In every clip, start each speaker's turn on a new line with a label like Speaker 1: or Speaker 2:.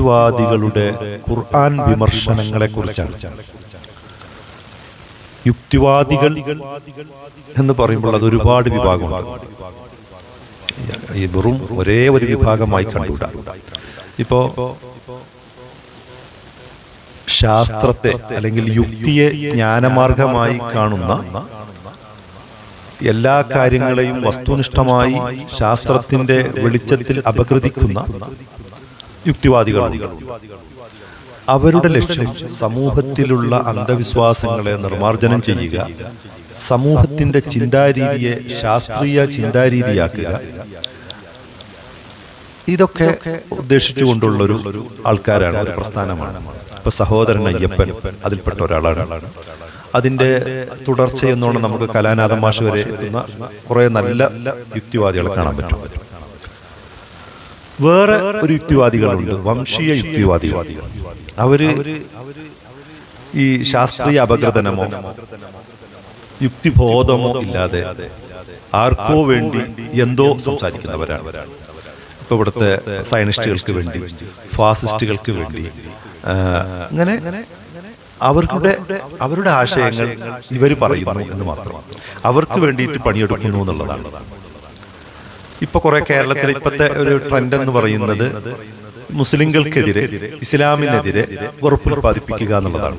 Speaker 1: യുക്തിവാദികളുടെ ഖുർആൻ വിമർശനങ്ങളെ കുറിച്ചാണ്. യുക്തിവാദികൾ എന്ന് പറയുമ്പോൾ അത് ഒരുപാട് വിഭാഗമുണ്ട്. ഈ വെറും ഒരേ ഒരു വിഭാഗമായി കണ്ടുകൂടാ. ഇപ്പോ ശാസ്ത്രത്തെ അല്ലെങ്കിൽ യുക്തിയെ ജ്ഞാനമാർഗമായി കാണുന്ന, എല്ലാ കാര്യങ്ങളെയും വസ്തുനിഷ്ഠമായി ശാസ്ത്രത്തിന്റെ വെളിച്ചത്തിൽ അപഗ്രഥിക്കുന്ന യുക്തിവാദികളുണ്ട്. അവരുടെ ലക്ഷ്യം സമൂഹത്തിലുള്ള അന്ധവിശ്വാസങ്ങളെ നിർമ്മാർജ്ജനം ചെയ്യുക, സമൂഹത്തിന്റെ ചിന്താരീതിയെ ശാസ്ത്രീയ ചിന്താരീതിയാക്കുക, ഇതൊക്കെ ഉദ്ദേശിച്ചുകൊണ്ടുള്ളൊരു ആൾക്കാരാണ്, ഒരു പ്രസ്ഥാനമാണ്. ഇപ്പൊ സഹോദരൻ അയ്യപ്പൻ അതിൽപ്പെട്ട ഒരാളാണ്. അതിന്റെ തുടർച്ചയെന്നോണം നമുക്ക് കലാനാഥൻ മാഷ് വരെ എത്തുന്ന കുറെ നല്ല യുക്തിവാദികളെ കാണാൻ പറ്റും. വേറെ ഒരു യുക്തിവാദികളുണ്ട്, വംശീയ യുക്തിവാദികൾ. അവര് ഈ ശാസ്ത്രീയ അപഗ്രഥനമോ യുക്തിബോധമോ ഇല്ലാതെ ആർക്കോ വേണ്ടി എന്തോ സംസാരിക്കുന്നവരാണ്. ഇപ്പൊ ഇവിടുത്തെ സയനിസ്റ്റുകൾക്ക് വേണ്ടി, ഫാസിസ്റ്റുകൾക്ക് വേണ്ടി, അങ്ങനെ അവരുടെ ആശയങ്ങൾ ഇവർ പറയുന്നു എന്ന് മാത്രം, അവർക്ക് വേണ്ടിയിട്ട് പണിയെടുക്കുന്നു എന്നുള്ളതാണ്. ഇപ്പൊ കുറെ കേരളത്തിൽ ഇപ്പോഴത്തെ ഒരു ട്രെൻഡ് എന്ന് പറയുന്നത് മുസ്ലിങ്ങൾക്കെതിരെ, ഇസ്ലാമിനെതിരെ വെറുപ്പ് ഉൽപ്പാദിപ്പിക്കുക എന്നുള്ളതാണ്.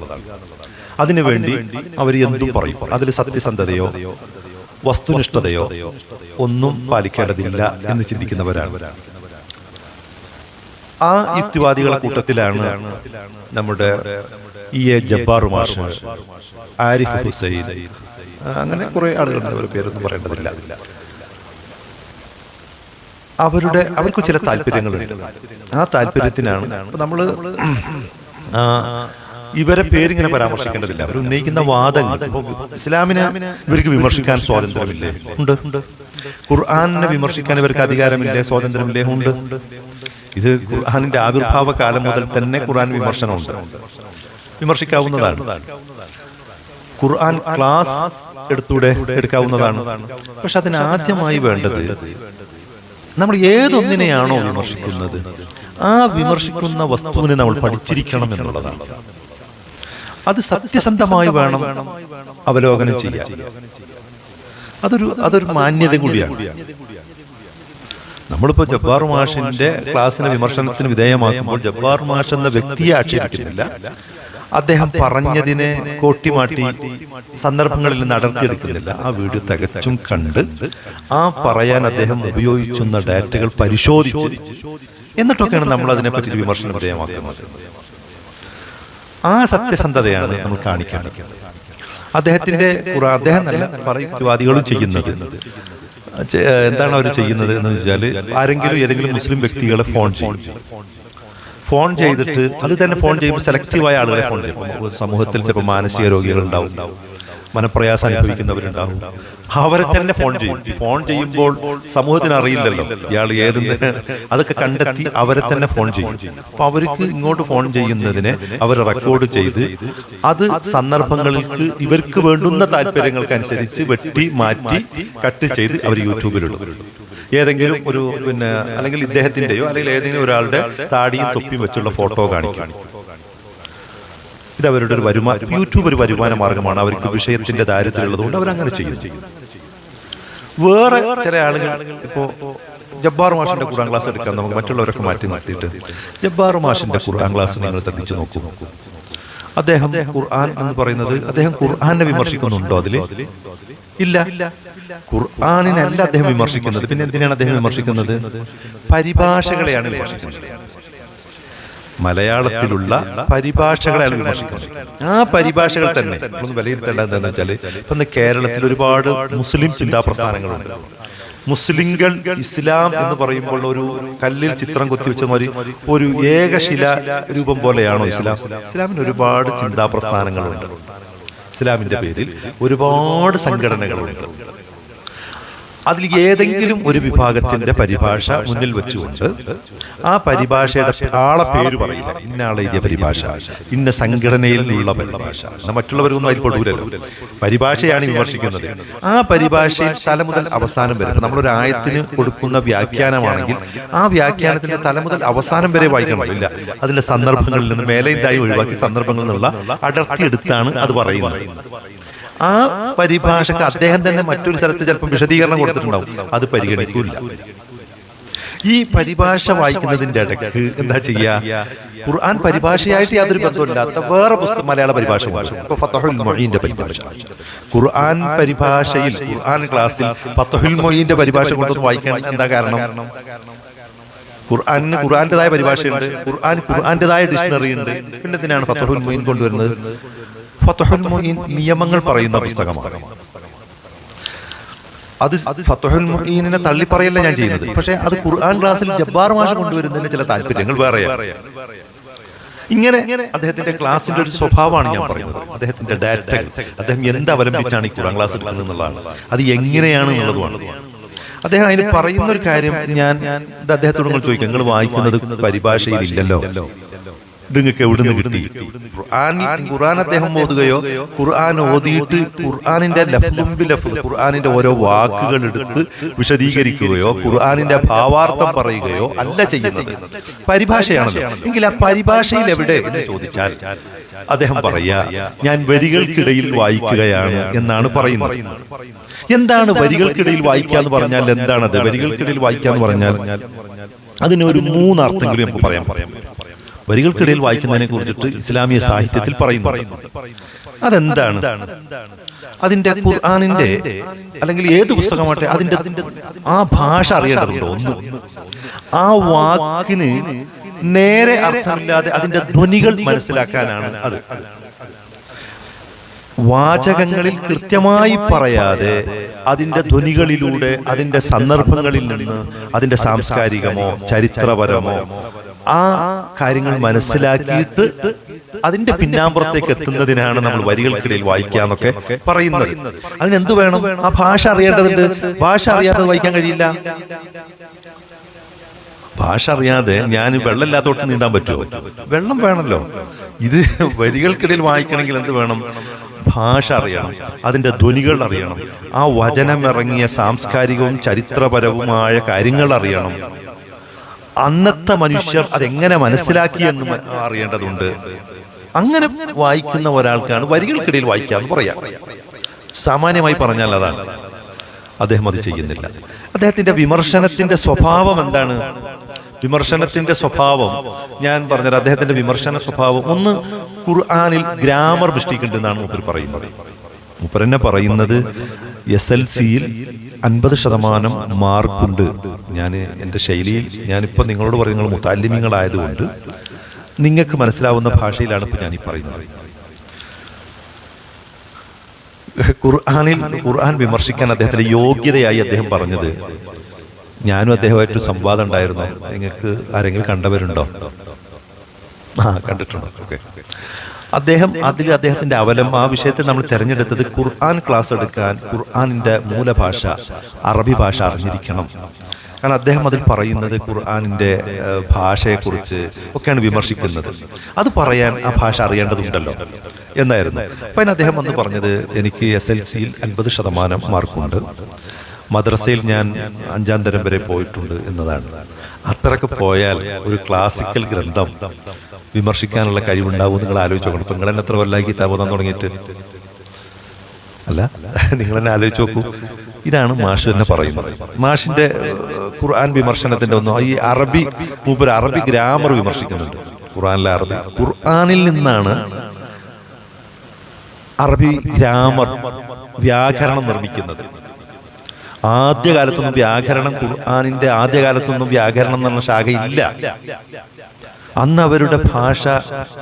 Speaker 1: അതിനുവേണ്ടി അവർ എന്തും പറയും. അതിൽ സത്യസന്ധതയോ വസ്തുനിഷ്ഠതയോ ഒന്നും പാലിക്കേണ്ടതില്ല എന്ന് ചിന്തിക്കുന്നവരാണ്. ആ യുക്തിവാദികളുടെ കൂട്ടത്തിലാണ് നമ്മുടെ E.A. ജബ്ബാർ മാഷ്, ആരിഫ് ഹുസൈൻ, അങ്ങനെ കുറെ ആളുകളുണ്ട്. അവരുടെ പേരൊന്നും പറയേണ്ടതില്ല. അവർക്ക് ചില താല്പര്യങ്ങളുണ്ട്. ആ താല്പര്യത്തിനാണ് നമ്മൾ ഇവരെ പേരിങ്ങനെ പരാമർശിക്കേണ്ടതില്ല. അവർ ഉന്നയിക്കുന്ന വാദങ്ങൾ, ഇസ്ലാമിനെ ഇവർക്ക് വിമർശിക്കാൻ സ്വാതന്ത്ര്യമില്ലേ? ഉണ്ട്. ഖുർആനിനെ വിമർശിക്കാൻ ഇവർക്ക് അധികാരമില്ലേ? സ്വാതന്ത്ര്യമില്ലേ? ഉണ്ട്. ഇത് ഖുർആനിന്റെ ആവിർഭാവ കാലം മുതൽ തന്നെ ഖുർആൻ വിമർശനമുണ്ട്, വിമർശിക്കാവുന്നതാണ്. ഖുർആൻ ക്ലാസ് എടുക്കാവുന്നതാണ്. പക്ഷെ അതിനാദ്യമായി വേണ്ടത്, നമ്മൾ ഏതൊന്നിനെയാണോ വിമർശിക്കുന്നത് ആ വിമർശിക്കുന്ന വസ്തുവിനെ നമ്മൾ പഠിച്ചിരിക്കണം എന്നുള്ളതാണ്. അത് സത്യസന്ധമായി വേണം അവലോകനം ചെയ്യാൻ. അതൊരു മാന്യത കൂടിയാണ്. നമ്മളിപ്പോ ജബ്ബാർ മാഷിന്റെ ക്ലാസ്സിനെ വിമർശനത്തിന് വിധേയമാക്കുമ്പോൾ ജബ്ബാർ മാഷ് എന്ന വ്യക്തിയെ ആക്ഷേപിക്കുന്നില്ല. അദ്ദേഹം പറഞ്ഞതിനെ കോട്ടിമാട്ടി സന്ദർഭങ്ങളിൽ നിന്ന് അടർത്തിയെടുക്കുന്നില്ല. ആ വീഡിയോ തികച്ചും കണ്ട് ആ പറയാൻ അദ്ദേഹം ഉപയോഗിക്കുന്ന ഡാറ്റകൾ പരിശോധിച്ച് എന്നിട്ടൊക്കെയാണ് നമ്മൾ അതിനെപ്പറ്റി വിമർശനം വിധേയമാക്കുന്നത്. ആ സത്യസന്ധതയാണ് നമ്മൾ കാണിക്കേണ്ടത്. അദ്ദേഹം നല്ല യുക്തിവാദികളും ചെയ്യുന്നത് എന്താണ് അവർ ചെയ്യുന്നത് എന്ന് വെച്ചാൽ, ഏതെങ്കിലും മുസ്ലിം വ്യക്തികളെ ഫോൺ ചെയ്തിട്ട് അത് തന്നെ ഫോൺ ചെയ്യുമ്പോൾ സെലക്റ്റീവായ ആളുകളെ ഫോൺ ചെയ്യും. സമൂഹത്തിൽ ചിലപ്പോൾ മാനസിക രോഗികളുണ്ടാവും, മനപ്രയാസം അനുഭവിക്കുന്നവരുണ്ടാവും. അവരെ തന്നെ ഫോൺ ചെയ്യുമ്പോൾ സമൂഹത്തിന് അറിയില്ലല്ലോ ഇയാൾ ഏതെന്ന്. അതൊക്കെ കണ്ടെത്തി അവരെ തന്നെ ഫോൺ ചെയ്യും. അപ്പൊ അവർക്ക് ഇങ്ങോട്ട് ഫോൺ ചെയ്യുന്നതിനെ അവർ റെക്കോർഡ് ചെയ്ത് അത് സന്ദർഭങ്ങൾക്ക് ഇവർക്ക് വേണ്ടുന്ന താല്പര്യങ്ങൾക്കനുസരിച്ച് വെട്ടി മാറ്റി കട്ട് ചെയ്ത് അവർ യൂട്യൂബിലിടും. ഏതെങ്കിലും ഒരു അല്ലെങ്കിൽ ഇദ്ദേഹത്തിന്റെയോ അല്ലെങ്കിൽ ഏതെങ്കിലും ഒരാളുടെ താടിയും തൊപ്പിയും വെച്ചുള്ള ഫോട്ടോ കാണിക്കും. ഇത് അവരുടെ ഒരു യൂട്യൂബ് ഒരു വരുമാന മാർഗമാണ്. അവർക്ക് വിഷയത്തിന്റെ ദാരിദ്ര്യമുള്ളതുകൊണ്ട് അവരങ്ങനെ ചെയ്യും. വേറെ ചില ആളുകൾ ഇപ്പോ ജബ്ബാർ മാഷിന്റെ ഖുർആൻ ക്ലാസ് എടുക്കാൻ നമുക്ക് മറ്റുള്ളവരൊക്കെ മാറ്റി നിർത്തിയിട്ട് ജബ്ബാർ മാഷിന്റെ ഖുർആൻ ക്ലാസ് നിങ്ങൾ ശ്രദ്ധിച്ചു നോക്കൂ. അദ്ദേഹം ഖുർആൻ എന്ന് പറയുന്നത്, അദ്ദേഹം ഖുർആനെ വിമർശിക്കുന്നുണ്ടോ? അതില് ഇല്ല. ഖുർആനിനല്ല അദ്ദേഹം വിമർശിക്കുന്നത്. പിന്നെ എന്തിനാണ് അദ്ദേഹം വിമർശിക്കുന്നത്? പരിഭാഷകളെയാണ് വിമർശിക്കുന്നത്. മലയാളത്തിലുള്ള പരിഭാഷകളെയാണ് വിമർശിക്കുന്നത്. ആ പരിഭാഷകൾ തന്നെ ഒന്ന് വിലയിരുത്തേണ്ടത് എന്താണെന്ന് വെച്ചാൽ, ഇപ്പൊ കേരളത്തിൽ ഒരുപാട് മുസ്ലിം ചിന്താ പ്രസ്ഥാനങ്ങളുണ്ട്. മുസ്ലിങ്ങൾ ഇസ്ലാം എന്ന് പറയുമ്പോൾ ഒരു കല്ലിൽ ചിത്രം കൊത്തിവെച്ച മാതിരി ഒരു ഏകശില രൂപം പോലെയാണോ ഇസ്ലാം? ഇസ്ലാമിന് ഒരുപാട് ചിന്താ പ്രസ്ഥാനങ്ങളുണ്ട്. ഇസ്ലാമിന്റെ പേരിൽ ഒരുപാട് സംഘടനകളുണ്ട്. അതിൽ ഏതെങ്കിലും ഒരു വിഭാഗത്തിന്റെ പരിഭാഷ മുന്നിൽ വെച്ചുകൊണ്ട് ആ പരിഭാഷയുടെ ആളെ പേര് പറയില്ല, ഇന്ന ആളെ എഴുതിയ പരിഭാഷ, ഇന്ന സംഘടനയിലുള്ള പരിഭാഷ, മറ്റുള്ളവരൊന്നും അതിൽ പെടൂലല്ലോ. പരിഭാഷയാണ് വിമർശിക്കുന്നത്. ആ പരിഭാഷയിൽ തല മുതൽ അവസാനം വരെ നമ്മളൊരു ആയത്തിന് കൊടുക്കുന്ന വ്യാഖ്യാനമാണെങ്കിൽ ആ വ്യാഖ്യാനത്തിന്റെ തല മുതൽ അവസാനം വരെ വായിക്കണമില്ല. അതിന്റെ സന്ദർഭങ്ങളിൽ നിന്ന് മേലെയും താഴെയും ഒഴിവാക്കി സന്ദർഭങ്ങളിൽ നിന്നുള്ള അടർത്തി എടുത്താണ് അത് പറയുന്നത്. ആ പരിഭാഷക്ക് അദ്ദേഹം തന്നെ മറ്റൊരു സ്ഥലത്ത് ചിലപ്പോൾ വിശദീകരണം കൊടുത്തിട്ടുണ്ടാവും, അത് പരിഗണിക്കൂല. ഈ പരിഭാഷ വായിക്കുന്നതിന്റെ ഇടയ്ക്ക് എന്താ ചെയ്യുക, ഖുർആൻ പരിഭാഷയായിട്ട് യാതൊരു ബന്ധമില്ലാത്ത വേറെ പുസ്തകം മലയാള പരിഭാഷ വായിക്കും. ഇപ്പൊ ഫത്ഹുൽ മുഈന്റെ പരിഭാഷ, ഖുർആൻ പരിഭാഷയിൽ ഖുർആൻ ക്ലാസ്സിൽ ഫത്ഹുൽ മുഈന്റെ പരിഭാഷ കൊണ്ടൊന്നും വായിക്കാൻ എന്താ കാരണം? ഖുർആന് ഖുർആന്റേതായ പരിഭാഷയുണ്ട്, ഖുർആന്റേതായ ഡിക്ഷണറി ഉണ്ട്. പിന്നെ എന്തിനാണ് ഫത്ഹുൽ മുഈൻ കൊണ്ടുവരുന്നത്? ഫത്ഹുൽ മുഈൻ നിയമങ്ങൾ പറയുന്ന പുസ്തകമാണ്. അത് ഫത്ഹുൽ മുഈനിനെ തള്ളിപ്പറയല്ല ഞാൻ ചെയ്യുന്നത്. പക്ഷെ അത് ഖുർആൻ ക്ലാസ്സിൽ ജബ്ബാർ മാഷ് കൊണ്ടുവരുന്നതിന് ചില താല്പര്യങ്ങൾ വേറെയാണ്. ഇങ്ങനെ അദ്ദേഹത്തിന്റെ ക്ലാസിന്റെ ഒരു സ്വഭാവമാണ് ഞാൻ പറയുന്നത്. അദ്ദേഹത്തിന്റെ ഡാറ്റ, അദ്ദേഹം എന്ത് അവലംബിച്ചാണ് ഈ ഖുർആൻ ക്ലാസ് എടുക്കുന്നത് എന്നുള്ളതാണ്. അത് എങ്ങനെയാണ് എന്നുള്ളതുമാണ്. അദ്ദേഹം അതിന് പറയുന്ന ഒരു കാര്യം ഞാൻ അദ്ദേഹത്തോട് ചോദിക്കാം, നിങ്ങൾ വായിക്കുന്നത് പരിഭാഷയിൽ ഇല്ലല്ലോ, നിങ്ങൾക്ക് എവിടുന്ന് കിട്ടി? ഖുർആൻ അദ്ദേഹം ഓതുകയോ ഖുർആൻ ഓതിയിട്ട് ഖുർആനിന്റെ ഖുർആനിന്റെ ഓരോ വാക്കുകൾ എടുത്ത് വിശദീകരിക്കുകയോ ഖുർആനിന്റെ ഭാവാർത്ഥം പറയുകയോ അല്ല ചെയ്യുന്നത്, പരിഭാഷയാണല്ലോ. എങ്കിൽ ആ പരിഭാഷയിൽ എവിടെ എന്ന് ചോദിച്ചാൽ അദ്ദേഹം പറയാ, ഞാൻ വരികൾക്കിടയിൽ വായിക്കുകയാണ് എന്നാണ് പറയുന്നത്. എന്താണ് വരികൾക്കിടയിൽ വായിക്കുക എന്ന് പറഞ്ഞാൽ? എന്താണത് വരികൾക്കിടയിൽ വായിക്കുക എന്ന് പറഞ്ഞാൽ? അതിനൊരു 3 അർത്ഥങ്ങളും നമുക്ക് പറയാം. വരികൾക്കിടയിൽ വായിക്കുന്നതിനെ കുറിച്ചിട്ട് ഇസ്ലാമിക സാഹിത്യത്തിൽ പറയുന്നു. അതെന്താണ്? അതിന്റെ ഖുർആനിന്റെ അല്ലെങ്കിൽ ഏത് പുസ്തകമാട്ടെ അതിന്റെ ആ ഭാഷ അറിയേണ്ടതുണ്ടോ? ഒന്ന്, ആ വാക്കിന് നേരെ അർത്ഥമില്ലാതെ അതിന്റെ ധ്വനികൾ മനസ്സിലാക്കാനാണ് അത്. വാചകങ്ങളിൽ കൃത്യമായി പറയാതെ അതിന്റെ ധ്വനികളിലൂടെ അതിന്റെ സന്ദർഭങ്ങളിൽ നിന്ന് അതിന്റെ സാംസ്കാരികമോ ചരിത്രപരമോ ആ കാര്യങ്ങൾ മനസ്സിലാക്കിയിട്ട് അതിന്റെ പിന്നാമ്പുറത്തേക്ക് എത്തുന്നതിനാണ് നമ്മൾ വരികൾക്കിടയിൽ വായിക്കാന്നൊക്കെ പറയുന്നത്. അതിനെന്ത് വേണം? ആ ഭാഷ അറിയേണ്ടതുണ്ട്. ഭാഷ അറിയാതെ വായിക്കാൻ കഴിയില്ല. ഭാഷ അറിയാതെ ഞാൻ വെള്ളമില്ലാത്തോട്ട് നീന്താൻ പറ്റുമോ? വെള്ളം വേണമല്ലോ. ഇത് വരികൾക്കിടയിൽ വായിക്കണമെങ്കിൽ എന്ത് വേണം? ഭാഷ അറിയണം, അതിന്റെ ധ്വനികൾ അറിയണം, ആ വചനം ഇറങ്ങിയ സാംസ്കാരികവും ചരിത്രപരവുമായ കാര്യങ്ങൾ അറിയണം. അന്നത്തെ മനുഷ്യർ അതെങ്ങനെ മനസ്സിലാക്കിയെന്ന് അറിയേണ്ടതുണ്ട്. അങ്ങനെ വായിക്കുന്ന ഒരാൾക്കാണ് വരികൾക്കിടയിൽ വായിക്കാന്ന് പറയാം. സാമാന്യമായി പറഞ്ഞാൽ അതാണ്. അദ്ദേഹം അത് ചെയ്യുന്നില്ല. അദ്ദേഹത്തിന്റെ വിമർശനത്തിന്റെ സ്വഭാവം എന്താണ്? വിമർശനത്തിന്റെ സ്വഭാവം ഞാൻ പറഞ്ഞത്, അദ്ദേഹത്തിന്റെ വിമർശന സ്വഭാവം ഒന്ന്, ഖുർആനിൽ ഗ്രാമർ മിസ്റ്റേക്ക് ഉണ്ടെന്നാണ് മൂപ്പർ പറയുന്നത്. മൂപ്പർ തന്നെ പറയുന്നത് SLCയിൽ 50% മാർക്കുണ്ട്. ഞാൻ എൻ്റെ ശൈലിയിൽ ഞാനിപ്പോൾ നിങ്ങളോട് പറയും, നിങ്ങൾ മുതല്ലിമീങ്ങളായതുകൊണ്ട് നിങ്ങൾക്ക് മനസ്സിലാവുന്ന ഭാഷയിലാണ് ഇപ്പം ഞാനീ പറയുന്നത്. ഖുർആൻ വിമർശിക്കാൻ അദ്ദേഹത്തിന്റെ യോഗ്യതയായി അദ്ദേഹം പറഞ്ഞത്, ഞാനും അദ്ദേഹമായിട്ട് സംവാദം ഉണ്ടായിരുന്നു. നിങ്ങൾക്ക് ആരെങ്കിലും കണ്ടവരുണ്ടോ? കണ്ടിട്ടുണ്ടോ? ഓക്കെ. അദ്ദേഹത്തിന്റെ ആ വിഷയത്തിൽ നമ്മൾ തിരഞ്ഞെടുത്തത് ഖുർആൻ ക്ലാസ് എടുക്കാൻ ഖുർആനിന്റെ മൂലഭാഷ അറബി ഭാഷ അറിഞ്ഞിരിക്കണം. കാരണം അദ്ദേഹം അതിൽ പറയുന്നത് ഖുർആനിന്റെ ഭാഷയെക്കുറിച്ച് ഒക്കെയാണ് വിമർശിക്കുന്നത്. അത് പറയാൻ ആ ഭാഷ അറിയേണ്ടതുണ്ടല്ലോ എന്നായിരുന്നു. അപ്പൊ അതിന് അദ്ദേഹം വന്ന് പറഞ്ഞത്, എനിക്ക് SLCയിൽ 50% മാർക്കുണ്ട്, മദ്രസയിൽ ഞാൻ 5ാം തരം വരെ പോയിട്ടുണ്ട് എന്നതാണ്. അത്രക്ക് പോയാൽ ഒരു ക്ലാസിക്കൽ ഗ്രന്ഥം വിമർശിക്കാനുള്ള കഴിവുണ്ടാവും. നിങ്ങൾ ആലോചിച്ച് നോക്കണം. ഇപ്പൊ നിങ്ങൾ തന്നെ എത്ര കൊല്ലമായി കിതാബ് ഓതാൻ തുടങ്ങിയിട്ട്? അല്ല, നിങ്ങൾ തന്നെ ആലോചിച്ച് നോക്കൂ. ഇതാണ് മാഷ് തന്നെ പറയുന്നത്. മാഷിന്റെ ഖുർആൻ വിമർശനത്തിന്റെ ഒന്നും ഈ മൂപ്പര് അറബി ഗ്രാമർ വിമർശിക്കുന്നുണ്ട്. ഖുർആനിലെ അറബി, ഖുർആനിൽ നിന്നാണ് അറബി ഗ്രാമർ വ്യാകരണം നിർമ്മിക്കുന്നത്. ആദ്യകാലത്തൊന്നും വ്യാകരണം, ഖുർആനിന്റെ ആദ്യകാലത്തൊന്നും വ്യാകരണം എന്ന് പറഞ്ഞ ശാഖയില്ല. അന്ന് അവരുടെ ഭാഷ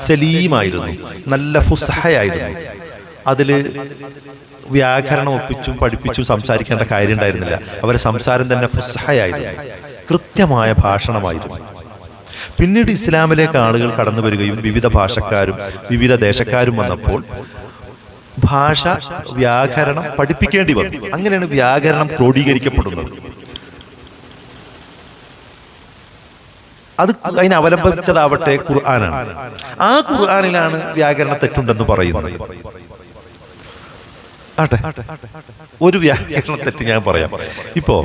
Speaker 1: സലീമായിരുന്നു, നല്ല ഫുസ്ഹയായിരുന്നു. അതില് വ്യാകരണം ഒപ്പിച്ചും പഠിപ്പിച്ചും സംസാരിക്കേണ്ട കാര്യം ഉണ്ടായിരുന്നില്ല. അവരുടെ സംസാരം തന്നെ ഫുസ്ഹയായിരുന്നു, കൃത്യമായ ഭാഷണമായിരുന്നു. പിന്നീട് ഇസ്ലാമിലേക്ക് ആളുകൾ കടന്നു വരികയും വിവിധ ഭാഷക്കാരും വിവിധ ദേശക്കാരും വന്നപ്പോൾ ഭാഷ വ്യാകരണം പഠിപ്പിക്കേണ്ടി വന്നു. അങ്ങനെയാണ് വ്യാകരണം ക്രോഡീകരിക്കപ്പെടുന്നത്. അത് അതിനെ അവലംബിച്ചതാവട്ടെ ഖുർആനാണ്. ആ ഖുർആനിലാണ് വ്യാകരണ തെറ്റുണ്ടെന്ന് പറയുന്നത്. ആട്ടെ, ഒരു വ്യാകരണ തെറ്റ് ഞാൻ പറയാം. ഇപ്പോ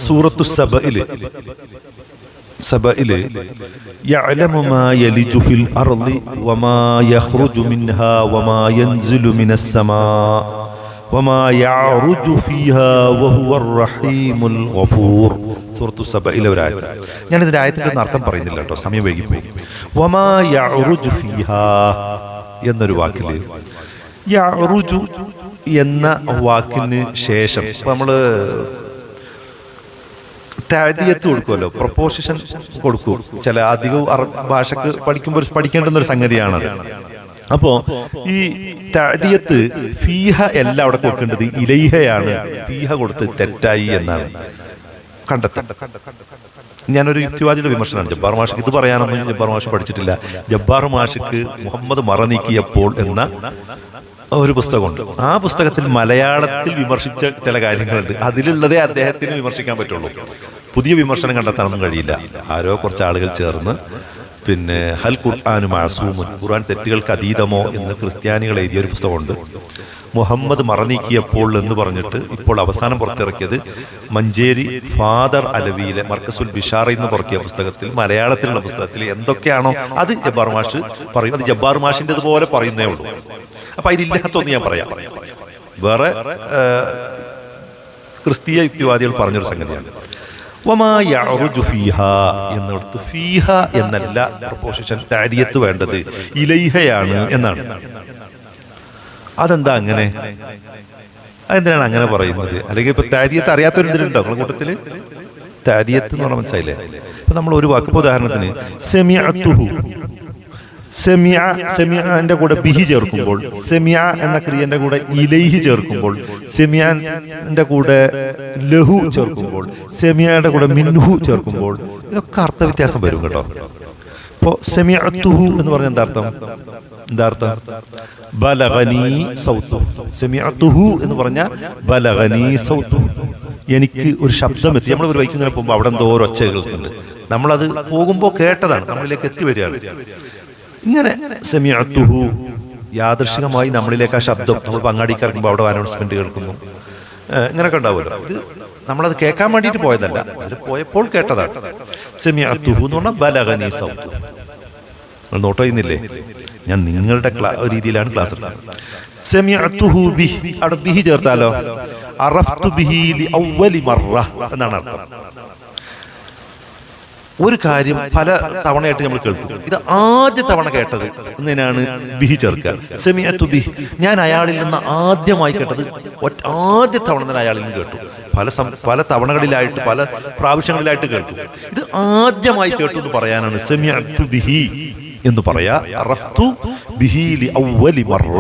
Speaker 1: സൂറത്തു സബഇല് യഅലമു മാ യലിജു ഫിൽ അർളി വമാ യഖ്റുജു മിൻഹാ വമാ യൻസിലു മിനസ് സമാ വമാ യഅറുജു ഫീഹാ വഹുവർ റഹീമുൽ ഗഫൂർ. സൂറത്തു സബഇലെ ഒരു ആയത്ത്. ഞാൻ ഇതിന്റെ ആയത്തിന്റെ അർത്ഥം പറയുന്നില്ല കേട്ടോ, സമയം വൈകിപ്പോയി. വമാ യഅറുജു ഫീഹാ എന്നൊരു വാക്കില് യഅറുജു എന്ന വാക്കിന് ശേഷം നമ്മള് താദിയത്ത് കൊടുക്കുമല്ലോ, പ്രൊപ്പോസിഷൻ കൊടുക്കും. ചില അധികവും ഭാഷക്ക് പഠിക്കുമ്പോൾ പഠിക്കേണ്ടുന്ന ഒരു സംഗതിയാണത്. അപ്പോ ഈ താദിയത്ത് ഫീഹ എല്ലാം അവിടെ കൊടുക്കേണ്ടത് ഇലൈഹയാണ്. ഫീഹ കൊടുത്ത് തെറ്റായി എന്നാണ് കണ്ടെത്താൻ. ഞാനൊരു യുക്തിവാദിയുടെ വിമർശനമാണ്. ജബ്ബാർ മാഷിക്ക് ഇത് പറയാനൊന്നും ജബ്ബാർ മാഷ് പഠിച്ചിട്ടില്ല. ജബ്ബാർ മാഷിക്ക് മുഹമ്മദ് മറനീക്കിയപ്പോൾ എന്ന ഒരു പുസ്തകമുണ്ട്. ആ പുസ്തകത്തിൽ മലയാളത്തിൽ വിമർശിച്ച ചില കാര്യങ്ങളുണ്ട്. അതിലുള്ളതേ അദ്ദേഹത്തിന് വിമർശിക്കാൻ പറ്റുള്ളൂ. പുതിയ വിമർശനം കണ്ടെത്താനൊന്നും കഴിയില്ല. ആരോ കുറച്ച് ആളുകൾ ചേർന്ന് പിന്നെ ഹൽ ഖുർആനു മഅസൂമുൻ, ഖുർആൻ തെറ്റുകൾക്ക് അതീതമോ എന്ന് ക്രിസ്ത്യാനികൾ എഴുതിയ ഒരു പുസ്തകമുണ്ട്. മുഹമ്മദ് മറനീക്കിയപ്പോൾ എന്ന് പറഞ്ഞിട്ട് ഇപ്പോൾ അവസാനം പുറത്തിറക്കിയത് മഞ്ചേരി ഫാദർ അലവിയിലെ മർക്കസുൽ ബിഷാറ എന്ന് പുറക്കിയ പുസ്തകത്തിൽ, മലയാളത്തിലുള്ള പുസ്തകത്തിൽ എന്തൊക്കെയാണോ അത് ജബ്ബാർ മാഷ് പറയും. അത് ജബ്ബാർ മാഷിൻ്റെതുപോലെ പറയുന്നേ ഉള്ളൂ. അപ്പൊ അതിലില്ലാത്തൊന്ന് ഞാൻ പറയാം. വേറെ ക്രിസ്തീയ യുക്തിവാദികൾ പറഞ്ഞൊരു സംഗതിയാണ്. വമാ യഅറുജു ഫീഹ എന്നിടത്ത് ഫീഹ എന്നല്ല പ്രൊപ്പോസിഷൻ താദിയത്ത് വേണ്ടത്, ഇലൈഹയാണ് എന്നാണ്. അതെന്താ അങ്ങനെ? അതെന്തിനാണ് അങ്ങനെ പറയുന്നത്? അല്ലെങ്കിൽ ഇപ്പൊ താദിയത്ത് അറിയാത്തവരുണ്ടോ നിങ്ങളുടെ കൂട്ടത്തില്? താദിയത്ത് എന്ന് പറഞ്ഞാൽ മനസ്സിലായില്ലേ? ഇപ്പൊ നമ്മൾ ഒരു വാക്ക്, ഉദാഹരണത്തിന് സെമിഅതുഹു, സെമിഅന്റെ കൂടെ ബിഹി ചേർക്കുമ്പോൾ, സെമിഅ എന്ന ക്രിയന്റെ കൂടെ ഇലൈഹി ചേർക്കുമ്പോൾ, സെമിഅന്റെ കൂടെ ലഹു ചേർക്കുമ്പോൾ, സെമിഅയുടെ കൂടെ മിൻഹു ചേർക്കുമ്പോൾ ഇതൊക്കെ അർത്ഥവ്യത്യാസം വരും കേട്ടോ. ഇപ്പോ സെമിഅതുഹു എന്ന് പറഞ്ഞ എന്താ അർത്ഥം? ബലഗനി സൗതു. സെമിഅതുഹു എന്ന് പറഞ്ഞാൽ ബലഗനി സൗതു, എനിക്ക് ഒരു ശബ്ദം എത്തി. നമ്മൾ ഒരു വൈക്ക് ഇങ്ങനെ പോകുമ്പോൾ അവിടെ എന്തോ ഒരു ഒച്ച കേൾക്കുന്നുണ്ട്. നമ്മളത് പോകുമ്പോൾ കേട്ടതാണ്, നമ്മളിലേക്ക് എത്തി വരികയാണ്. ഇങ്ങനെ സെമിഅതുഹു യാദൃശികമായി നമ്മളിലേക്ക് ആ ശബ്ദം, നമ്മൾ അങ്ങാടിക്ക് ഇറങ്ങുമ്പോൾ അവിടെ അനൗൺസ്മെന്റ് കേൾക്കുന്നു, ഇങ്ങനെയൊക്കെ ഉണ്ടാവുമല്ലോ. ഇത് നമ്മളത് കേൾക്കാൻ വേണ്ടിയിട്ട് പോയതല്ല, അതിൽ പോയപ്പോൾ കേട്ടതാണ്. സെമിഅതുഹു എന്ന് പറഞ്ഞാൽ ബലഗനി സൗതു. നിങ്ങൾ നോട്ട് ചെയ്യുന്നില്ലേ? ഞാൻ നിങ്ങളുടെ രീതിയിലാണ് ക്ലാസ് എടുക്കുന്നത്. സെമിഅതുഹു ബിഹി, അവിടെ ബിഹി ചേർത്താലോ? അറഫ്തു ബിഹി ലിഅവ്വലി മർറ എന്നാണ് അർത്ഥം. ഒരു കാര്യം പല തവണയായിട്ട് നമ്മൾ കേൾക്കും. ഇത് ആദ്യ തവണ കേട്ടത് എന്നതിനാണ് ബിഹി ചേർക്കുക. സെമിഅതു ബിഹി, ഞാൻ അയാളിൽ നിന്ന് ആദ്യമായി കേട്ടത് ആദ്യ തവണ തന്നെ അയാളിൽ നിന്ന് കേട്ടു. പല തവണകളിലായിട്ട് പല പ്രാവശ്യങ്ങളിലായിട്ട് കേട്ടു. ഇത് ആദ്യമായി കേട്ടു എന്ന് പറയാനാണ് സെമിഅതു ബിഹി എന്ന് പറയാ. അറഫ്തു ബിഹി ലിഅവ്വലി മർറ.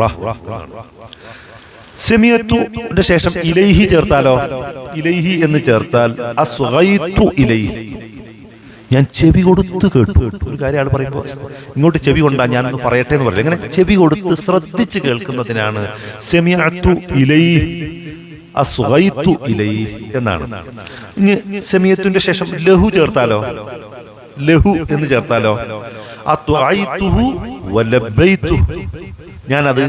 Speaker 1: സെമിഅതുന്റെ ശേഷം ഇലൈഹി ചേർത്താലോ? ഇലൈഹി എന്ന് ചേർത്താൽ അസ്ഗൈതു ഇലൈഹി, ഞാൻ ചെവി കൊടുത്ത് കേട്ടു. ഒരു കാര്യം ആൾ പറയുമ്പോൾ ഇങ്ങോട്ട് ചെവി കൊണ്ടാ ഞാനൊന്ന് പറയട്ടെ എന്ന് പറയില്ല. ഇങ്ങനെ ചെവി കൊടുത്ത് ശ്രദ്ധിച്ച് കേൾക്കുന്നതിനാണ് സെമിഅതു ഇലൈഹി അസ്ഗൈതു ഇലൈഹി എന്നാണ്. ഇനി സെമിഅത്തിന്റെ ശേഷം ലഹു ചേർത്താലോ? ലഹു എന്ന് ചേർത്താലോ? അത്വഅയ്തുഹു വലബൈതു, ഞാനത്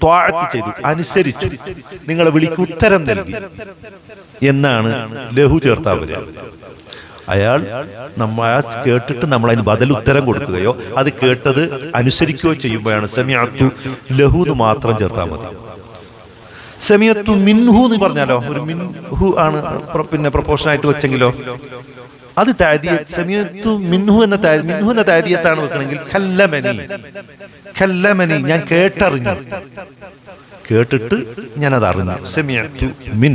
Speaker 1: ത്വാഅത്ത് ചെയ്തു, അനുസരിച്ചു, നിങ്ങളെ വിളിക്ക് ഉത്തരം നൽകി എന്നാണ് ലഹു ചേർത്താ വരിക. അയാൾ കേട്ടിട്ട് നമ്മൾ അതിന് ബദൽ ഉത്തരം കൊടുക്കുകയോ അത് കേട്ടത് അനുസരിക്കുകയോ ചെയ്യുമ്പോഴാണ് സെമിഅതു ലഹു എന്ന് മാത്രം ചേർത്താൽ മതി. സെമിഅതു മിൻഹു എന്ന് പറഞ്ഞാലോ? ഒരു മിൻഹു ആണ് പിന്നെ പ്രൊപ്പോർഷൻ ആയിട്ട് വെച്ചെങ്കിലോ അത് താദിയത്ത്. സെമിഅതു മിൻഹു എന്ന താദിയത്താണ് വെക്കണമെങ്കിൽ കല്ലമനി, ഞാൻ കേട്ടറിഞ്ഞു, കേട്ടിട്ട് ഞാൻ അത് അറിഞ്ഞു. സെമിഅതു മിൻ.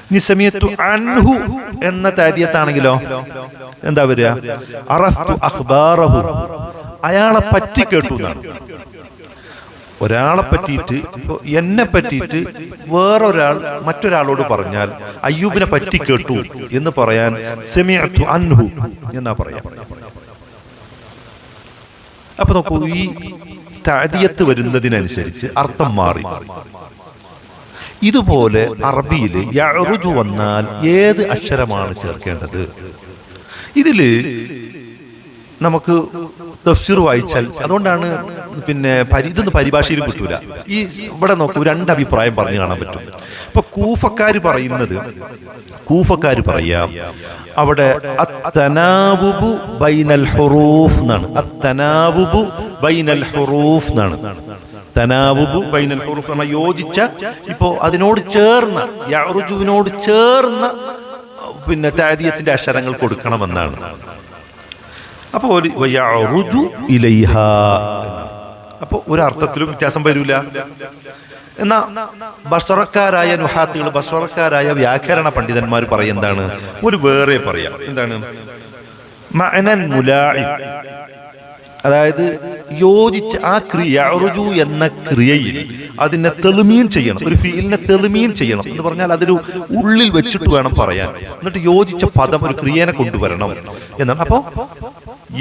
Speaker 1: ഇനി സെമിഅതു അൻഹു എന്ന താദിയത്താണെങ്കിലോ എന്താ വരിക? അറഫ്തു അഖ്ബാറഹു, അയാളെ പറ്റി കേട്ടു എന്നാണ്. ഒരാളെ പറ്റിയിട്ട്, എന്നെ പറ്റിയിട്ട് വേറൊരാൾ മറ്റൊരാളോട് പറഞ്ഞാൽ അയ്യൂബിനെ പറ്റി കേട്ടു എന്ന് പറയാൻ സെമിഅതു അൻഹു എന്നാ പറയാം. അപ്പൊ നോക്കൂ, ഈ തഅദിയത്ത് വരുന്നതിനനുസരിച്ച് അർത്ഥം മാറി. ഇതുപോലെ അറബിയിൽ യഅറുജു വന്നാൽ ഏത് അക്ഷരമാണ് ചേർക്കേണ്ടത്? ഇതില് നമുക്ക് തഫ്സീർ വായിച്ചാൽ അതുകൊണ്ടാണ് ഇതൊന്നും പരിഭാഷയിലും കിട്ടൂല. ഈ ഇവിടെ നോക്കൂ, രണ്ട് അഭിപ്രായം പറഞ്ഞു കാണാൻ പറ്റും. ഇപ്പൊ കൂഫക്കാര് പറയാം അവിടെ അത്തനാവുബു ബൈനൽ ഹുറൂഫ് എന്നാണ്. അത്തനാവുബു ബൈനൽ ഹുറൂഫ് എന്നാണ്. തനാവുബു ബൈനൽ ഹുറൂഫ് എന്ന യോജിച്ച, ഇപ്പോ അതിനോട് ചേർന്ന യഅറുജുവിനോട് ചേർന്ന തഅദിയത്തിന്റെ അക്ഷരങ്ങൾ കൊടുക്കണമെന്നാണ്. അപ്പോ അപ്പൊ ഒരർത്ഥത്തിലും വ്യത്യാസം വരില്ല. എന്നാ ബസ്വറക്കാരായ നുഹാത്തുകൾ, ബസ്വറക്കാരായ വ്യാകരണ പണ്ഡിതന്മാർ പറയുന്നതാണ് ഒരു വേറെ പറയാം. എന്താണ് മഅനൻ മുലാഇ, അതായത് യോജിച്ച് ആ ക്രിയ യഅറുജു എന്ന ക്രിയയിൽ അതിനെ തെളിമീൻ ചെയ്യണം, ഒരു ഫീലിനെ തെളിമീൻ ചെയ്യണം എന്ന് പറഞ്ഞാൽ അതൊരു ഉള്ളിൽ വെച്ചിട്ട് വേണം പറയാൻ. എന്നിട്ട് യോജിച്ച പദം ഒരു ക്രിയനെ കൊണ്ടുവരണം എന്നാണ്. അപ്പോ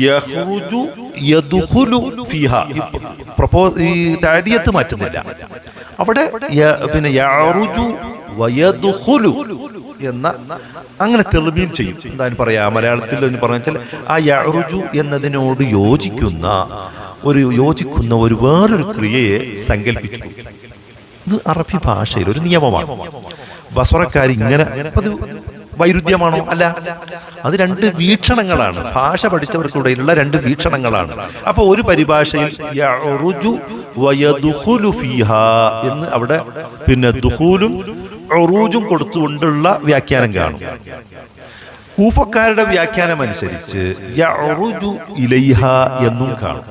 Speaker 1: യഖ്റുജു യദ്ഖുലു ഫീഹാ, ഈ തഅദിയത്ത് മാറ്റുന്നില്ല അവിടെ. യഅറുജു വയദ്ഖുലു എന്ന അങ്ങനെ തെളിമീൻ ചെയ്യും. എന്താ പറയാ മലയാളത്തിൽ എന്ന് പറഞ്ഞാൽ ആ യഅറുജു എന്നതിനോട് യോജിക്കുന്ന ഒരു വേറൊരു ക്രിയയെ സങ്കല്പിച്ചു. ഇത് അറബി ഭാഷയിൽ ഒരു നിയമമാണ്. ബസ്വറക്കാർ ഇങ്ങനെ, അത് വൈരുദ്ധ്യമാണോ? അല്ല, അത് രണ്ട് വീക്ഷണങ്ങളാണ്. ഭാഷ പഠിച്ചവർക്കിടയിലുള്ള രണ്ട് വീക്ഷണങ്ങളാണ്. അപ്പൊ ഒരു പരിഭാഷയിൽ യഅറുജു വയദ്ഖുലു ഫീഹാ എന്ന് അവിടെ ദുഖൂലും ഉറൂജും കൊടുത്തുകൊണ്ടുള്ള വ്യാഖ്യാനം കാണും. കൂഫക്കാരുടെ വ്യാഖ്യാനം അനുസരിച്ച് യഅറുജു ഇലൈഹ എന്നും കാണും.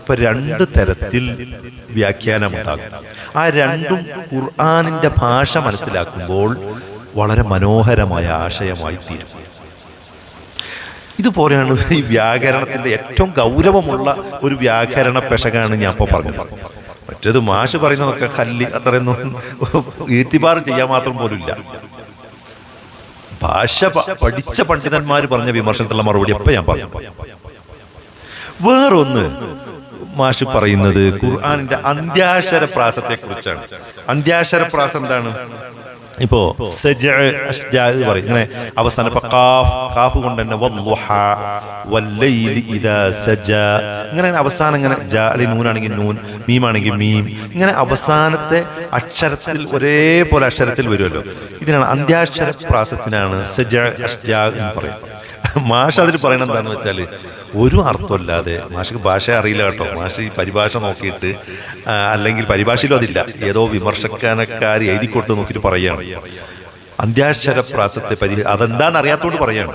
Speaker 1: ഇപ്പൊ രണ്ട് തരത്തിൽ വ്യാഖ്യാനമുണ്ടാകും. ആ രണ്ടും ഖുർആനിന്റെ ഭാഷ മനസ്സിലാക്കുമ്പോൾ വളരെ മനോഹരമായ ആശയമായി തീരും. ഇതുപോലെയാണ് ഈ വ്യാകരണത്തിന്റെ ഏറ്റവും ഗൗരവമുള്ള ഒരു വ്യാകരണ പെശകാണ് ഞാൻ ഇപ്പോൾ പറഞ്ഞത്. മറ്റേത് മാഷ് പറയുന്നതൊക്കെ ഹല്ലി അത്രയൊന്നും ഈത്തിബാർ ചെയ്യാൻ മാത്രം പോലും ഇല്ല. ഭാഷ പഠിച്ച പണ്ഡിതന്മാർ പറഞ്ഞ വിമർശനത്തിലുള്ള മറുപടി എപ്പോൾ ഞാൻ പറഞ്ഞു. വേറൊന്ന് മാഷ് പറയുന്നത് ഖുർആനിന്റെ അന്ത്യാക്ഷര പ്രാസത്തെ കുറിച്ചാണ്. അന്ത്യാക്ഷര പ്രാസം എന്താണ്? ഇപ്പോ പറയും ഇങ്ങനെ അവസാനം കാഫ് കൊണ്ട് തന്നെ ഇങ്ങനെ അവസാനം ഇങ്ങനെ നൂനാണെങ്കിൽ നൂൻ, മീമാണെങ്കിൽ മീം, ഇങ്ങനെ അവസാനത്തെ അക്ഷരത്തിൽ ഒരേപോലെ അക്ഷരത്തിൽ വരുമല്ലോ. ഇതിനാണ് അന്ത്യാക്ഷര പ്രാസത്തിനാണ് എന്ന് പറയുന്നത്. മാഷ് അതിൽ പറയണത് എന്താണെന്ന് വെച്ചാൽ ഒരു അർത്ഥമില്ലാതെ, മാഷക്ക് ഭാഷ അറിയില്ല കേട്ടോ, മാഷ് ഈ പരിഭാഷ നോക്കിയിട്ട് അല്ലെങ്കിൽ പരിഭാഷയിലും അതില്ല, ഏതോ വിമർശക്കാനക്കാർ എഴുതി കൊടുത്ത് നോക്കിയിട്ട് പറയാണ് അന്ത്യാക്ഷര പ്രാസത്തെ അതെന്താണെന്ന് അറിയാത്തോണ്ട് പറയാണ്.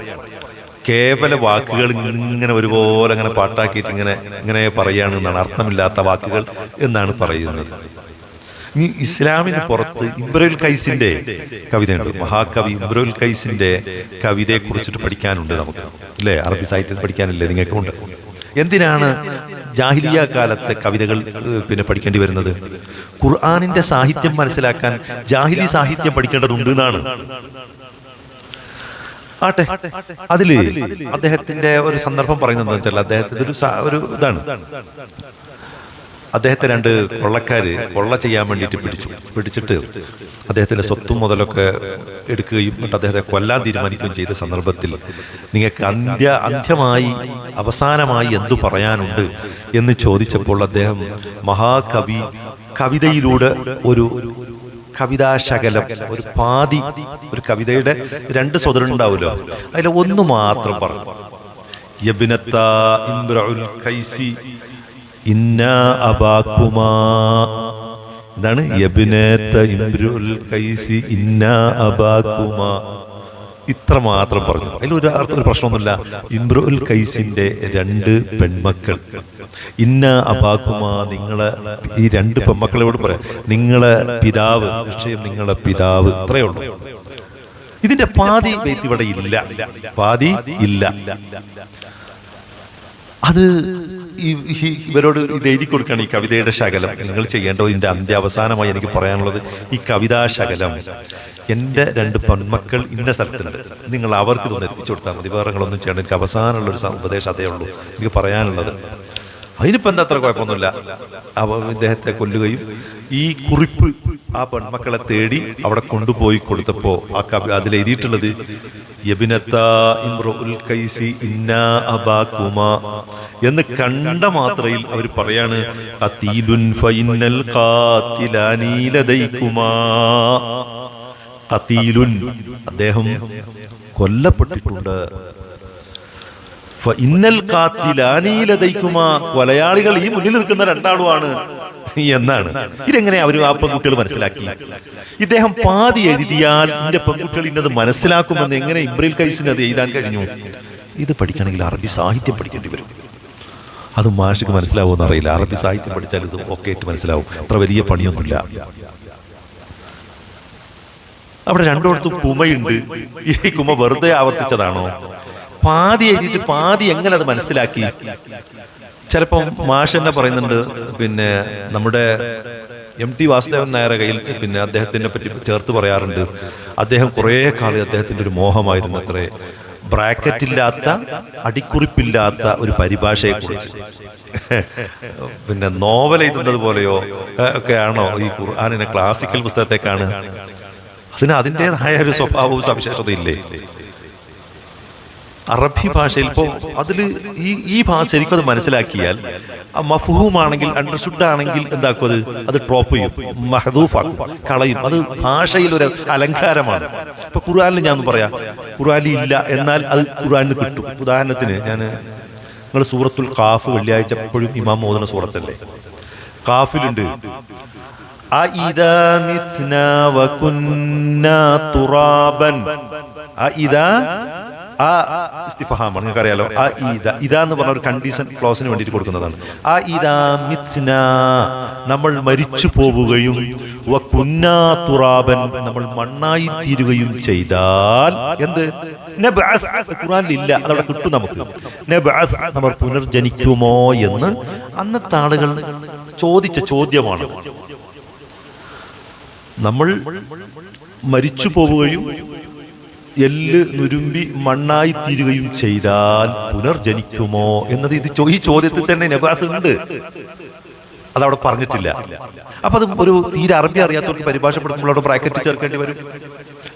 Speaker 1: കേവല വാക്കുകൾ ഇങ്ങനെ ഒരുപോലെ അങ്ങനെ പാട്ടാക്കിയിട്ട് ഇങ്ങനെ പറയാണ് എന്നാണ്, അർത്ഥമില്ലാത്ത വാക്കുകൾ എന്നാണ് പറയുന്നത്. ഈ ഇസ്ലാമിന് പുറത്ത് ഇബ്രുൽ ഖൈസിന്റെ കവിതയുണ്ട്, മഹാകവി ഇബ്രുൽ ഖൈസിന്റെ കവിതയെ കുറിച്ചിട്ട് പഠിക്കാനുണ്ട് നമുക്ക്, അല്ലേ? അറബി സാഹിത്യത്തിൽ പഠിക്കാനില്ലേ നിങ്ങൾക്കുണ്ട്? എന്തിനാണ് ജാഹിലിയ കാലത്തെ കവിതകൾ പഠിക്കേണ്ടി വരുന്നത്? ഖുർആനിന്റെ സാഹിത്യം മനസ്സിലാക്കാൻ ജാഹിലി സാഹിത്യം പഠിക്കേണ്ടതുണ്ട് എന്നാണ്. ആട്ടെ, അതില് അദ്ദേഹത്തിന്റെ ഒരു സന്ദർഭം പറയുന്നത് എന്താ വെച്ചാൽ, അദ്ദേഹത്തിന്റെ ഒരു ഇതാണ്, അദ്ദേഹത്തെ രണ്ട് കൊള്ളക്കാര് കൊള്ള ചെയ്യാൻ വേണ്ടിയിട്ട് പിടിച്ചിട്ട് അദ്ദേഹത്തിന്റെ സ്വത്തും മുതലൊക്കെ എടുക്കുകയും അദ്ദേഹത്തെ കൊല്ലാൻ തീരുമാനിക്കുകയും ചെയ്ത സന്ദർഭത്തിൽ നിങ്ങൾക്ക് അന്ത്യമായി അവസാനമായി എന്തു പറയാനുണ്ട് എന്ന് ചോദിച്ചപ്പോൾ അദ്ദേഹം മഹാകവി കവിതയിലൂടെ ഒരു കവിതാശകലം, ഒരു പാതി, ഒരു കവിതയുടെ രണ്ട് സ്വതരുണ്ടാവുമല്ലോ, അതിൽ ഒന്ന് മാത്രം പറഞ്ഞു. യബ്നത്ത ഇംറുൽ ഖൈസി ഇന്നാ അബാകുമാ, എന്താണ്? യബ്നത ഇംറുൽ ഖൈസി ഇന്നാ അബാകുമാ, ഇത്ര മാത്രം പറഞ്ഞു. അതിലൊരു അർത്ഥം, ഒരു പ്രശ്നമൊന്നുമില്ല. ഇംറുൽ ഖൈസിന്റെ രണ്ട് പെൺമക്കൾ, ഇന്ന അബാകുമാ, നിങ്ങളെ ഈ രണ്ട് പെൺമക്കളോട് പറയാം, നിങ്ങളെ പിതാവ്, നിശ്ചയം നിങ്ങളെ പിതാവ്, ഇത്രയേ ഉള്ളൂ. ഇതിന്റെ പാതി ഇവിടെ ഇല്ല, പാതി ഇല്ല. അത് ഇവരോട് ഇത് എഴുതി കൊടുക്കണം, ഈ കവിതയുടെ ശകലം നിങ്ങൾ ചെയ്യേണ്ടത്. ഇതിന്റെ അന്ത്യാവസാനമായി എനിക്ക് പറയാനുള്ളത്, ഈ കവിതാ ശകലം എൻ്റെ രണ്ട് പെൺമക്കൾ ഇന്ന സ്ഥലത്തുണ്ട്, നിങ്ങൾ അവർക്ക് ഇതൊന്ന് എത്തിച്ചു കൊടുത്താൽ മതി, വേറെ നിങ്ങളൊന്നും ചെയ്യണം. എനിക്ക് അവസാനമുള്ളൊരു ഉപദേശം അതേ ഉള്ളൂ എനിക്ക് പറയാനുള്ളത്. അതിനിപ്പോൾ എന്താ അത്ര കുഴപ്പമൊന്നുമില്ല. ഇദ്ദേഹത്തെ കൊല്ലുകയും ഈ കുറിപ്പ് ആ പെൺമക്കളെ തേടി അവിടെ കൊണ്ടുപോയി കൊടുത്തപ്പോ ആ കവി അതിലെഴുതിയിട്ടുള്ളത് എന്ന് കണ്ട മാത്രയിൽ അവർ പറയാണ് അദ്ദേഹം കൊല്ലപ്പെട്ടിട്ടുണ്ട്. കൊലയാളികൾ ഈ മുന്നിൽ നിൽക്കുന്ന രണ്ടാളുമാണ് എന്നാണ്. ഇതെങ്ങനെ അവർ ആ പെൺകുട്ടികൾ മനസ്സിലാക്കി? ഇദ്ദേഹം പാതി എഴുതിയാൽ എന്റെ പെൺകുട്ടികൾ ഇന്നത് മനസ്സിലാക്കുമെന്ന് എങ്ങനെ ഇബ്രീൽ കൈസിന് അത് എഴുതാൻ കഴിഞ്ഞു? ഇത് പഠിക്കണമെങ്കിൽ അറബി സാഹിത്യം പഠിക്കേണ്ടി വരും. അത് മാഷിക്ക് മനസ്സിലാവുമെന്ന് അറിയില്ല. അറബി സാഹിത്യം പഠിച്ചാൽ ഇത് ഒക്കെ ആയിട്ട് മനസ്സിലാവും. അത്ര വലിയ പണിയൊന്നുമില്ല. അവിടെ രണ്ടിടത്തും കുമയുണ്ട്. ഈ കുമ വെറുതെ ആവർത്തിച്ചതാണോ? പാതി എഴുതിയിട്ട് പാതി എങ്ങനെ അത് മനസ്സിലാക്കി? ചിലപ്പം മാഷ് തന്നെ പറയുന്നുണ്ട്, പിന്നെ നമ്മുടെ MT വാസുദേവൻ നായരുടെ കയ്യിൽ പിന്നെ അദ്ദേഹത്തിനെ പറ്റി ചേർത്ത് പറയാറുണ്ട്. അദ്ദേഹം കുറേ കാലം അദ്ദേഹത്തിൻ്റെ ഒരു മോഹമായിരുന്നു അത്രേ ബ്രാക്കറ്റില്ലാത്ത അടിക്കുറിപ്പില്ലാത്ത ഒരു പരിഭാഷയെ കുറിച്ച്. പിന്നെ നോവൽ എഴുതുന്നത് പോലെയോ ഒക്കെയാണോ ഈ ഖുർആനിനെ? ക്ലാസിക്കൽ പുസ്തകത്തേക്കാണ്. അതിന് അതിൻ്റെതായ ഒരു സ്വഭാവവും സവിശേഷതയില്ലേ? അറബി ഭാഷയിൽ ഇപ്പോൾ അതിൽ ഈ ഭാഷ ശരിക്കും അത് മനസ്സിലാക്കിയാൽ മഫ്ഹൂമാണെങ്കിൽ അണ്ടർസ്റ്റുഡ് ആണെങ്കിൽ എന്താക്കും, അത് ഡ്രോപ്പ് ചെയ്യും, മഹദൂഫാക്കും, കളയും. അത് ഭാഷയിൽ ഒരു അലങ്കാരമാണ്. ഇപ്പൊ ഖുർആനിൽ ഞാൻ പറയാം, ഖുർആനിൽ ഇല്ല, എന്നാൽ അത് ഖുർആനിൽ കിട്ടും. ഉദാഹരണത്തിന് നിങ്ങൾ സൂറത്തുൽ ഖാഫ് വെള്ളിയാഴ്ച എപ്പോഴും ഇമാം ഓതുന്ന സൂറത്തല്ലേ? ഖാഫിലുണ്ട് അഇദാ മിത്നാ വകുന്നാ തുറാബൻ. ഇസ്തിഫഹാമാണ്, നിങ്ങൾക്ക് അറിയാലോ. ഇതാ എന്ന് പറഞ്ഞ ഒരു കണ്ടീഷൻ ക്ലോസിന് വേണ്ടിയിട്ട് കൊടുക്കുന്നതാണ്. നമ്മൾ മരിച്ചു പോവുകയും വകുന്നാ തുറാബൻ, നമ്മൾ മണ്ണായി തീരുകയും ചെയ്താൽ എന്ത്? ഖുർആനിലില്ല, അതവിടെ കിട്ടും നമുക്ക്. നമ്മൾ പുനർജനിക്കുമോ എന്ന് അന്നത്തെ ആളുകൾ ചോദിച്ച ചോദ്യമാണ്. നമ്മൾ മരിച്ചു പോവുകയും എല്ല് നുരുമ്പി മണ്ണായി തീരുകയും ചെയ്താൽ പുനർജനിക്കുമോ എന്നത് ഈ ചോദ്യത്തിൽ തന്നെ നബാസ് ഉണ്ട്. അതവിടെ പറഞ്ഞിട്ടില്ല. അപ്പൊ അത് ഒരു തീരെ അറബി അറിയാത്തവർക്ക് പരിഭാഷപ്പെടുത്തുമ്പോൾ അവിടെ ബ്രാക്കറ്റ് ചേർക്കേണ്ടി വരും.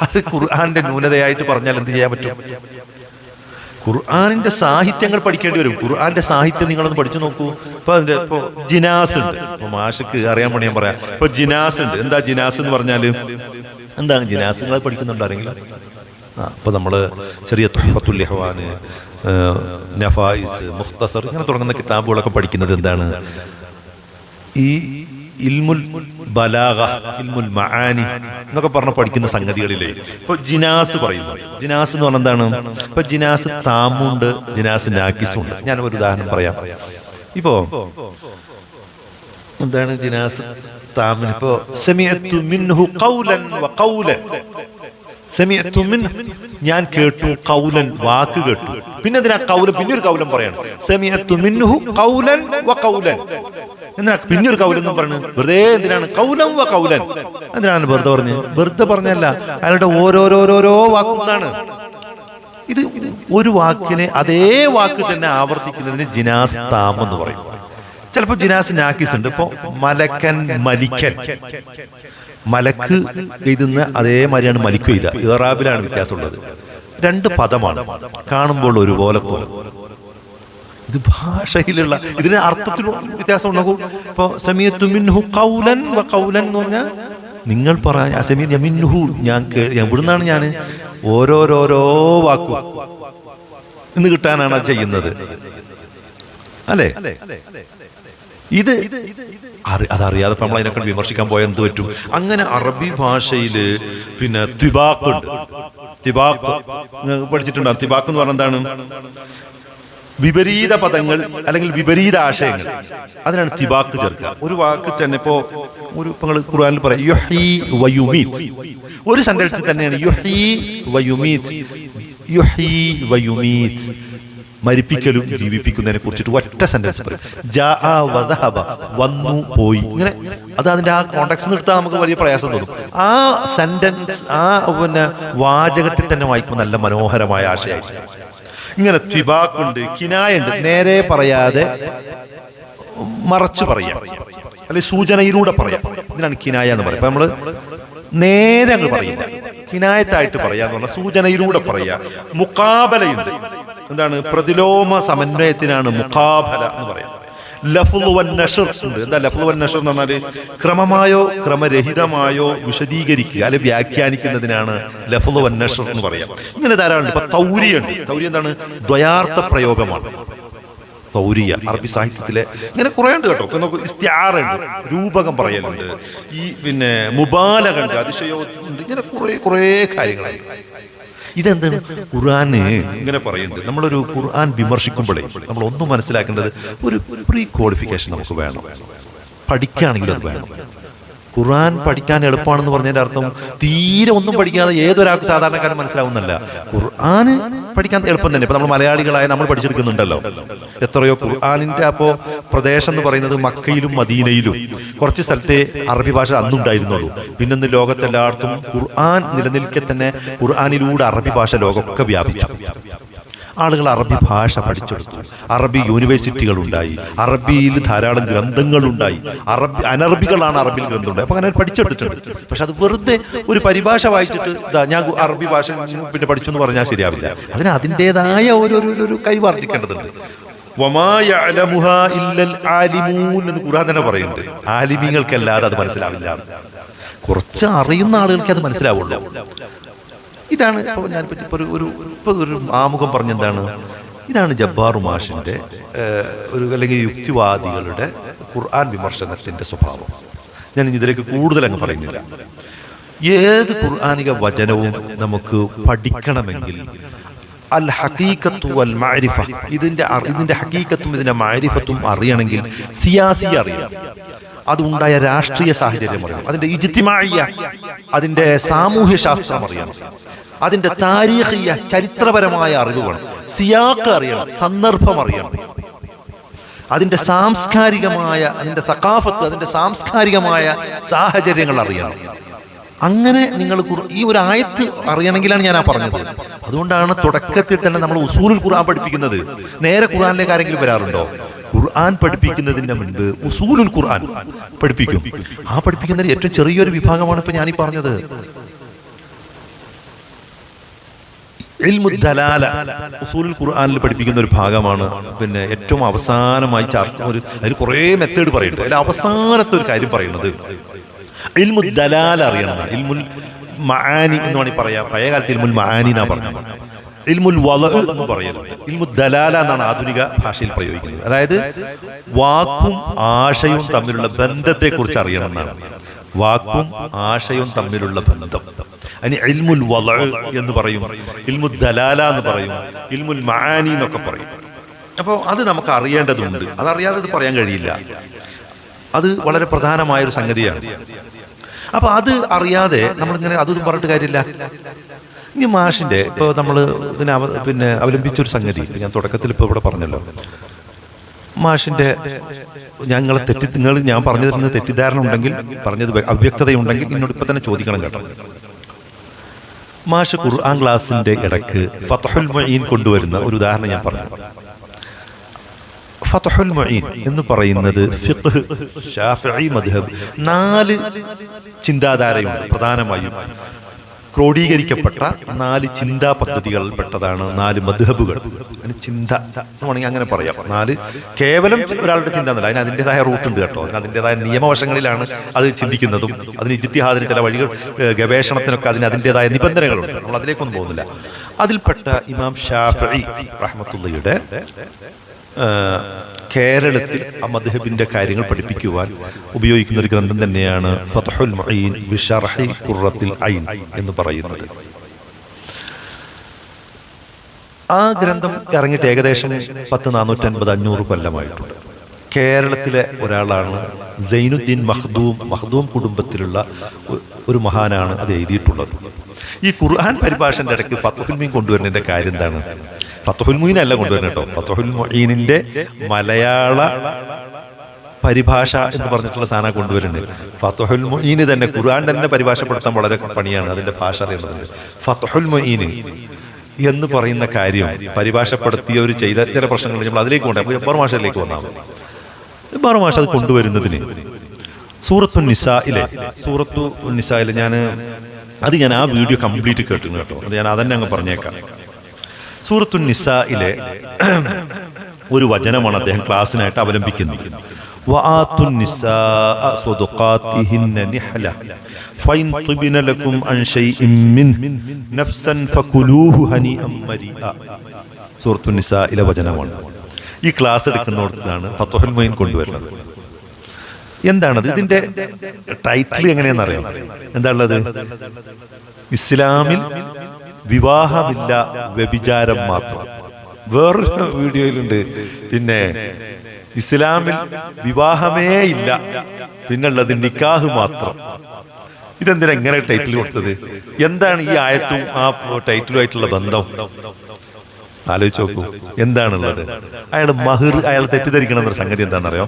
Speaker 1: അത് ഖുർആന്റെ ന്യൂനതയായിട്ട് പറഞ്ഞാൽ എന്ത് ചെയ്യാൻ പറ്റും? ഖുർആനിന്റെ സാഹിത്യങ്ങൾ പഠിക്കേണ്ടി വരും. ഖുർആന്റെ സാഹിത്യം നിങ്ങളൊന്ന് പഠിച്ചു നോക്കൂ. ഇപ്പൊ ജിനാസ് ഉണ്ട്. ഇപ്പൊ മാഷക്ക് അറിയാൻ വേണ്ടി ഞാൻ പറയാം. ഇപ്പൊ ജിനാസ് ഉണ്ട്. എന്താ ജിനാസ് എന്ന് പറഞ്ഞാല് എന്താണ് ജിനാസ്? നിങ്ങൾ പഠിക്കുന്നുണ്ടോ ആരെങ്കിലും? അപ്പൊ നമ്മള് ചെറിയ തുഹ്ഫത്തുൽ ഇഹ്വാന്, നഫായിസ്, മുഖ്തസർ ഇങ്ങനെ തുടങ്ങുന്ന കിതാബുകളൊക്കെ പഠിക്കുന്നത് എന്താണ്? ഈ ഇൽമുൽ ബലാഗ, ഇൽമുൽ മആനി എന്നൊക്കെ പറഞ്ഞ് പഠിക്കുന്ന സംഗതികളിലെ ഇപ്പൊ ജിനാസ് പറയുന്നു. ജിനാസ് എന്ന് പറഞ്ഞാൽ എന്താണ്? ഇപ്പൊ ജിനാസ് താമുണ്ട്, ജിനാസ് നാക്കിസുണ്ട്. ഞാൻ ഒരു ഉദാഹരണം പറയാം. ഇപ്പോ എന്താണ് ജിനാസ് താമിന്? ഇപ്പോ സമിഅതു മിൻഹു ഖൗലൻ വ ഖൗലൻ, സമിഅതു മിൻ ഞാൻ കേട്ടു, ഖൗലൻ വാക്ക് കേട്ടു. പിന്നെ എന്തിനാ ഖൗലൻ? പിന്നെ ഒരു ഖൗലൻ പറയണം. സമിഅതു മിൻഹു ഖൗലൻ വ ഖൗലൻ, എന്തിനാ പിന്നെ ഒരു ഖൗലൻ എന്ന് പറഞ്ഞു? വെറുതെ എന്തിനാണ് ഖൗലൻ വ ഖൗലൻ? എന്തിനാണ് വെറുതെ പറഞ്ഞു? വെറുതെ പറഞ്ഞല്ല, അയാളുടെ ഓരോരോരോരോ വാക്കുന്നാണ്. ഇത് ഒരു വാക്കിനെ അതേ വാക്ക് തന്നെ ആവർത്തിക്കുന്നതിന് ജിനാസ് താം എന്ന് പറയും. ചിലപ്പോൾ ജിനാസ് നാക്കിസ് ഉണ്ട്. ഇപ്പൊ മലക്കൻ, മലിക്കൻ, മലക്ക് എഴുതുന്ന അതേമാതിരിയാണ് മലിക്ക് എഴുതുക. ഇറാബിലാണ് വ്യത്യാസമുള്ളത്. രണ്ട് പദമാണ്, കാണുമ്പോൾ ഒരുപോലെ തോന്നും. ഇത് ഭാഷയിലുള്ള ഇതിന് അർത്ഥത്തിൽ വ്യത്യാസം ഉണ്ടാകും. ഇപ്പൊ സമീഅതു മിൻഹു ഖൗലൻ വ ഖൗലൻ എന്ന് പറഞ്ഞാൽ നിങ്ങൾ പറഞ്ഞ സമീഅ മിൻഹു, ഞാൻ എവിടുന്നാണ് ഞാൻ ഓരോരോരോ വാക്കും എന്ന് കിട്ടാനാണ് ചെയ്യുന്നത് അല്ലേ? ഇത് അതറിയാതെ നമ്മൾ അതിനൊക്കെ വിമർശിക്കാൻ പോയാൽ എന്ത് പറ്റും? അങ്ങനെ അറബി ഭാഷയില് പിന്നെ തിബാഖ് ഉണ്ട്. തിബാഖ് പഠിച്ചിട്ടുണ്ടോ? തിബാഖ് എന്ന് പറഞ്ഞാൽ എന്താണ്? വിപരീത പദങ്ങൾ അല്ലെങ്കിൽ വിപരീത ആശയങ്ങൾ, അതിനാണ് തിബാഖ് ചേർക്കുക. ഒരു വാക്ക് തന്നെ ഇപ്പോ നിങ്ങൾ ഖുർആനിൽ പറയാം യുഹീ വയുമീത്, ഒരു സെന്റൻസിൽ തന്നെയാണ് യുഹീ വയുമീത്, യുഹീ വയുമീത്, മരിപ്പിക്കലും ജീവിപ്പിക്കുന്നതിനെ കുറിച്ചിട്ട് ഒറ്റ സെന്റൻസ് പറയും. ജാഅ വദഹബ, വന്നു പോയി. ഇങ്ങനെ അത് അതിന്റെ ആ കോണ്ടാക്ട് എടുത്താൽ നമുക്ക് വലിയ പ്രയാസം തോന്നും. ആ സെന്റൻസ് ആ പിന്നെ വാചകത്തിൽ തന്നെ വായിക്കുമ്പോൾ നല്ല മനോഹരമായ ആശയമായിട്ട്. ഇങ്ങനെ ത്വിബാഖുണ്ട്, കിനായുണ്ട്, നേരെ പറയാതെ മറച്ചു പറയാം, അല്ലെങ്കിൽ സൂചനയിലൂടെ പറയാം. ഇതിനാണ് കിനായ എന്ന് പറയുക. അപ്പൊ നമ്മള് നേരെ അങ്ങ് പറയില്ല, കിനായത്തായിട്ട് പറയാന്ന് പറഞ്ഞാൽ സൂചനയിലൂടെ പറയാ. മുഖാബലയുണ്ട്. എന്താണ്? പ്രതിലോമ സമന്വയത്തിനാണ് മുഖാബല എന്ന് പറയുന്നത്. ലഫ്ള് വൻ നശ്ർ ഉണ്ട്. എന്താ ലഫ്ള് വൻ നശ്ർ എന്ന് പറഞ്ഞാല് ക്രമമായോ ക്രമരഹിതമായോ വിശദീകരിക്കുക അല്ലെങ്കിൽ വ്യാഖ്യാനിക്കുന്നതിനാണ് ലഫ്ള് വൻ നശ്ർ എന്ന് പറയാം. ഇങ്ങനെ ധാരാളം. ഇപ്പൊ തൗരിയുണ്ട്. തൗരി എന്താണ്? ദ്വയാർത്ഥ പ്രയോഗമാണ് തൗരിയ. അറബി സാഹിത്യത്തിലെ ഇങ്ങനെ കുറേ ഉണ്ട് കേട്ടോ. നമുക്ക് ഇസ്തിആറുണ്ട്, രൂപകം പറയലുണ്ട്, ഈ പിന്നെ മുബാലകുണ്ട്, അതിശയോക്തിയുണ്ട്, ഇങ്ങനെ കുറേ കാര്യങ്ങളായി. ഇതെന്താണ്? ഖുർആന് ഇങ്ങനെ പറയുന്നുണ്ട്. നമ്മളൊരു ഖുർആൻ വിമർശിക്കുമ്പോഴേ നമ്മൾ ഒന്നും മനസ്സിലാക്കേണ്ടത്, ഒരു പ്രീ ക്വാളിഫിക്കേഷൻ നമുക്ക് വേണം. പഠിക്കുകയാണെങ്കിൽ അത് വേണം. ഖുർആൻ പഠിക്കാൻ എളുപ്പമാണെന്ന് പറഞ്ഞതിന്റെ അർത്ഥം തീരെ ഒന്നും പഠിക്കാതെ ഏതൊരാൾക്ക് സാധാരണക്കാരൻ മനസ്സിലാവുന്നല്ല. ഖുർആന് പഠിക്കാൻ എളുപ്പം തന്നെ. ഇപ്പൊ നമ്മൾ മലയാളികളായ നമ്മൾ പഠിച്ചെടുക്കുന്നുണ്ടല്ലോ എത്രയോ. ഖുർആനിന്റെ അപ്പോ പ്രദേശം എന്ന് പറയുന്നത് മക്കയിലും മദീനയിലും കുറച്ച് സ്ഥലത്തെ അറബി ഭാഷ അന്നുണ്ടായിരുന്നുള്ളൂ. പിന്നെന്ന് ലോകത്തെല്ലായിടത്തും ഖുർആൻ നിലനിൽക്കെ തന്നെ ഖുർആനിലൂടെ അറബി ഭാഷ ലോകമൊക്കെ വ്യാപിച്ചു. ആളുകൾ അറബി ഭാഷ പഠിച്ചെടുത്തു. അറബി യൂണിവേഴ്സിറ്റികൾ ഉണ്ടായി, അറബിയിൽ ധാരാളം ഗ്രന്ഥങ്ങളുണ്ടായി. അനറബികളാണ് അറബിയിൽ ഗ്രന്ഥമുണ്ടായി. അപ്പൊ അങ്ങനെ പഠിച്ചെടുത്തിട്ടുണ്ട്. പക്ഷെ അത് വെറുതെ ഒരു പരിഭാഷ വായിച്ചിട്ട് ഞാൻ അറബി ഭാഷ പിന്നെ പഠിച്ചു എന്ന് പറഞ്ഞാൽ ശരിയാവില്ല. അതിന് അതിൻ്റെതായ ഒരു കൈവാർജിക്കേണ്ടതുണ്ട്. എന്ന് ഖുർആൻ തന്നെ പറയുന്നുണ്ട്. ആലിമീങ്ങൾക്കല്ലാതെ അത് മനസ്സിലാവില്ല. കുറച്ച് അറിയുന്ന ആളുകൾക്ക് അത് മനസ്സിലാവുള്ളൂ. ഇതാണ് ഇപ്പോൾ ഞാൻ ഒരു ആമുഖം പറഞ്ഞെന്താണ്, ഇതാണ് ജബ്ബാർ മാഷിന്റെ അല്ലെങ്കിൽ യുക്തിവാദികളുടെ ഖുർആൻ വിമർശനത്തിന്റെ സ്വഭാവം. ഞാൻ ഇതിലേക്ക് കൂടുതൽ അങ്ങ് പറയുന്നില്ല. ഏത് ഖുർആനിക വചനവും നമുക്ക് പഠിക്കണമെങ്കിൽ അൽ ഹഖീഖത്തു വൽ മഅരിഫ, ഇതിന്റെ ഹഖീഖത്തും ഇതിന്റെ മഅരിഫത്തും അറിയണമെങ്കിൽ സിയാസി അറിയണം. അതുണ്ടായ രാഷ്ട്രീയ സാഹചര്യം അറിയണം. അതിന്റെ ഇജ്തിമാഇയ്യ, അതിന്റെ സാമൂഹ്യ ശാസ്ത്രം അറിയണം. അതിന്റെ താരീഖിയ, ചരിത്രപരമായ അറിവുകൾ, സിയാഖ് അറിയണം, സന്ദർഭം അറിയണം. അതിന്റെ സാംസ്കാരികമായ, അതിന്റെ സഖാഫത്ത്, അതിന്റെ സാംസ്കാരികമായ സാഹചര്യങ്ങൾ അറിയണം. അങ്ങനെ നിങ്ങൾ ഈ ഒരു ആയത്ത് അറിയണമെങ്കിലാണ് ഞാൻ പറഞ്ഞത്. അതുകൊണ്ടാണ് തുടക്കത്തിൽ തന്നെ നമ്മൾ ഉസൂലുൽ ഖുർആൻ പഠിപ്പിക്കുന്നത്. നേരെ ഖുർആനിലേക്ക് ആരെങ്കിലും വരാറുണ്ടോ? ഖുർആൻ പഠിപ്പിക്കുന്നതിന്റെ മുൻപ് ഉസൂലുൽ ഖുർആൻ പഠിപ്പിക്കും. ആ പഠിപ്പിക്കുന്നതിന് ഏറ്റവും ചെറിയൊരു വിഭാഗമാണ് ഇപ്പൊ ഞാനീ പറഞ്ഞത്. ഇൽമുദ് ദലാല ഉസൂലുൽ ഖുർആനിൽ പഠിപ്പിക്കുന്ന ഒരു ഭാഗമാണ്. പിന്നെ ഏറ്റവും അവസാനമായി അതിൽ കുറേ മെത്തേഡ് പറയുന്നുണ്ട്. അതിൽ അവസാനത്തെ ഒരു കാര്യം പറയുന്നത് ഇൽമുദ് ദലാല അറിയണം. ഇൽമുൽ മആനി എന്ന് വേണമെങ്കിൽ പറയാം. പഴയ കാലത്ത് ഇൽമുൽ മആനി എന്നാ പറഞ്ഞത്. ഇൽമുൽ വളഅ് എന്ന് പറയുന്നത് ഇൽമുദ് ദലാല എന്നാണ് ആധുനിക ഭാഷയിൽ പ്രയോഗിക്കുന്നത്. അതായത് വാക്കും ആശയവും തമ്മിലുള്ള ബന്ധത്തെ കുറിച്ച് അറിയണം എന്നാണ്. വാക്കും ആശയവും തമ്മിലുള്ള ബന്ധം അതിന് ഇൽമുൽ വളഅ് എന്ന് പറയും, ഇൽമുദ് ദലാല എന്ന് പറയും, ഇൽമുൽ മആനി എന്നൊക്കെ പറയും. അപ്പോൾ അത് നമുക്ക് അറിയേണ്ടതുണ്ട്. അതറിയാതെ അത് പറയാൻ കഴിയില്ല. അത് വളരെ പ്രധാനമായൊരു സംഗതിയാണ്. അപ്പൊ അത് അറിയാതെ നമ്മളിങ്ങനെ അതൊന്നും പറഞ്ഞിട്ട് കാര്യമില്ല. ഇനി മാഷിന്റെ ഇപ്പൊ നമ്മൾ ഇതിനെ പിന്നെ അവലംബിച്ചൊരു സംഗതി ഞാൻ തുടക്കത്തിൽ ഇപ്പൊ ഇവിടെ പറഞ്ഞല്ലോ. മാഷിന്റെ ഞാൻ പറഞ്ഞു തരുന്ന തെറ്റിദ്ധാരണ ഉണ്ടെങ്കിൽ, പറഞ്ഞത് അവ്യക്തതയുണ്ടെങ്കിൽ എന്നോട് ഇപ്പൊ തന്നെ ചോദിക്കണം കേട്ടോ. മാഷ് ഖുർആൻ ക്ലാസിന്റെ ഇടയ്ക്ക് ഫത്ഹുൽ മുഈൻ കൊണ്ടുവരുന്ന ഒരു ഉദാഹരണം ഞാൻ പറഞ്ഞു. ഫത്ഹുൽ മുഈൻ എന്ന് പറയുന്നത് ഫിഖ്ഹ്, ശാഫിഈ മദ്ഹബ്, 4 ചിന്താധാരയുണ്ട്. പ്രധാനമായും ക്രോഡീകരിക്കപ്പെട്ട 4 ചിന്താ പദ്ധതികളിൽപ്പെട്ടതാണ് 4 മദ്ഹബുകൾ. അതിന് ചിന്ത വേണമെങ്കിൽ അങ്ങനെ പറയാം. 4 കേവലം ഒരാളുടെ ചിന്ത എന്നല്ല, അതിന് അതിൻ്റെതായ റൂട്ടുണ്ട് കേട്ടോ. അതിന് അതിൻ്റെതായ നിയമവശങ്ങളിലാണ് അത് ചിന്തിക്കുന്നതും. അതിന് ഇജ്തിഹാദിന് ചില വഴികൾ, ഗവേഷണത്തിനൊക്കെ അതിന് അതിൻ്റെതായ നിബന്ധനകളുണ്ട്. നമ്മൾ അതിലേക്കൊന്നും പോകുന്നില്ല. അതിൽപ്പെട്ട ഇമാം ഷാഫിഈ റഹ്മത്തുള്ളയുടെ കേരളത്തിൽ ആ മദ്ഹബിന്റെ കാര്യങ്ങൾ പഠിപ്പിക്കുവാൻ ഉപയോഗിക്കുന്ന ഒരു ഗ്രന്ഥം തന്നെയാണ് ഫത്ഹുൽ മുഈൻ ബിശർഹി ഖുറത്തുൽ ഐൻ എന്ന് പറയുന്നത്. ആ ഗ്രന്ഥം ഇറങ്ങിയിട്ട് ഏകദേശം 450-500 കൊല്ലമായിട്ടുണ്ട്. കേരളത്തിലെ ഒരാളാണ് സൈനുദ്ദീൻ മഖ്ദൂം കുടുംബത്തിലുള്ള ഒരു മഹാനാണ് അത് എഴുതിയിട്ടുള്ളത്. ഈ ഖുർആൻ പരിഭാഷന്റെ ഇടയ്ക്ക് ഫത്ഹുൽ മുഈൻ കൊണ്ടുവരുന്നതിന്റെ കാര്യം എന്താണ്? ഫത്ഹുൽ മുഈൻ അല്ല കൊണ്ടുവരുന്നത് കേട്ടോ. ഫത്ഹുൽ മുഈനിന്റെ മലയാള പരിഭാഷ എന്ന് പറഞ്ഞിട്ടുള്ള സാധനം കൊണ്ടുവരുന്നത്. ഫത്ഹുൽ മുഈന് തന്നെ ഖുർആൻ തന്നെ പരിഭാഷപ്പെടുത്താൻ വളരെ പണിയാണ്, അതിന്റെ ഭാഷ അറിയേണ്ടതുണ്ട്. ഫത്ഹുൽ മുഈൻ എന്ന് പറയുന്ന കാര്യം പരിഭാഷപ്പെടുത്തിയവർ ചെയ്ത ചില പ്രശ്നങ്ങൾ നമ്മൾ അതിലേക്ക് കൊണ്ടുപോയി ജബ്ബാർ മാഷിലേക്ക് വന്നാൽ മതി. ജബ്ബാർ മാഷ് അത് കൊണ്ടുവരുന്നതിന് സൂറത്തു നിസായിലെ ഞാൻ ആ വീഡിയോ കംപ്ലീറ്റ് കേട്ടിരുന്നു കേട്ടോ. അത് ഞാൻ അതന്നെ അങ്ങ് പറഞ്ഞേക്കാം. സൂറത്തു നിസായിലെ ഒരു വചനമാണ് അദ്ദേഹം ക്ലാസ്സിനായിട്ട് അവലംബിക്കുന്നത്. വആതു നിസാഅ സ്വദഖാതിഹിന്ന നിഹല ഫൈൻ തുബിന ലക്കും അൻ ശൈഇൻ മിൻ നഫ്സൻ ഫകുലൂഹു ഹനീഅൻ മരീഅ. സൂറത്തു നിസായിലെ വചനമാണ്. ഈ ക്ലാസ് എടുക്കുന്നിടത്താണ് ഫത്ഹുൽ മുഈൻ കൊണ്ടുവരുന്നത്. എന്താണത്? ഇതിന്റെ ടൈറ്റിൽ എങ്ങനെയാണെന്നറിയാം. എന്താണുള്ളത്? ഇസ്ലാമിൽ വിവാഹമില്ല, വ്യഭിചാരം മാത്രം. വേറൊരു വീഡിയോയിലുണ്ട് പിന്നെ ഇസ്ലാമിൽ വിവാഹമേ ഇല്ല, പിന്നുള്ളത് നിക്കാഹ് മാത്രം. ഇതെന്തിനാ എങ്ങനെ ടൈറ്റിൽ കൊടുത്തത്? എന്താണ് ഈ ആയത്തും ആ ടൈറ്റിലുമായിട്ടുള്ള ബന്ധം? ആലോചിച്ച് നോക്കൂ. എന്താണുള്ളത്? അയാൾ തെറ്റിദ്ധരിക്കണം എന്നൊരു സംഗതി എന്താണെന്നറിയോ?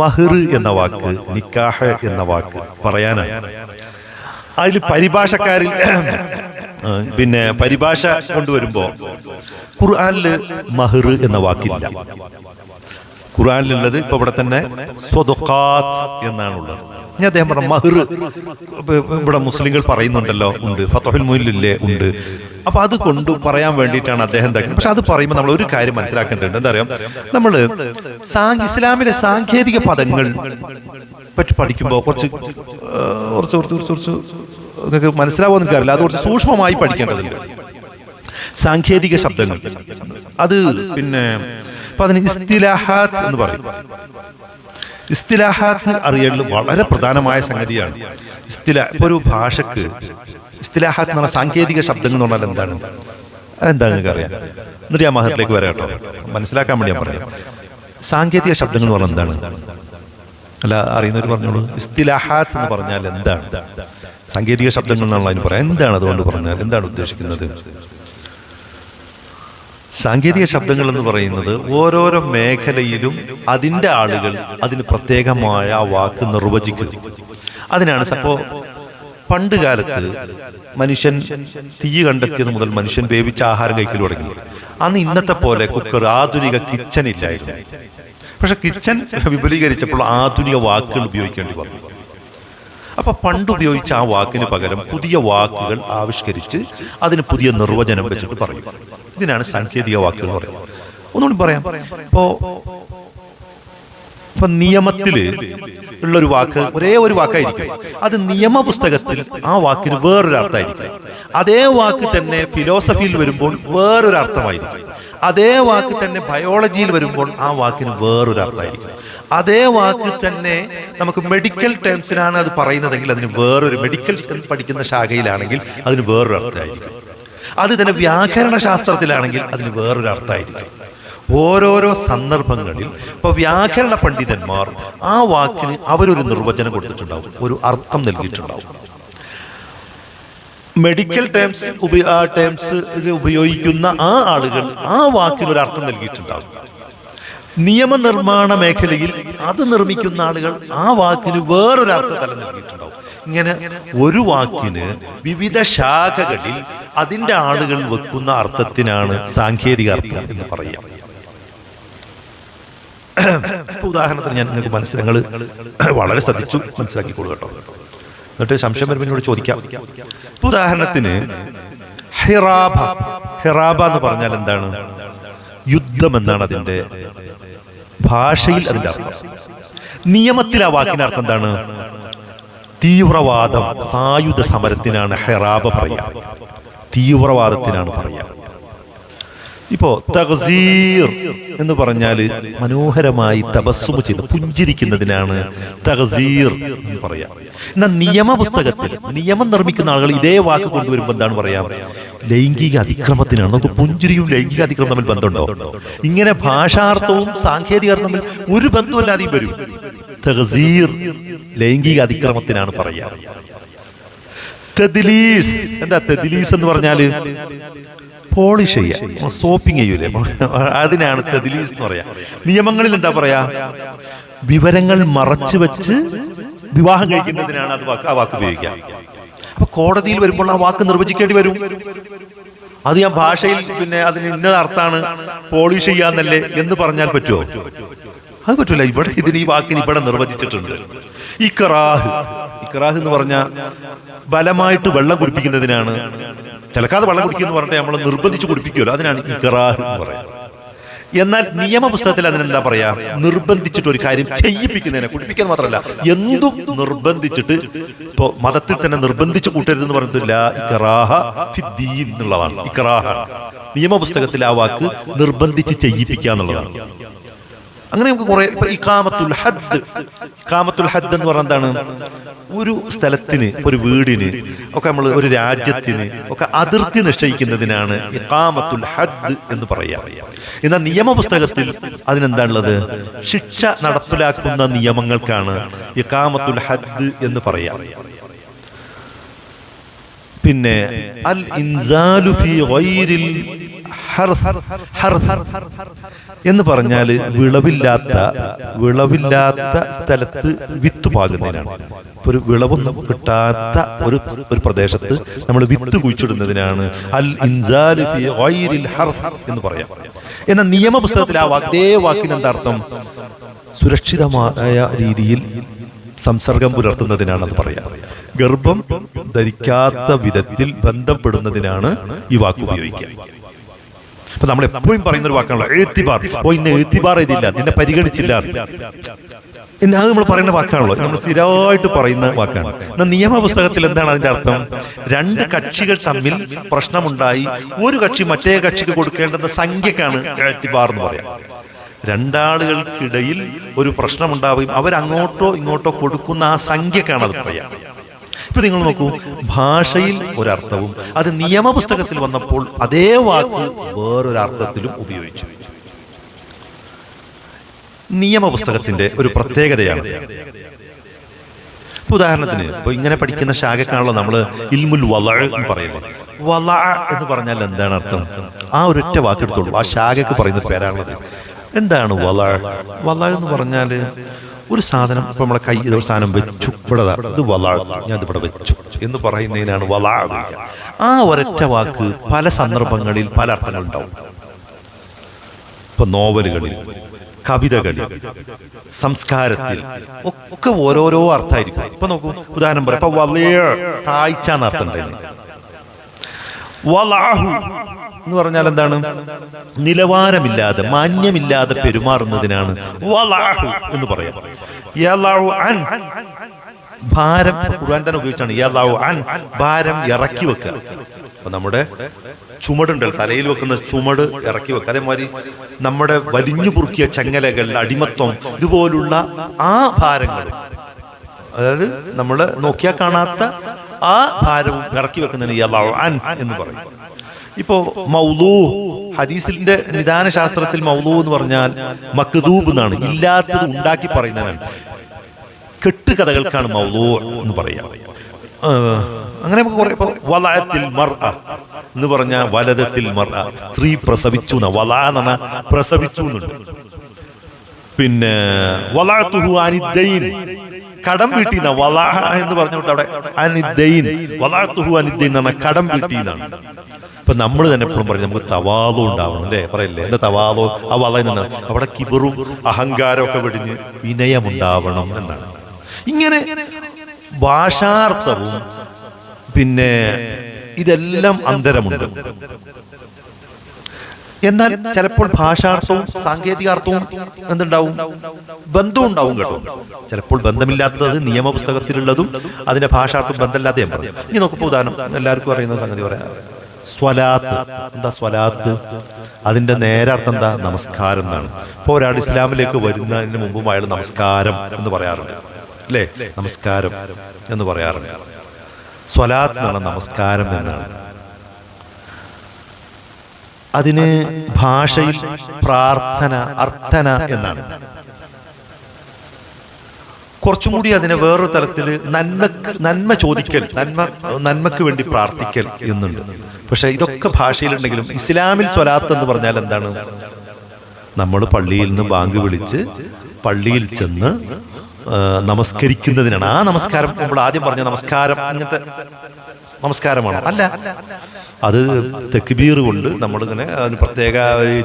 Speaker 1: മഹർ എന്ന വാക്ക് നിക്കാഹ് എന്ന വാക്ക് പറയാനാണ്. അതിൽ പരിഭാഷക്കാരിൽ പിന്നെ പരിഭാഷ കൊണ്ടുവരുമ്പോ ഖുർആനില് മഹർ എന്ന വാക്കില്ല. ഖുർആനിലുള്ളത് ഇപ്പൊ ഇവിടെ തന്നെ സ്വദഖാത്ത് എന്നാണുള്ളത്. ഞാൻ അദ്ദേഹം പറഞ്ഞ മഹർ ഇവിടെ മുസ്ലിങ്ങൾ പറയുന്നുണ്ടല്ലോ, ഉണ്ട്. ഫത്ഹുൽ മുഈനിലില്ലേ? ഉണ്ട്. അപ്പൊ അത് കൊണ്ട് പറയാൻ വേണ്ടിയിട്ടാണ് അദ്ദേഹം എന്താക്കുന്നത്. പക്ഷെ അത് പറയുമ്പോൾ നമ്മൾ ഒരു കാര്യം മനസ്സിലാക്കേണ്ടതുണ്ട്. എന്താ അറിയാം, നമ്മള് ഇസ്ലാമിലെ സാങ്കേതിക പദങ്ങൾ പറ്റി പഠിക്കുമ്പോൾ കുറച്ച് നിങ്ങൾക്ക് മനസ്സിലാവുമെന്ന് എനിക്കറിയില്ല. അത് കുറച്ച് സൂക്ഷ്മമായി പഠിക്കേണ്ടതുണ്ട്. സാങ്കേതിക ശബ്ദങ്ങൾ അത് പിന്നെ അപ്പൊ അതിന് ഇസ്തിലാഹാത്ത് എന്ന് പറയും. ഇസ്തിലാഹാത്ത് അറിയേണ്ടത് വളരെ പ്രധാനമായ സംഗതിയാണ്. ഇപ്പൊ ഒരു ഭാഷക്ക് ഇസ്തിലാഹാത്ത് എന്ന് പറഞ്ഞാൽ സാങ്കേതിക ശബ്ദങ്ങൾ എന്ന് പറഞ്ഞാൽ എന്താണ് നിങ്ങൾക്ക് അറിയാം. എന്നിട്ട് ഞാൻ മഹറിലേക്ക് വരാം കേട്ടോ, മനസ്സിലാക്കാൻ വേണ്ടി ഞാൻ പറയാം. സാങ്കേതിക ശബ്ദങ്ങൾ എന്ന് പറഞ്ഞാൽ എന്താണ്? അല്ല, അറിയുന്നവർ പറഞ്ഞോളൂ. ഇസ്തിലാഹാത്ത് എന്ന് പറഞ്ഞാൽ എന്താണ്? സാങ്കേതിക ശബ്ദങ്ങൾ എന്നാണ് അതിന് പറയാം. എന്താണ് അതുകൊണ്ട് പറഞ്ഞാൽ എന്താണ് ഉദ്ദേശിക്കുന്നത്? സാങ്കേതിക ശബ്ദങ്ങൾ എന്ന് പറയുന്നത് ഓരോരോ മേഖലയിലും അതിൻ്റെ ആളുകൾ അതിന് പ്രത്യേകമായ ആ വാക്ക് നിർവചിക്കുന്നു. അതിനാണ് അപ്പോ പണ്ട് കാലത്ത് മനുഷ്യൻ തീ കണ്ടെത്തിയത് മുതൽ മനുഷ്യൻ വേവിച്ച ആഹാരം കഴിക്കൽ തുടങ്ങി. അന്ന് ഇന്നത്തെ പോലെ കുക്കർ, ആധുനിക കിച്ചൺ ഇല്ലായിരുന്നു. പക്ഷെ കിച്ചൺ വിപുലീകരിച്ചപ്പോൾ ആധുനിക വാക്കുകൾ ഉപയോഗിക്കേണ്ടി വന്നു. അപ്പൊ പണ്ട് ഉപയോഗിച്ച ആ വാക്കിന് പകരം പുതിയ വാക്കുകൾ ആവിഷ്കരിച്ച് അതിന് പുതിയ നിർവചനം വെച്ചിട്ട് പറയും. ഇതിനാണ് സാങ്കേതിക വാക്കുകൾ പറയുന്നത്. ഒന്നുകൂടി പറയാം. ഇപ്പൊ നിയമത്തില് ഉള്ളൊരു വാക്ക് ഒരേ ഒരു വാക്കായിരിക്കും. അത് നിയമപുസ്തകത്തിൽ ആ വാക്കിന് വേറൊരു അർത്ഥമായിരിക്കും. അതേ വാക്ക് തന്നെ ഫിലോസഫിയിൽ വരുമ്പോൾ വേറൊരു അർത്ഥമായിരിക്കും. അതേ വാക്ക് തന്നെ ബയോളജിയിൽ വരുമ്പോൾ ആ വാക്കിന് വേറൊരു അർത്ഥമായിരിക്കും. അതേ വാക്ക് തന്നെ നമുക്ക് മെഡിക്കൽ ടേംസിനാണ് അത് പറയുന്നതെങ്കിൽ അതിന് വേറൊരു, മെഡിക്കൽ പഠിക്കുന്ന ശാഖയിലാണെങ്കിൽ അതിന് വേറൊരു അർത്ഥമായിരിക്കും. അത് തന്നെ വ്യാകരണ ശാസ്ത്രത്തിലാണെങ്കിൽ അതിന് വേറൊരു അർത്ഥമായിരിക്കും. ഓരോരോ സന്ദർഭങ്ങളിൽ ഇപ്പൊ വ്യാകരണ പണ്ഡിതന്മാർ ആ വാക്കിന് അവരൊരു നിർവചനം കൊടുത്തിട്ടുണ്ടാവും, ഒരു അർത്ഥം നൽകിയിട്ടുണ്ടാവും. മെഡിക്കൽ ടേംസിൽ ഉപയോഗിക്കുന്ന ആ ആളുകൾ ആ വാക്കിന് ഒരു അർത്ഥം നൽകിയിട്ടുണ്ടാവും. നിയമനിർമ്മാണ മേഖലയിൽ അത് നിർമ്മിക്കുന്ന ആളുകൾ ആ വാക്കിന് വേറൊരു അർത്ഥതലം നൽകിയിട്ടുണ്ടാവും. ഇങ്ങനെ ഒരു വാക്കിന് വിവിധ ശാഖകളിൽ അതിൻ്റെ ആളുകൾ വെക്കുന്ന അർത്ഥത്തിനാണ് സാങ്കേതിക അർത്ഥം എന്ന് പറയാം. ഉദാഹരണത്തിന് ഞാൻ നിങ്ങൾക്ക് നിങ്ങൾ വളരെ ശ്രദ്ധിച്ചു മനസ്സിലാക്കിക്കോളൂ കേട്ടോ, എന്നിട്ട് സംശയം വരുമ്പോൾ ചോദിക്കാം. ഉദാഹരണത്തിന് ഹിറാബ എന്ന് പറഞ്ഞാൽ എന്താണ്? യുദ്ധം എന്നാണ് അതിന്റെ ഭാഷയിൽ അതിന്റെ അർത്ഥം. നിയമത്തിൽ ആ വാക്കിന്റെ അർത്ഥം എന്താണ്? തീവ്രവാദം, സായുധ സമരത്തിനാണ് ഹിറാബ പറയാ, തീവ്രവാദത്തിനാണ് പറയാ. ഇപ്പോ തഗ്സീർ എന്ന് പറഞ്ഞാല് മനോഹരമായി തബസ്സുമ് ചെയ്ത് പുഞ്ചിരിക്കുന്നതിനാണ് തഗ്സീർ എന്ന് പറയാ. എന്നാൽ നിയമപുസ്തകത്തിൽ നിയമം നിർമ്മിക്കുന്ന ആളുകൾ ഇതേ വാക്ക് കൊണ്ടുവരുമ്പോൾ എന്താണ് പറയാ? ലൈംഗിക അതിക്രമത്തിനാണ്. നമുക്ക് പുഞ്ചിരിയും ലൈംഗിക അതിക്രമം തമ്മിൽ ബന്ധമുണ്ടോ? ഇങ്ങനെ ഭാഷാർത്ഥവും സാങ്കേതിക അർത്ഥം തമ്മിൽ ഒരു ബന്ധമില്ലാതെയും വരും. തഗ്സീർ ലൈംഗിക അതിക്രമത്തിനാണ് പറയാ. തദ്ലീസ്, എന്താ തദ്ലീസ് എന്ന് പറഞ്ഞാല്? പോളിഷ് ചെയ്യാ, സോപ്പിങ് ചെയ്യൂലേ, അതിനാണ് തദ്ലീസ് എന്ന് പറയാ. നിയമങ്ങളിൽ എന്താ പറയാ? വിവരങ്ങൾ മറച്ചു വെച്ച് വിവാഹം കഴിക്കുന്നതിനാണ് അത് ആ വാക്ക് ഉപയോഗിക്കുക. അപ്പൊ കോടതിയിൽ വരുമ്പോൾ ആ വാക്ക് നിർവചിക്കേണ്ടി വരും. അത് ഞാൻ ഭാഷയിൽ പിന്നെ അതിന് ഇന്ന അർത്ഥാണ്, പോളിഷ് ചെയ്യാന്നല്ലേ എന്ന് പറഞ്ഞാൽ പറ്റുമോ? അത് പറ്റൂല. ഇവിടെ ഈ വാക്കിന് ഇവിടെ നിർവചിച്ചിട്ടുണ്ട്. ഇക്റാഹ് എന്ന് പറഞ്ഞാൽ ബലമായിട്ട് വെള്ളം കുടിപ്പിക്കുന്നതിനാണ്. ചിലക്കാതെ വെള്ളം കുടിക്കുന്നു പറഞ്ഞിട്ട് നമ്മൾ നിർബന്ധിച്ച് കുടിപ്പിക്കുമല്ലോ, അതിനാണ് ഇക്റാഹ് എന്ന് പറയുന്നത്. എന്നാൽ നിയമപുസ്തകത്തിൽ അതിനെന്താ പറയാ? നിർബന്ധിച്ചിട്ട് ഒരു കാര്യം ചെയ്യിപ്പിക്കുന്നതിനെ. കുടിപ്പിക്കാൻ മാത്രമല്ല, എന്തും നിർബന്ധിച്ചിട്ട്. ഇപ്പോ മതത്തിൽ തന്നെ നിർബന്ധിച്ച് കൂട്ടരുതെന്ന് പറഞ്ഞിട്ടില്ല. ഇക്റാഹ ഫിദ്ദീൻ എന്നുള്ളതാണ് ഇക്റാഹ്. നിയമപുസ്തകത്തിൽ ആ വാക്ക് നിർബന്ധിച്ച് ചെയ്യിപ്പിക്കുക എന്നുള്ളതാണ്. അങ്ങനെ നമുക്ക് കുറെ ഇഖാമത്തുൽ ഹദ്ദ് എന്ന് പറഞ്ഞാൽ എന്താണ്? ഒരു സ്ഥലത്തിന്, ഒരു വീടിന് ഒക്കെ, നമ്മൾ ഒരു രാജ്യത്തിന് ഒക്കെ അതിർത്തി നിശ്ചയിക്കുന്നതിനാണ് ഇഖാമത്തുൽ ഹദ്ദ് എന്ന് പറയാം. എന്നാൽ നിയമപുസ്തകത്തിൽ അതിനെന്താണുള്ളത്? ശിക്ഷ നടപ്പിലാക്കുന്ന നിയമങ്ങൾക്കാണ് ഇഖാമത്തുൽ ഹദ്ദ് എന്ന് പറയാം. പിന്നെ അൽ ഇൻസാലു ഫീ ഗൈരിൽ ഹർസ് എന്ന് പറഞ്ഞാൽ വിളവില്ലാത്ത സ്ഥലത്ത് വിത്ത് പാകുന്നതിനാണ്. ഒരു വിളവൊന്നും കിട്ടാത്ത ഒരു പ്രദേശത്ത് നമ്മൾ വിത്ത് കുഴിച്ചിടുന്നതിനാണ് അൽ ഇൻസാലു ഫീ ഗൈരിൽ ഹർസ് എന്ന് പറയാം. എന്നാൽ നിയമപുസ്തകത്തിൽ ആ അതേ വാക്കിന് എന്താ അർത്ഥം? സുരക്ഷിതമായ രീതിയിൽ സംസർഗം പുലർത്തുന്നതിനാണ് അത് പറയാം. ഗർഭം ധരിക്കാത്ത വിധത്തിൽ ബന്ധപ്പെടുന്നതിനാണ് ഈ വാക്ക് ഉപയോഗിക്കുക. അപ്പൊ നമ്മൾ എപ്പോഴും പറയുന്ന ഒരു വാക്കാണല്ലോ എഴുത്തിബാർ. ഇന്നെ എഴുത്തിബാർ ചെയ്തില്ല, നിന്നെ പരിഗണിച്ചില്ല, അത് നമ്മൾ പറയുന്ന വാക്കാണല്ലോ, നമ്മൾ സ്ഥിരമായിട്ട് പറയുന്ന വാക്കാണ്. എന്നാൽ നിയമപുസ്തകത്തിൽ എന്താണ് അതിന്റെ അർത്ഥം? രണ്ട് കക്ഷികൾ തമ്മിൽ പ്രശ്നമുണ്ടായി ഒരു കക്ഷി മറ്റേ കക്ഷിക്ക് കൊടുക്കേണ്ടുന്ന സംഖ്യക്കാണ് എഴുത്തിബാർ എന്ന് പറയാം. രണ്ടാളുകൾക്കിടയിൽ ഒരു പ്രശ്നമുണ്ടാവുകയും അവരങ്ങോട്ടോ ഇങ്ങോട്ടോ കൊടുക്കുന്ന ആ സംഖ്യക്കാണ് അത് പറയാം. ഇപ്പൊ നിങ്ങൾ നോക്കൂ, ഭാഷയിൽ ഒരർത്ഥവും അത് നിയമപുസ്തകത്തിൽ വന്നപ്പോൾ അതേ വാക്ക് വേറൊരർത്ഥത്തിലും ഉപയോഗിച്ചു. നിയമപുസ്തകത്തിന്റെ ഒരു പ്രത്യേകതയാണ്. ഉദാഹരണത്തിന് ഇപ്പൊ ഇങ്ങനെ പഠിക്കുന്ന ശാഖക്കാണല്ലോ നമ്മൾ ഇൽമുൽ വലഅ എന്ന് പറയുന്നത്. വലഅ എന്ന് പറഞ്ഞാൽ എന്താണ് അർത്ഥം? ആ ഒരൊറ്റ വാക്കെടുത്തോളൂ, ആ ശാഖക്ക് പറയുന്ന പേരാണത്. എന്താണ് വലഅ? വലഅ എന്ന് പറഞ്ഞാൽ ഒരു സാധനം, ഇപ്പൊ നമ്മളെ കൈ ഒരു സാധനം വെച്ചു, ഇവിടെ ഇത് വലഅ, ഞാൻ ഇതിവിടെ വെച്ചു എന്ന് പറയുന്നതിനാണ് വലഅ. ആ ഒരൊറ്റ വാക്ക് പല സന്ദർഭങ്ങളിൽ പല അർത്ഥങ്ങളുണ്ടാവും. ഇപ്പൊ നോവലുകളിൽ, കവിതകളിൽ, സംസ്കാരത്തിൽ ഒക്കെ ഓരോരോ അർത്ഥമായിരിക്കും. ഇപ്പൊ നോക്കൂ, ഉദാഹരണം പറയാം. ഇപ്പൊ വലിയ താഴ്ച എന്നർത്ഥം ഉണ്ടായിരുന്നു. വലഅഹു എന്ന് പറഞ്ഞാൽ എന്താണ്? നിലവാരമില്ലാതെ, മാന്യമില്ലാതെ പെരുമാറുന്നതിനാണ് വലഅഹു എന്ന് പറയാം. യലഉ അൻ, ഭാരം ഖുർആൻ തന്നെ ഉപയോഗിച്ചാണ് യലഉ അൻ, ഭാരം ഇറക്കി വെക്കുക. അപ്പൊ നമ്മുടെ ചുമടുണ്ടല്ലോ, തലയിൽ വെക്കുന്ന ചുമട് ഇറക്കി വെക്കുക. അതേമാതിരി നമ്മുടെ വലിഞ്ഞു പുറുക്കിയ ചങ്ങലകൾ, അടിമത്വം, ഇതുപോലുള്ള ആ ഭാരങ്ങൾ, അതായത് നമ്മള് നോക്കിയാൽ കാണാത്ത ആ ഭാരവും ഇറക്കി വെക്കുന്നതിന് യലഉ അൻ എന്ന് പറയും. ഇപ്പോ മൗലൂ, ഹദീസിന്റെ നിദാന ശാസ്ത്രത്തിൽ മൗലൂ എന്ന് പറഞ്ഞാൽ മക്ദൂബ് എന്നാണ്, ഇല്ലാത്തത് ഉണ്ടാക്കി പറയുന്നതിനാണ്. കെട്ടുകഥകൾക്കാണ് മൗലൂ എന്ന് പറയാം. അങ്ങനെ നമുക്ക് കുറെ, ഇപ്പൊ വലഅത്തിൽ മർഅ എന്ന് പറഞ്ഞാൽ വലദത്തിൽ മർഅ, സ്ത്രീ പ്രസവിച്ചു, വലഅ എന്ന് പറഞ്ഞാൽ പ്രസവിച്ചു എന്നുണ്ട്. പിന്നെ വലഅതുഹു അനിദ്ദൈൻ, കടം വീട്ടിന്ന വലഅ എന്ന് പറഞ്ഞിട്ട് അവിടെ അനിദ്ദൈൻ, വലഅതുഹു അനിദ്ദൈൻ എന്ന് പറഞ്ഞാൽ കടം വീട്ടിന്നാണ്. ഇപ്പൊ നമ്മൾ തന്നെ എപ്പോഴും പറയും നമുക്ക് തവാദു ഉണ്ടാവണം, അല്ലേ? പറയല്ലേ, എന്താ തവാദു? ആ വലയിൽ നിന്നാണ് അവിടെ കിബറും അഹങ്കാരവും ഒക്കെ വെടിഞ്ഞ് വിനയമുണ്ടാവണം എന്നാണ്. ഇങ്ങനെ ഭാഷാർത്ഥവും പിന്നെ ഇതെല്ലാം അന്തരമുണ്ട്. എന്നാൽ ചിലപ്പോൾ ഭാഷാർത്ഥവും സാങ്കേതികാർത്ഥവും എന്തുണ്ടാവും? ബന്ധവും ഉണ്ടാവും കേട്ടോ. ചിലപ്പോൾ ബന്ധമില്ലാത്തത് നിയമപുസ്തകത്തിലുള്ളതും അതിന്റെ ഭാഷാർത്ഥം ബന്ധമില്ലാതെ ഞാൻ പറഞ്ഞു. ഇനി നോക്കുമ്പോ ഉദാഹരണം എല്ലാവർക്കും അറിയുന്ന സംഗതി പറയാം. സ്വലാത്ത്. എന്താ സ്വലാത്ത്? അതിന്റെ നേരെ അർത്ഥം എന്താ? നമസ്കാരം എന്നാണ്. ഇപ്പൊ ഒരാൾ ഇസ്ലാമിലേക്ക് വരുന്നതിന് മുമ്പും അയാൾ നമസ്കാരം എന്ന് പറയാറുണ്ട്, അല്ലേ? നമസ്കാരം എന്ന് പറയാറുണ്ട്. സ്വലാത്ത് എന്നാണ് നമസ്കാരം എന്നാണ്. അതിന് ഭാഷയിൽ പ്രാർത്ഥന, അർത്ഥന എന്നാണ്. കുറച്ചും കൂടി അതിനെ വേറൊരു തലത്തിൽ നന്മ ചോദിക്കൽ, നന്മക്ക് വേണ്ടി പ്രാർത്ഥിക്കൽ എന്നുണ്ട്. പക്ഷെ ഇതൊക്കെ ഭാഷയിലുണ്ടെങ്കിലും ഇസ്ലാമിൽ സ്വലാത്ത് എന്ന് പറഞ്ഞാൽ എന്താണ്? നമ്മൾ പള്ളിയിൽ നിന്ന് ബാങ്ക് വിളിച്ച് പള്ളിയിൽ ചെന്ന് നമസ്കരിക്കുന്നതിനാണ്. ആ നമസ്കാരം നമ്മൾ ആദ്യം പറഞ്ഞ നമസ്കാരം, അങ്ങനത്തെ നമസ്കാരമാണോ? അല്ല. അത് തക്ബീർ കൊണ്ട് നമ്മളിങ്ങനെ അതിന് പ്രത്യേക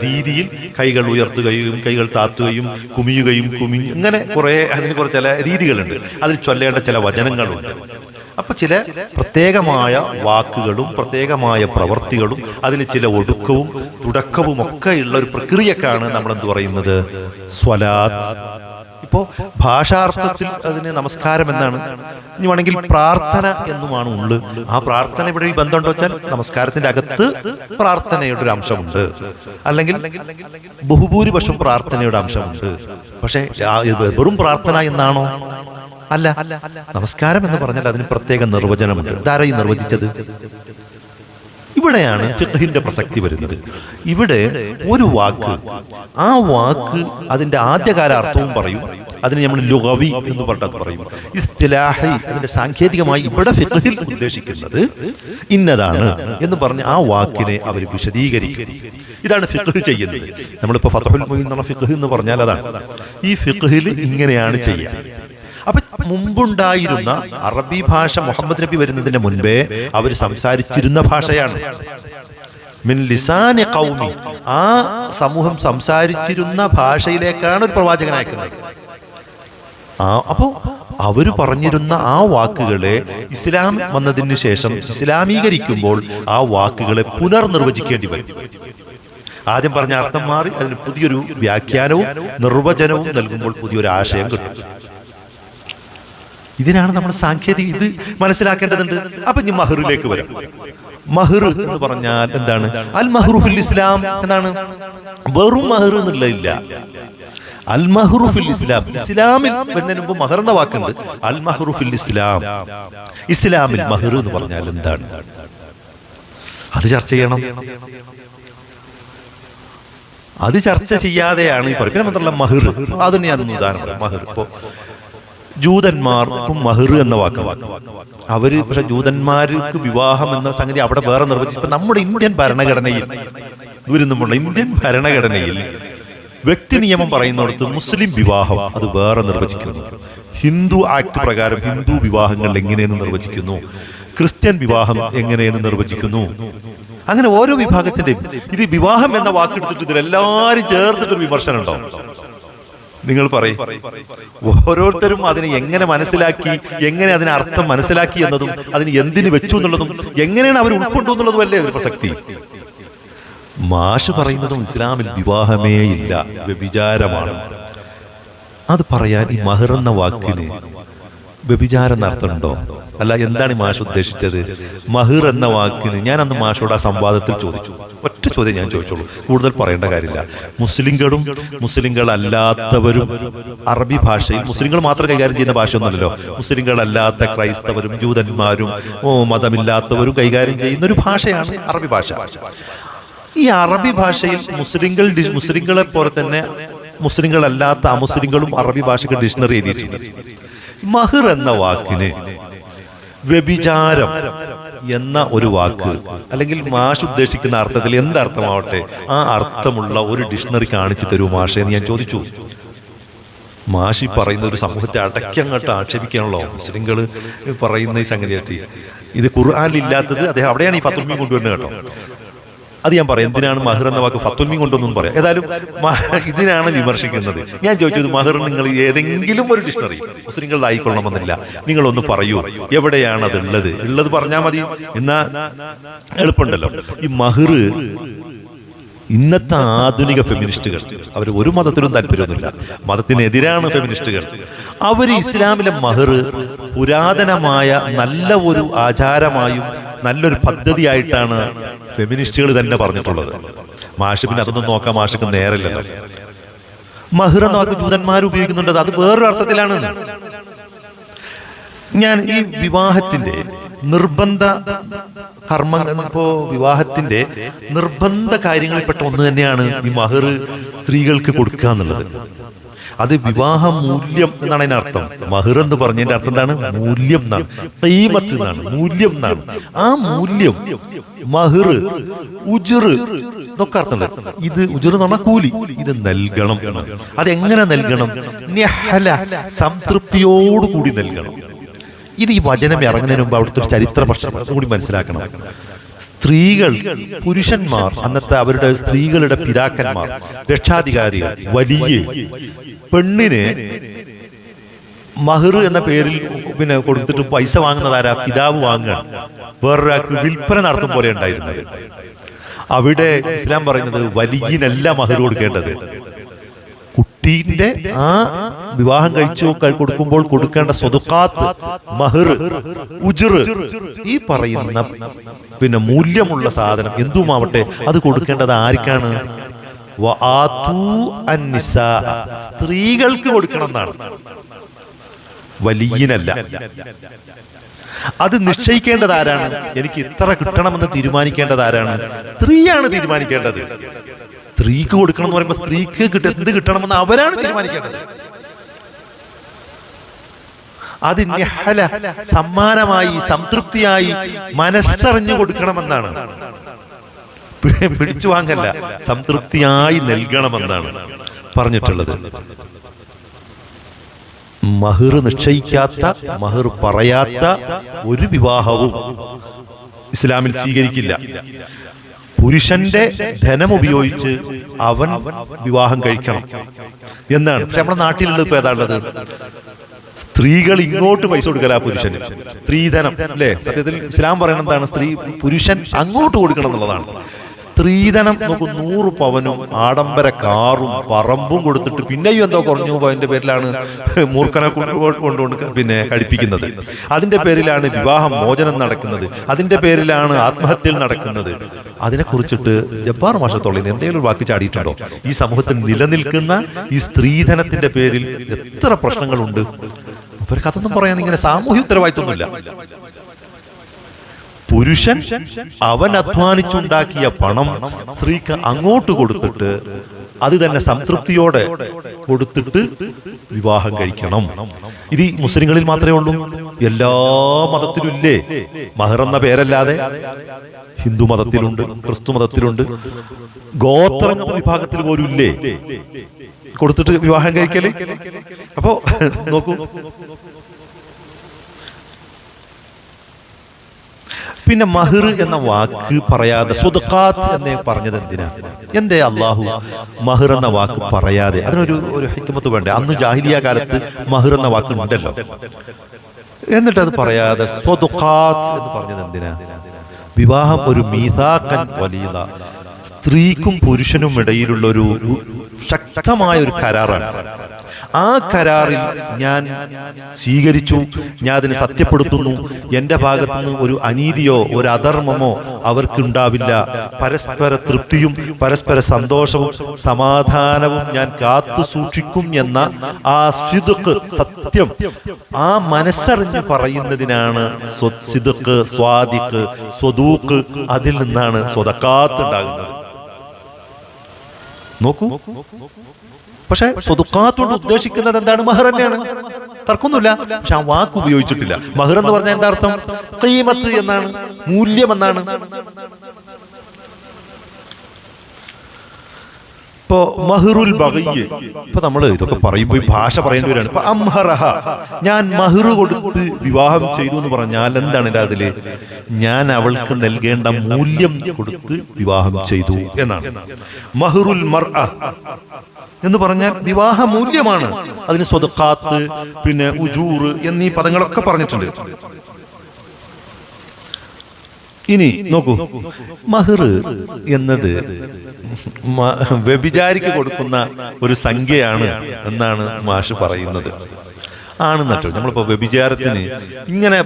Speaker 1: രീതിയിൽ കൈകൾ ഉയർത്തുകയും കൈകൾ താത്തുകയും കുമിയുകയും ഇങ്ങനെ അതിന് കുറച്ച് ചില രീതികളുണ്ട്. അതിൽ ചൊല്ലേണ്ട ചില വചനങ്ങളുണ്ട്. അപ്പൊ ചില പ്രത്യേകമായ വാക്കുകളും പ്രത്യേകമായ പ്രവർത്തികളും അതിന് ചില ഒടുക്കവും തുടക്കവും ഒക്കെ ഉള്ള ഒരു പ്രക്രിയക്കാണ് നമ്മളെന്ത് പറയുന്നത്, സ്വലാത്ത്. ഇപ്പോ ഭാഷാർത്ഥത്തിൽ അതിന് നമസ്കാരം എന്നാണ്, ഇനി വേണമെങ്കിൽ പ്രാർത്ഥന എന്നുമാണ് ഉള്ളത്. ആ പ്രാർത്ഥന ഇവിടെ ബന്ധമുണ്ടോ വെച്ചാൽ നമസ്കാരത്തിന്റെ അകത്ത് പ്രാർത്ഥനയുടെ ഒരു അംശമുണ്ട്, അല്ലെങ്കിൽ ബഹുഭൂരിപക്ഷം പ്രാർത്ഥനയുടെ അംശമുണ്ട്. പക്ഷെ വെറും പ്രാർത്ഥന എന്നാണോ? അല്ല. നമസ്കാരം എന്ന് പറഞ്ഞാൽ അതിന് പ്രത്യേക നിർവചനമുണ്ട്. ഇതാരായി നിർവചിച്ചത്? ഇവിടെയാണ് ഫിഖ്ഹിന്റെ പ്രസക്തി വരുന്നത്. ഇവിടെ ഒരു വാക്ക്, ആ വാക്ക് അതിന്റെ ആദ്യകാല അർത്ഥവും പറയും, അതിന് നമ്മൾ ലുഗവി എന്ന് പറഞ്ഞത് പറയും, ഇസ്തിലാഹി അതിന്റെ സാങ്കേതികമായി ഇവിടെ ഫിഖ്ഹിൽ ഉദ്ദേശിക്കുന്നത് ഇന്നതാണ് എന്ന് പറഞ്ഞ് ആ വാക്കിനെ അവർ വിശദീകരിക്കും. ഇതാണ് ഫിഖ്ഹ് ചെയ്യുന്നത്. നമ്മളിപ്പോ ഫത്ഹുൽ മുഈൻ എന്ന ഫിഖ്ഹ് എന്ന് പറഞ്ഞാൽ അതാണ്. ഈ ഫിഖ്ഹിൽ ഇങ്ങനെയാണ് ചെയ്യുക. അപ്പൊ മുമ്പുണ്ടായിരുന്ന അറബി ഭാഷ മുഹമ്മദ് നബി വരുന്നതിന് മുൻപേ അവർ സംസാരിച്ചിരുന്ന ഭാഷയാണ്. മിൻ ലിസാനി ഖൗമി, ആ സമൂഹം സംസാരിച്ചിരുന്ന ഭാഷയിലേക്കാണ് ഒരു പ്രവാചകൻ അയക്കുന്നത്. അപ്പോ അവര് പറഞ്ഞിരുന്ന ആ വാക്കുകളെ ഇസ്ലാം വന്നതിന് ശേഷം ഇസ്ലാമീകരിക്കുമ്പോൾ ആ വാക്കുകളെ പുനർനിർവചിക്കേണ്ടി വരും. ആദ്യം പറഞ്ഞ അർത്ഥം മാറി അതിന് പുതിയൊരു വ്യാഖ്യാനവും നിർവചനവും നൽകുമ്പോൾ പുതിയൊരു ആശയം കിട്ടും. ഇതിനാണ് നമ്മൾ സാങ്കേതിക ഇത് മനസ്സിലാക്കേണ്ടതുണ്ട്. അപ്പൊ ഇനി മഹറിലേക്ക് വരാം. മഹർ എന്ന് പറഞ്ഞാൽ എന്താണ്? അൽ മഹ്റു ഫിൽ ഇസ്ലാം എന്നാണ്. വെറും മഹർ എന്നുള്ളതില്ല. അൽ മഹ്റു ഫിൽ ഇസ്ലാം, ഇസ്ലാമിൽ വരുന്നതിന് മുമ്പ് മഹർ എന്ന വാക്കുണ്ട്. അൽ മഹ്റു ഫിൽ ഇസ്ലാം, ഇസ്ലാമിൽ മഹർ എന്ന് പറഞ്ഞാൽ എന്താണ്? അത് ചർച്ച ചെയ്യണം. അത് ചർച്ച ചെയ്യാതെയാണ് ഈ പറയുന്നത്. മാത്രമല്ല മഹർ, അതിന് ഞാനൊന്ന് ഉദാഹരണം. മഹർ ഇപ്പോ ജൂതന്മാർക്കും മഹർ എന്ന വാക്കാണ്. അവര് പക്ഷെ ജൂതന്മാർക്ക് വിവാഹം എന്ന സംഗതി അവിടെ വേറെ നിർവചിച്ചു. നമ്മുടെ ഇന്ത്യൻ ഭരണഘടനയിൽ, ദൂരൊന്നുമുള്ള ഇന്ത്യൻ ഭരണഘടനയിൽ വ്യക്തി നിയമം പറയുന്നിടത്ത് മുസ്ലിം വിവാഹം അത് വേറെ നിർവചിക്കുന്നു. ഹിന്ദു ആക്ട് പ്രകാരം ഹിന്ദു വിവാഹങ്ങൾ എങ്ങനെയെന്ന് നിർവചിക്കുന്നു, ക്രിസ്ത്യൻ വിവാഹം എങ്ങനെയെന്ന് നിർവചിക്കുന്നു. അങ്ങനെ ഓരോ വിഭാഗത്തിന്റെയും ഇത് വിവാഹം എന്ന വാക്കെടുത്തിട്ട് ഇതിലെല്ലാരും ചേർത്തിട്ടൊരു വിമർശനം ഉണ്ടാവും. നിങ്ങൾ പറയും, ഓരോരുത്തരും അതിനെ എങ്ങനെ മനസ്സിലാക്കി, എങ്ങനെ അതിന് അർത്ഥം മനസ്സിലാക്കി എന്നതും അതിന് എന്തിനു വെച്ചു എന്നുള്ളതും എങ്ങനെയാണ് അവർ ഉൾക്കൊണ്ടു എന്നുള്ളതും അല്ലേ അതിന് പ്രസക്തി. മാഷ് പറയുന്നതും ഇസ്ലാമിൽ വിവാഹമേ ഇല്ല, വ്യഭിചാരമാണ്. അത് പറയാൻ ഈ മഹർ എന്ന വാക്കിന് വ്യഭിചാരം അർത്ഥമുണ്ടോ? അല്ല, എന്താണ് ഈ മാഷ് ഉദ്ദേശിച്ചത്? മഹർ എന്ന വാക്കിന് ഞാൻ അന്ന് മാഷോട് ആ സംവാദത്തിൽ ചോദിച്ചു. ഒറ്റ ചോദ്യം ഞാൻ ചോദിച്ചോളൂ, കൂടുതൽ പറയേണ്ട കാര്യമില്ല. മുസ്ലിങ്ങളും മുസ്ലിങ്ങളല്ലാത്തവരും അറബി ഭാഷയിൽ, മുസ്ലിങ്ങൾ മാത്രം കൈകാര്യം ചെയ്യുന്ന ഭാഷയൊന്നുമല്ലല്ലോ, മുസ്ലിങ്ങളല്ലാത്ത ക്രൈസ്തവരും ജൂതന്മാരും മതമില്ലാത്തവരും കൈകാര്യം ചെയ്യുന്ന ഒരു ഭാഷയാണ് അറബി ഭാഷ. ഈ അറബി ഭാഷയിൽ മുസ്ലിങ്ങളെ പോലെ തന്നെ മുസ്ലിങ്ങളല്ലാത്ത അമുസ്ലിങ്ങളും അറബി ഭാഷയ്ക്ക് ഡിക്ഷണറി എഴുതിയിട്ടുണ്ട്. മഹർ എന്ന വാക്കിന് വ്യഭിചാരം എന്ന ഒരു വാക്ക്, അല്ലെങ്കിൽ മാഷ് ഉദ്ദേശിക്കുന്ന അർത്ഥത്തിൽ എന്തർത്ഥമാവട്ടെ ആ അർത്ഥമുള്ള ഒരു ഡിക്ഷണറി കാണിച്ചു തരൂ മാഷെ എന്ന് ഞാൻ ചോദിച്ചു. മാഷി പറയുന്ന ഒരു സമൂഹത്തെ അടക്കങ്ങോട്ട് ആക്ഷേപിക്കാണല്ലോ മുസ്ലിങ്ങൾ പറയുന്ന ഈ സംഗതിയായിട്ട്. ഇത് ഖുർആനിൽ ഇല്ലാത്തത് അദ്ദേഹം അവിടെയാണ് ഈ ഫത്വൽ മീൻ കൊണ്ടുവരുന്നത് കേട്ടോ. അത് ഞാൻ പറയാം, എന്തിനാണ് മഹർ എന്ന വാക്ക് ഫത്വൽ മീൻ കൊണ്ടൊന്നും പറയാം. ഏതായാലും ഇതിനാണ് വിമർശിക്കുന്നത്. ഞാൻ ചോദിച്ചത്, മഹർ നിങ്ങൾ ഏതെങ്കിലും ഒരു ഡിക്ഷണറി മുസ്ലിങ്ങളുടെ ആയിക്കൊള്ളണമെന്നില്ല, നിങ്ങളൊന്ന് പറയൂ, എവിടെയാണ് അത് ഉള്ളത് പറഞ്ഞാൽ മതി, എന്നാ എളുപ്പമുണ്ടല്ലോ. ഈ മഹർ ഇന്നത്തെ ആധുനിക ഫെമിനിസ്റ്റുകൾ, അവർ ഒരു മതത്തിലും താല്പര്യമൊന്നുമില്ല, മതത്തിനെതിരാണ് ഫെമിനിസ്റ്റുകൾ. അവർ ഇസ്ലാമിലെ മഹർ പുരാതനമായ നല്ല ഒരു ആചാരമായും നല്ലൊരു പദ്ധതിയായിട്ടാണ് ഫെമിനിസ്റ്റുകൾ തന്നെ പറഞ്ഞിട്ടുള്ളത്. മാഷ് പിന്നെ അതൊന്നും നോക്കാൻ മാഷക്ക് നേരമില്ലല്ലോ. മഹർ എന്ന വാക്ക് ജൂതന്മാർ ഉപയോഗിക്കുന്നുണ്ട്, അത് വേറൊരു അർത്ഥത്തിലാണ്. ഞാൻ ഈ വിവാഹത്തിന്റെ നിർബന്ധ ഇപ്പോ വിവാഹത്തിന്റെ നിർബന്ധ കാര്യങ്ങളിൽപ്പെട്ട ഒന്ന് തന്നെയാണ് ഈ മഹർ സ്ത്രീകൾക്ക് കൊടുക്കുക എന്നുള്ളത്. അത് വിവാഹ മൂല്യം എന്നാണ് അതിന്റെ അർത്ഥം. മഹർ എന്ന് പറഞ്ഞതിന്റെ അർത്ഥം എന്താണ്? മൂല്യം എന്നാണ്, ഖീമത്ത് എന്നാണ്, മൂല്യം എന്നാണ്. ആ മൂല്യം, മഹർ, ഉജ്ർ ഇതൊക്കെ അർത്ഥമുണ്ട്. ഇത് ഉജ്ർ എന്ന് പറഞ്ഞാൽ കൂലി, ഇത് നൽകണം. അതെങ്ങനെ നൽകണം? സംതൃപ്തിയോടുകൂടി നൽകണം. ഇത് ഈ വചനം ഇറങ്ങുന്നതിന് മുമ്പ് അവിടുത്തെ ഒരു ചരിത്ര പ്രശ്നം കൂടി മനസ്സിലാക്കണം. സ്ത്രീകൾ, പുരുഷന്മാർ, അന്നത്തെ അവരുടെ സ്ത്രീകളുടെ പിതാക്കന്മാർ, രക്ഷാധികാരികൾ, വലിയ പെണ്ണിന് മഹർ എന്ന പേരിൽ പിന്നെ കൊടുത്തിട്ട് പൈസ വാങ്ങുന്നതാരാ? പിതാവ് വാങ്ങുക. വേറൊരാൾക്ക് വിൽപ്പന നടത്തും പോലെ ഉണ്ടായിരുന്നത്. അവിടെ ഇസ്ലാം പറയുന്നത് വലിയനല്ല മഹർ കൊടുക്കേണ്ടത്. കുട്ടീന്റെ ആ വിവാഹം കഴിച്ചു കൊടുക്കുമ്പോൾ കൊടുക്കേണ്ട സ്വതുക്കാത്ത്, മഹർ, ഉജ്ർ, ഈ പറയുന്ന പിന്നെ മൂല്യമുള്ള സാധനം എന്തുമാവട്ടെ അത് കൊടുക്കേണ്ടത് ആർക്കാണ്? സ്ത്രീകൾക്ക് കൊടുക്കണം എന്നാണ്, വലിയനല്ല. അത് നിശ്ചയിക്കേണ്ടത് ആരാണ്? എനിക്ക് ഇത്ര കിട്ടണമെന്ന് തീരുമാനിക്കേണ്ടത് ആരാണ്? സ്ത്രീയാണ് തീരുമാനിക്കേണ്ടത്. സ്ത്രീക്ക് കൊടുക്കണം എന്ന് പറയുമ്പോൾ സ്ത്രീക്ക് എന്ത് കിട്ടണമെന്ന് അവരാണ് തീരുമാനിക്കേണ്ടത്. അത് നിഹല, സമ്മാനമായി, സംതൃപ്തിയായി, മനസ്സറിഞ്ഞു കൊടുക്കണമെന്നാണ്. പിടിച്ചു വാങ്ങല്ല, സംതൃപ്തിയായി നൽകണമെന്നാണ് പറഞ്ഞിട്ടുള്ളത്. മഹർ നിശ്ചയിക്കാത്ത, മഹർ പറയാത്ത ഒരു വിവാഹവും ഇസ്ലാമിൽ സ്വീകരിക്കില്ല. പുരുഷന്റെ ധനം ഉപയോഗിച്ച് അവൻ വിവാഹം കഴിക്കണം എന്നാണ്. പക്ഷെ നമ്മുടെ നാട്ടിലുള്ളത് ഇപ്പൊ ഏതാണുള്ളത്? സ്ത്രീകൾ ഇങ്ങോട്ട് പൈസ കൊടുക്കല പുരുഷന്, സ്ത്രീധനം അല്ലേ? സത്യത്തിൽ ഇസ്ലാം പറയുന്നത് എന്താണ്? പുരുഷൻ അങ്ങോട്ട് കൊടുക്കണം എന്നുള്ളതാണ്. സ്ത്രീധനം നോക്കൂ, 100 പവനും ആഡംബര കാറും പറമ്പും കൊടുത്തിട്ട് പിന്നെയും എന്തോ കുറഞ്ഞു പോയതിന്റെ പേരിലാണ് മൂർഖനെ കൊണ്ടുകൊണ്ട് പിന്നെ കഴിപ്പിക്കുന്നത്. അതിന്റെ പേരിലാണ് വിവാഹം മോചനം നടക്കുന്നത്. അതിന്റെ പേരിലാണ് ആത്മഹത്യകൾ നടക്കുന്നത്. അതിനെക്കുറിച്ചിട്ട് ജബ്ബാർ മാഷത്തോളിൽ എന്തെങ്കിലും ഒരു വാക്ക് ചാടിയിട്ടുണ്ടോ? ഈ സമൂഹത്തിൽ നിലനിൽക്കുന്ന ഈ സ്ത്രീധനത്തിന്റെ പേരിൽ എത്ര പ്രശ്നങ്ങളുണ്ട്. അവർക്ക് അതൊന്നും പറയാൻ ഇങ്ങനെ സാമൂഹ്യ ഉത്തരവാദിത്വമൊന്നുമില്ല. പുരുഷൻ അവൻ അധ്വാനിച്ചുണ്ടാക്കിയ പണം സ്ത്രീക്ക് അങ്ങോട്ട് കൊടുത്തിട്ട് അത് തന്നെ സംതൃപ്തിയോടെ കൊടുത്തിട്ട് വിവാഹം കഴിക്കണം. ഇത് മുസ്ലിങ്ങളിൽ മാത്രമേ ഉള്ളൂ? എല്ലാ മതത്തിലും ഇല്ലേ? മഹർ എന്ന പേരല്ലാതെ ഹിന്ദു മതത്തിലുണ്ട്, ക്രിസ്തു മതത്തിലുണ്ട്, ഗോത്ര വിഭാഗത്തിൽ പോലും ഇല്ലേ കൊടുത്തിട്ട് വിവാഹം കഴിക്കല്? അപ്പോ നോക്കൂ, പിന്നെ മഹർ എന്ന വാക്ക് പറയാതെ സ്വദഖാത്ത് എന്നേ പറഞ്ഞത് എന്തിനാ? എന്തേ അള്ളാഹു മഹർ എന്ന വാക്ക് പറയാതെ? അതിനൊരു ഹിക്മത്ത് വേണ്ടേ? അന്ന് ജാഹിലിയ കാലത്ത് മഹർ എന്ന വാക്ക് ഉണ്ടല്ലോ, എന്നിട്ട് അത് പറയാതെ സ്വദഖാത്ത് എന്ന് പറഞ്ഞത് എന്തിനാ? വിവാഹം ഒരു മീസാഖൻ വലിയ, സ്ത്രീക്കും പുരുഷനും ഇടയിലുള്ള ഒരു ശക്തമായ ഒരു കരാറാണ്. ആ കരാറിൽ ഞാൻ സ്വീകരിച്ചു, ഞാൻ അതിനെ സത്യപ്പെടുത്തുന്നു. എന്റെ ഭാഗത്തുനിന്ന് ഒരു അനീതിയോ ഒരു അധർമ്മമോ അവർക്കുണ്ടാവില്ല. പരസ്പര തൃപ്തിയും പരസ്പര സന്തോഷവും സമാധാനവും ഞാൻ കാത്തു സൂക്ഷിക്കും എന്ന ആ സിദ്ഖ്, സത്യം, ആ മനസ്സറിഞ്ഞ് പറയുന്നതിനാണ് സിദ്ഖ്, സ്വാദിഖ്, സ്വദൂഖ്. അതിൽ നിന്നാണ് സ്വദഖാത്ത് ഉണ്ടാകുന്നത്. നോക്കൂ, പക്ഷെ സ്വദഖാത്ത് കൊണ്ട് ഉദ്ദേശിക്കുന്നത് എന്താണ്? മഹർ തന്നെയാണ്, തർക്കമൊന്നുമില്ല. പക്ഷെ ആ വാക്ക് ഉപയോഗിച്ചിട്ടില്ല. മഹർ എന്ന് പറഞ്ഞാൽ എന്താ അർത്ഥം? ഖീമത്ത് എന്നാണ്, മൂല്യം എന്നാണ്. ഇപ്പോ മഹറുൽ ബഗയ്യ്, ഇപ്പൊ നമ്മള് ഇതൊക്കെ പറയുമ്പോ ഭാഷ പറയേണ്ടി വരികയാണ്. ഇപ്പൊ അംഹറഹ, ഞാൻ മഹർ കൊടുത്ത് വിവാഹം ചെയ്തു എന്ന് പറഞ്ഞാൽ എന്താണ് എൻ്റെ അതില്? ഞാൻ അവൾക്ക് നൽകേണ്ട മൂല്യം കൊടുത്ത് വിവാഹം ചെയ്തു എന്നാണ്. മഹറുൽ മർഅ എന്ന് പറഞ്ഞാൽ വിവാഹ മൂല്യമാണ്. അതിന് സ്വദഖാത്ത്, പിന്നെ ഉജൂർ എന്നീ പദങ്ങളൊക്കെ പറഞ്ഞിട്ടുണ്ട്. ഇനി നോക്കൂ, മഹർ എന്നത് വ്യഭിചാരിക്ക് കൊടുക്കുന്ന ഒരു സംഖ്യയാണ് എന്നാണ് മാഷ് പറയുന്നത്. ആണെന്നട്ടോ, നമ്മളിപ്പോ വ്യഭിചാരത്തിന് ഇങ്ങനെ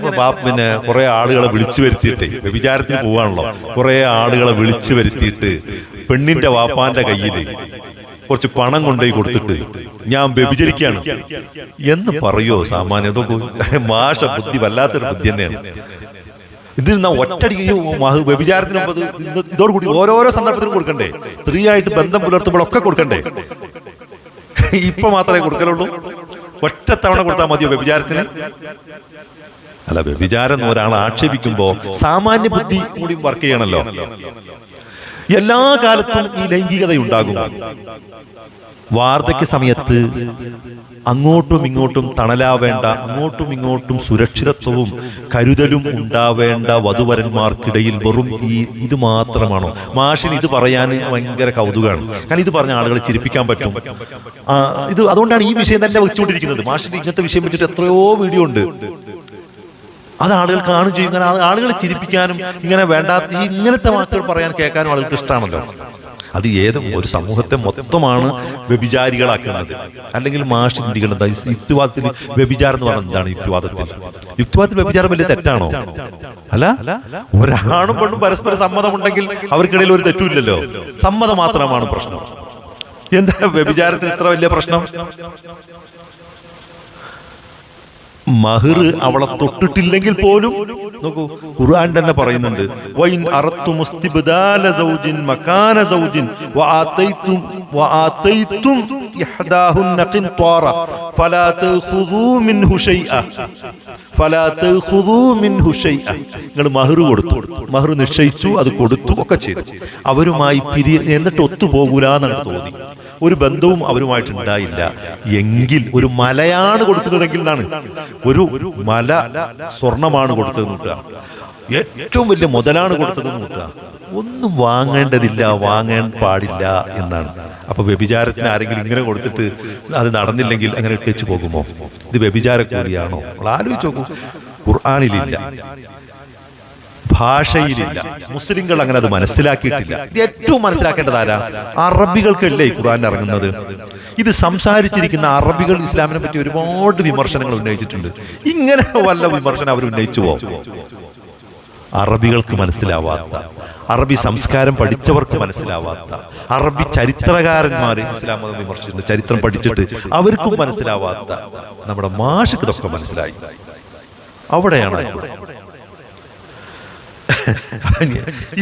Speaker 1: പിന്നെ കുറെ ആളുകളെ വിളിച്ചു വരുത്തിയിട്ട്, വ്യഭിചാരത്തിന് പോവാണല്ലോ, കുറെ ആളുകളെ വിളിച്ചു വരുത്തിയിട്ട് പെണ്ണിന്റെ വാപ്പാന്റെ കയ്യില് കുറച്ച് പണം കൊണ്ടുപോയി കൊടുത്തിട്ട് ഞാൻ വ്യഭിചരിക്കുകയാണ് എന്ന് പറയോ? സാമാന്യം മാഷ ബുദ്ധി വല്ലാത്തൊരു ബുദ്ധി തന്നെയാണ്. ഇതിൽ നാം ഒറ്റടിക്ക് വ്യഭിചാരത്തിന് മുമ്പ് ഇതോടുകൂടി ഓരോരോ സന്ദർഭത്തിനും കൊടുക്കണ്ടേ? സ്ത്രീയായിട്ട് ബന്ധം പുലർത്തുമ്പോഴൊക്കെ കൊടുക്കണ്ടേ? ഇപ്പൊ മാത്രമേ കൊടുക്കലുള്ളൂ? ഒറ്റത്തവണ കൊടുത്താൽ മതിയോ വ്യഭിചാരത്തിന്? അല്ല, വ്യഭിചാരം ഒരാൾ ആക്ഷേപിക്കുമ്പോ സാമാന്യ ബുദ്ധി കൂടി വർക്ക് ചെയ്യണല്ലോ. എല്ലാ കാലത്തും ഈ ലൈംഗികതയുണ്ടാകും. വാർദ്ധക്യ സമയത്ത് അങ്ങോട്ടും ഇങ്ങോട്ടും തണലാവേണ്ട, അങ്ങോട്ടും ഇങ്ങോട്ടും സുരക്ഷിതത്വവും കരുതലും ഉണ്ടാവേണ്ട വധുവരന്മാർക്കിടയിൽ വെറും ഇത് മാത്രമാണോ? മാഷിന് ഇത് പറയാൻ ഭയങ്കര കൗതുകമാണ്. കാരണം ഇത് പറഞ്ഞ ആളുകളെ ചിരിപ്പിക്കാൻ പറ്റും. ഇത് അതുകൊണ്ടാണ് ഈ വിഷയം തന്നെ വെച്ചുകൊണ്ടിരിക്കുന്നത്. മാഷിന് ഇങ്ങനത്തെ വിഷയം വെച്ചിട്ട് എത്രയോ വീഡിയോ ഉണ്ട്. അത് ആളുകൾ കാണും ചെയ്യും. കാരണം ആളുകളെ ചിരിപ്പിക്കാനും ഇങ്ങനെ വേണ്ടാത്ത ഇങ്ങനത്തെ വാക്കുകൾ പറയാൻ കേൾക്കാനും ആളുകൾക്ക് ഇഷ്ടമാണല്ലോ. അത് ഏതും ഒരു സമൂഹത്തെ മൊത്തമാണ് വ്യഭിചാരികളാക്കുന്നത്. അല്ലെങ്കിൽ മാഷ് ചിന്തിക്കുന്നത് യുക്തിവാദത്തിൽ വ്യഭിചാരം എന്ന് പറഞ്ഞാൽ എന്താണ്? യുക്തിവാദത്തിൽ വ്യഭിചാരം വലിയ തെറ്റാണോ? അല്ല, ഒരാണും പെണ്ണും പരസ്പര സമ്മതമുണ്ടെങ്കിൽ അവർക്കിടയിൽ ഒരു തെറ്റുമില്ലല്ലോ. സമ്മതം മാത്രമാണ് പ്രശ്നം. എന്താ വ്യഭിചാരത്തിന് ഇത്ര വലിയ പ്രശ്നം? മഹർ അവളെ തൊട്ടിട്ടില്ലെങ്കിൽ പോലും നോക്കൂ, ഖുർആൻ തന്നെ പറയുന്നുണ്ട്, വൈൻ അറത്തും ഇസ്തിബ്ദാല സൗജിൻ മകാന സൗജിൻ വആതൈതും ഇഹ്ദാഹുന്ന ഖിൻതാറ ഫലാ തഖുദൂ മിൻഹു ഷൈഅ. നിങ്ങൾ മഹർ കൊടുത്തു, മഹർ നിശ്ചയിച്ചു, അത് കൊടുത്തു, ഒക്കെ ചെയ്തു. അവരുമായി എന്നിട്ട് ഒത്തുപോകൂല എന്നാണ് തോന്നി. ഒരു ബന്ധവും അവരുമായിട്ട് ഉണ്ടായില്ല എങ്കിൽ ഒരു മലയാണ് കൊടുക്കുന്നതെങ്കിൽ എന്നാണ്. ഒരു മല സ്വർണമാണ് കൊടുത്തതെന്ന് കൂട്ടുക, ഏറ്റവും വലിയ മുതലാണ് കൊടുത്തതെന്ന് കൂട്ടുക. ഒന്നും വാങ്ങേണ്ടതില്ല, വാങ്ങാൻ പാടില്ല എന്നാണ്. അപ്പൊ വ്യഭിചാരത്തിന് ആരെങ്കിലും ഇങ്ങനെ കൊടുത്തിട്ട് അത് നടന്നില്ലെങ്കിൽ അങ്ങനെ ഇട്ടേച്ചു പോകുമോ? ഇത് വ്യഭിചാരക്കൂലിയാണോ? ആലോചിച്ച് നോക്കൂ. ഖുർആനിലില്ല, ഭാഷയിലില്ല. മുസ്ലിങ്ങൾ അങ്ങനെ അത് മനസ്സിലാക്കിയിട്ടില്ല. ഇത് ഏറ്റവും മനസ്സിലാക്കേണ്ടത് ആരാ? അറബികൾക്കല്ലേ ഈ ഖുർആൻ ഇറങ്ങുന്നത്. ഇത് സംസാരിച്ചിരിക്കുന്ന അറബികൾ ഇസ്ലാമിനെ പറ്റി ഒരുപാട് വിമർശനങ്ങൾ ഉന്നയിച്ചിട്ടുണ്ട്. ഇങ്ങനെ വല്ല വിമർശനം അവർ ഉന്നയിച്ചു പോകും. അറബികൾക്ക് മനസ്സിലാവാത്ത, അറബി സംസ്കാരം പഠിച്ചവർക്ക് മനസ്സിലാവാത്ത, അറബി ചരിത്രകാരന്മാര് ഇസ്ലാം മതം വിമർശിച്ചിട്ടുണ്ട്, ചരിത്രം പഠിച്ചിട്ട് അവർക്കും മനസ്സിലാവാത്ത നമ്മുടെ മാഷക്ക് ഇതൊക്കെ മനസ്സിലായി. അവിടെയാണ്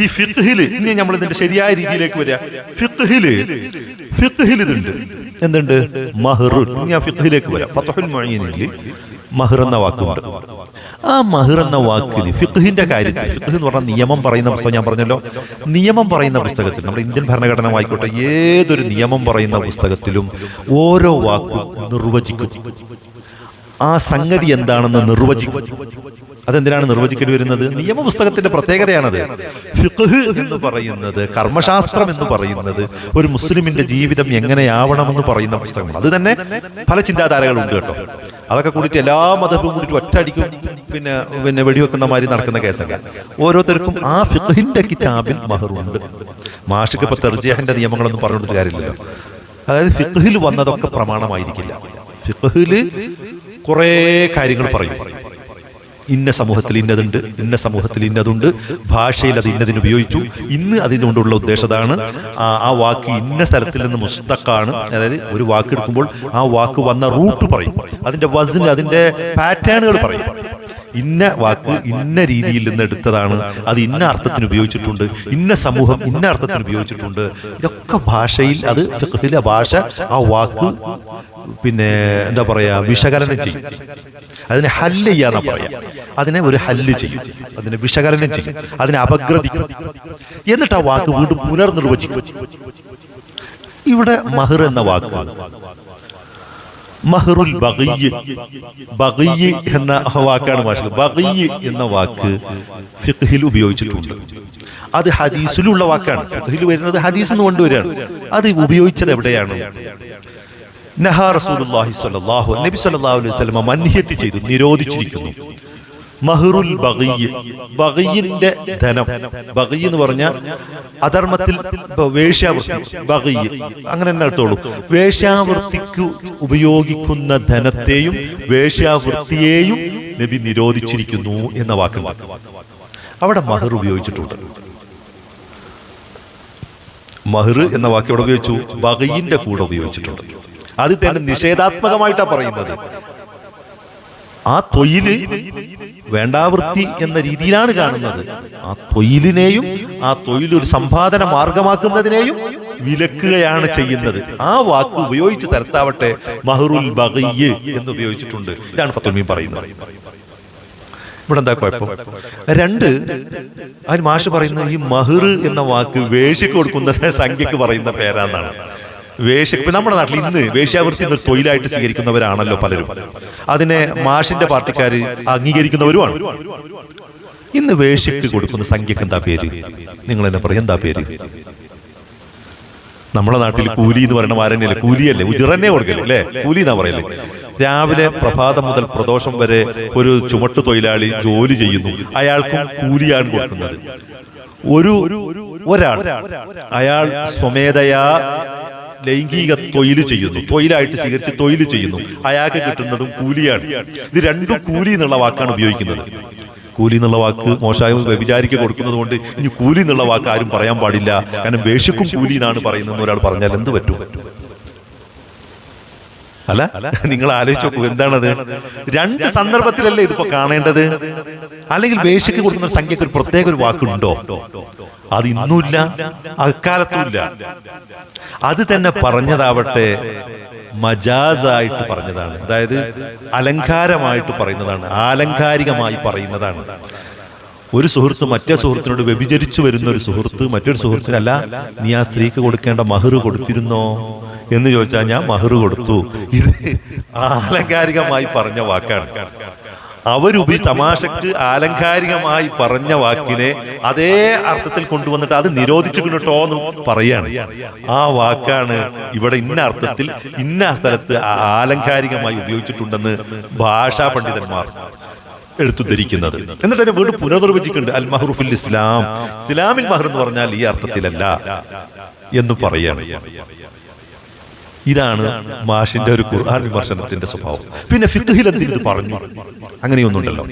Speaker 1: ഈ ഫിഖ്ഹില് ഇനി നമ്മൾ ഇതിന്റെ ശരിയായ രീതിയിലേക്ക് വരിക. ഫിഖ്ഹില് ഇതുണ്ട്, എന്തുണ്ട്? മഹ്ർ. ഞാൻ ഫിഖ്ഹിലേക്ക് വരാം. ഫത്ഹുൽ മുഈനിൽ മഹ്ർ എന്ന വാക്കുണ്ട്. ആ മഹ്ർ എന്ന വാക്കിൽ ഫിഖ്ഹിന്റെ കാര്യത്തിൽ, ഫിഖ്ഹ് എന്ന് പറഞ്ഞാൽ നിയമം പറയുന്ന പുസ്തകം ഞാൻ പറഞ്ഞല്ലോ, നിയമം പറയുന്ന പുസ്തകത്തിൽ, നമ്മുടെ ഇന്ത്യൻ ഭരണഘടന ആയിക്കോട്ടെ, ഏതൊരു നിയമം പറയുന്ന പുസ്തകത്തിലും ഓരോ വാക്കും നിർവചിക്കും. ആ സംഗതി എന്താണെന്ന് നിർവചിക്കും. അതെന്തിനാണ് നിർവചിക്കേണ്ടി വരുന്നത്? നിയമപുസ്തകത്തിന്റെ പ്രത്യേകതയാണത്. ഫിഖ്ഹ് എന്ന് പറയുന്നത്, കർമ്മശാസ്ത്രം എന്ന് പറയുന്നത് ഒരു മുസ്ലിമിന്റെ ജീവിതം എങ്ങനെയാവണമെന്ന് പറയുന്ന പുസ്തകം. അത് തന്നെ പല ചിന്താധാരകളുണ്ട് കേട്ടോ. അതൊക്കെ കൂടിയിട്ട് എല്ലാ മതവും കൂടിയിട്ട് ഒറ്റയടിക്കും പിന്നെ വെടിവെക്കുന്ന മാതിരി നടക്കുന്ന കേസൊക്കെ. ഓരോരുത്തർക്കും ആ ഫിഖ്ഹിന്റെ കിതാബിൽ മഹറുണ്ട്. മാഷിക്ക് ഇപ്പൊ തെർജിഹിന്റെ നിയമങ്ങളൊന്നും പറഞ്ഞു കൊടുത്ത കാര്യമില്ലല്ലോ. അതായത് ഫിഖ്ഹിൽ വന്നതൊക്കെ പ്രമാണമായിരിക്കില്ല. ഫിഖ്ഹില് കുറെ കാര്യങ്ങൾ പറയും. ഇന്ന സമൂഹത്തിൽ ഇന്നതുണ്ട്, ഇന്ന സമൂഹത്തിൽ ഇന്നതുണ്ട്, ഭാഷയിൽ അത് ഇന്നതിന് ഉപയോഗിച്ചു, ഇന്ന് അതിനുകൊണ്ടുള്ള ഉദ്ദേശതാണ്, ആ വാക്ക് ഇന്ന സ്ഥലത്തിൽ നിന്ന് മുസ്തഖാണ്. അതായത് ഒരു വാക്ക് എടുക്കുമ്പോൾ ആ വാക്ക് വന്ന റൂട്ട് പറയും, അതിന്റെ വസ്ന്, അതിന്റെ പാറ്റേണുകൾ പറയും. ഇന്ന വാക്ക് ഇന്ന രീതിയിൽ നിന്ന് എടുത്തതാണ്, അത് ഇന്ന അർത്ഥത്തിന് ഉപയോഗിച്ചിട്ടുണ്ട്, ഇന്ന സമൂഹം ഇന്ന അർത്ഥത്തിന് ഉപയോഗിച്ചിട്ടുണ്ട്. ഇതൊക്കെ ഭാഷയിൽ, അത് ഫിഖ്ഹിലെ ഭാഷ ആ വാക്ക് എന്താ പറയാ, വിശകലനം ചെയ്യും. അതിനെ ഹല്ല് ചെയ്യാന്നാ പറയാ. അതിനെ ഒരു ഹല്ല് ചെയ്യും, അതിനെ വിശകലനം ചെയ്യും, അതിനെ അപഗ്രഥിക്കും. എന്നിട്ട് ആ വാക്ക് വീണ്ടും പുനർനിർവചിക്കും. ഇവിടെ മഹർ എന്ന വാക്ക്, മഹ്റുൽ ബഗിയ്, ബഗിയ് എന്ന വാക്കാണ് ഭാഷ. ബഗിയ് എന്ന വാക്ക് ഫിഖ്ഹിൽ ഉപയോഗിച്ചിട്ടുണ്ട്. അത് ഹദീസിലുള്ള വാക്കാണ്. ഫിഖ്ഹിൽ വരുന്നത് ഹദീസ് എന്ന് കൊണ്ടുവരികയാണ്. അത് ഉപയോഗിച്ചത് എവിടെയാണ്? നഹാ റസൂലുള്ളാഹി സ്വല്ലല്ലാഹു നബി സ്വല്ലല്ലാഹു അലൈഹി വസല്ലം മൻഹിയത്ത് ചെയ്തു, നിരോധിച്ചിരിക്കുന്നു. മഹ്റുൽ ബഗിയ്, ബഗിയിന്റെ ധനം. ബഗിയ് എന്ന് പറഞ്ഞാൽ അധർമ്മത്തിൽ, വേശ്യാവൃത്തി, ബഗിയ് അങ്ങനെ തന്നെ എടുത്തോളൂ. വേശ്യാവൃത്തിക്ക് ഉപയോഗിക്കുന്ന ധനത്തെയും വേശ്യാവൃത്തിയെയും നബി നിരോധിച്ചിരിക്കുന്നു എന്ന വാക്കുണ്ട്. അവിടെ മഹർ ഉപയോഗിച്ചിട്ടുണ്ട്. മഹർ എന്ന വാക്ക് ഇവിടെ ഉപയോഗിച്ചു, ബഗിയിന്റെ കൂടെ ഉപയോഗിച്ചിട്ടുണ്ട്. അത് തന്നെ നിഷേധാത്മകമായിട്ടാണ് പറയുന്നത്. ആ തൊഴില് വേണ്ടാവൃത്തി എന്ന രീതിയിലാണ് കാണുന്നത്. ആ തൊഴിലിനെയും ആ തൊഴിൽ ഒരു സമ്പാദന മാർഗമാക്കുന്നതിനെയും വിലക്കുകയാണ് ചെയ്യുന്നത്. ആ വാക്ക് ഉപയോഗിച്ച് സ്ഥലത്താവട്ടെ മഹ്റുൽ ബഗിയ് എന്ന് ഉപയോഗിച്ചിട്ടുണ്ട്. ഇതാണ് ഫത്ഹുൽ മുഈൻ പറയുന്നത്. ഇവിടെ എന്താ കുഴപ്പം? രണ്ട്, അതിന് മാഷ് പറയുന്നത് ഈ മഹർ എന്ന വാക്ക് വേശ്യക്ക് കൊടുക്കുന്ന സംഖ്യക്ക് പറയുന്ന പേരാന്നാണ്. ഇപ്പൊ നമ്മുടെ നാട്ടിൽ ഇന്ന് വേശ്യാവൃത്തി ഒരു തൊഴിലായിട്ട് സ്വീകരിക്കുന്നവരാണല്ലോ പലരും. അതിനെ മാഷിന്റെ പാർട്ടിക്കാര് അംഗീകരിക്കുന്നവരുമാണ്. ഇന്ന് വേശ്യക്ക് കൊടുക്കുന്ന സംഖ്യക്ക് എന്താ പേര്? നിങ്ങൾ എന്നെ പറയും, എന്താ പേര്? നമ്മുടെ നാട്ടിൽ കൂലി എന്ന് പറയുന്ന വാരനല്ലേ, കൂലിയല്ലേ, ഉജിറന്നെ കൊടുക്കല്ലേ അല്ലെ, കൂലി എന്നാ പറയല്ലേ. രാവിലെ പ്രഭാതം മുതൽ പ്രദോഷം വരെ ഒരു ചുമട്ടു തൊഴിലാളി ജോലി ചെയ്യുന്നു, അയാൾക്കും കൂലിയാണ് കൊടുക്കുന്നത്. ഒരാൾ അയാൾ സ്വമേധയാ ലൈംഗിക തൊഴിൽ ചെയ്യുന്നു, തൊഴിലായിട്ട് സ്വീകരിച്ച് തൊഴിൽ ചെയ്യുന്നു, അയാൾക്ക് കിട്ടുന്നതും കൂലിയാണ്. ഇത് രണ്ടും കൂലി എന്നുള്ള വാക്കാണ് ഉപയോഗിക്കുന്നത്. കൂലി എന്നുള്ള വാക്ക് മോശമായി വ്യഭിചാരിക്ക് കൊടുക്കുന്നത് കൊണ്ട് ഇനി കൂലി എന്നുള്ള വാക്ക് ആരും പറയാൻ പാടില്ല. കാരണം വേശ്യക്കും കൂലി എന്നാണ് പറയുന്നത് ഒരാൾ പറഞ്ഞാൽ എന്ത് പറ്റും? അല്ല, നിങ്ങൾ ആലോചിച്ച് നോക്കൂ, എന്താണത്? രണ്ട് സന്ദർഭത്തിലല്ലേ ഇതിപ്പോ കാണേണ്ടത്? അല്ലെങ്കിൽ വേശ്യക്ക് കൊടുക്കുന്ന സംഖ്യക്ക് ഒരു പ്രത്യേക ഒരു വാക്കുണ്ടോ? അത് ഇന്നുമില്ല, അക്കാലത്തുമില്ല. അത് തന്നെ പറഞ്ഞതാവട്ടെ മജാസായിട്ട് പറഞ്ഞതാണ്, അതായത് അലങ്കാരമായിട്ട് പറയുന്നതാണ്, ആലങ്കാരികമായി പറയുന്നതാണ്. ഒരു സുഹൃത്ത് മറ്റേ സുഹൃത്തിനോട് വ്യഭിചരിച്ചു വരുന്ന ഒരു സുഹൃത്ത് മറ്റൊരു സുഹൃത്തിനല്ല, നീ ആ സ്ത്രീക്ക് കൊടുക്കേണ്ട മഹർ കൊടുത്തിരുന്നോ എന്ന് ചോദിച്ചാൽ ഞാൻ മഹർ കൊടുത്തു. ഇത് ആലങ്കാരികമായി പറഞ്ഞ വാക്കാണ്. തമാശക്ക് ആലങ്കാരികമായി പറഞ്ഞ വാക്കിനെ അതേ അർത്ഥത്തിൽ കൊണ്ടുവന്നിട്ട് അത് നിരോധിച്ചു കിട്ടോ എന്ന് പറയാണ്. ആ വാക്കാണ് ഇവിടെ ഇന്ന അർത്ഥത്തിൽ ഇന്ന സ്ഥലത്ത് ആലങ്കാരികമായി ഉപയോഗിച്ചിട്ടുണ്ടെന്ന് ഭാഷാ പണ്ഡിതന്മാർ എടുത്തുദ്ധരിക്കുന്നത്. എന്നിട്ട് അതിനെ വീണ്ടും പുനർനിർവചിക്കുന്നുണ്ട്. അൽ മഹ്റു ഫിൽ ഇസ്ലാം, ഇസ്ലാമിൽ മഹർ എന്ന് പറഞ്ഞാൽ ഈ അർത്ഥത്തിലല്ല എന്ന് പറയാണ്. ഇതാണ് മാഷിന്റെ ഒരു ഖുർആൻ വിമർശനത്തിന്റെ സ്വഭാവം. പിന്നെ ഫിഖ്ഹിൽ എന്തിന് ഇത് പറഞ്ഞു? അങ്ങനെയൊന്നുണ്ടല്ലോ.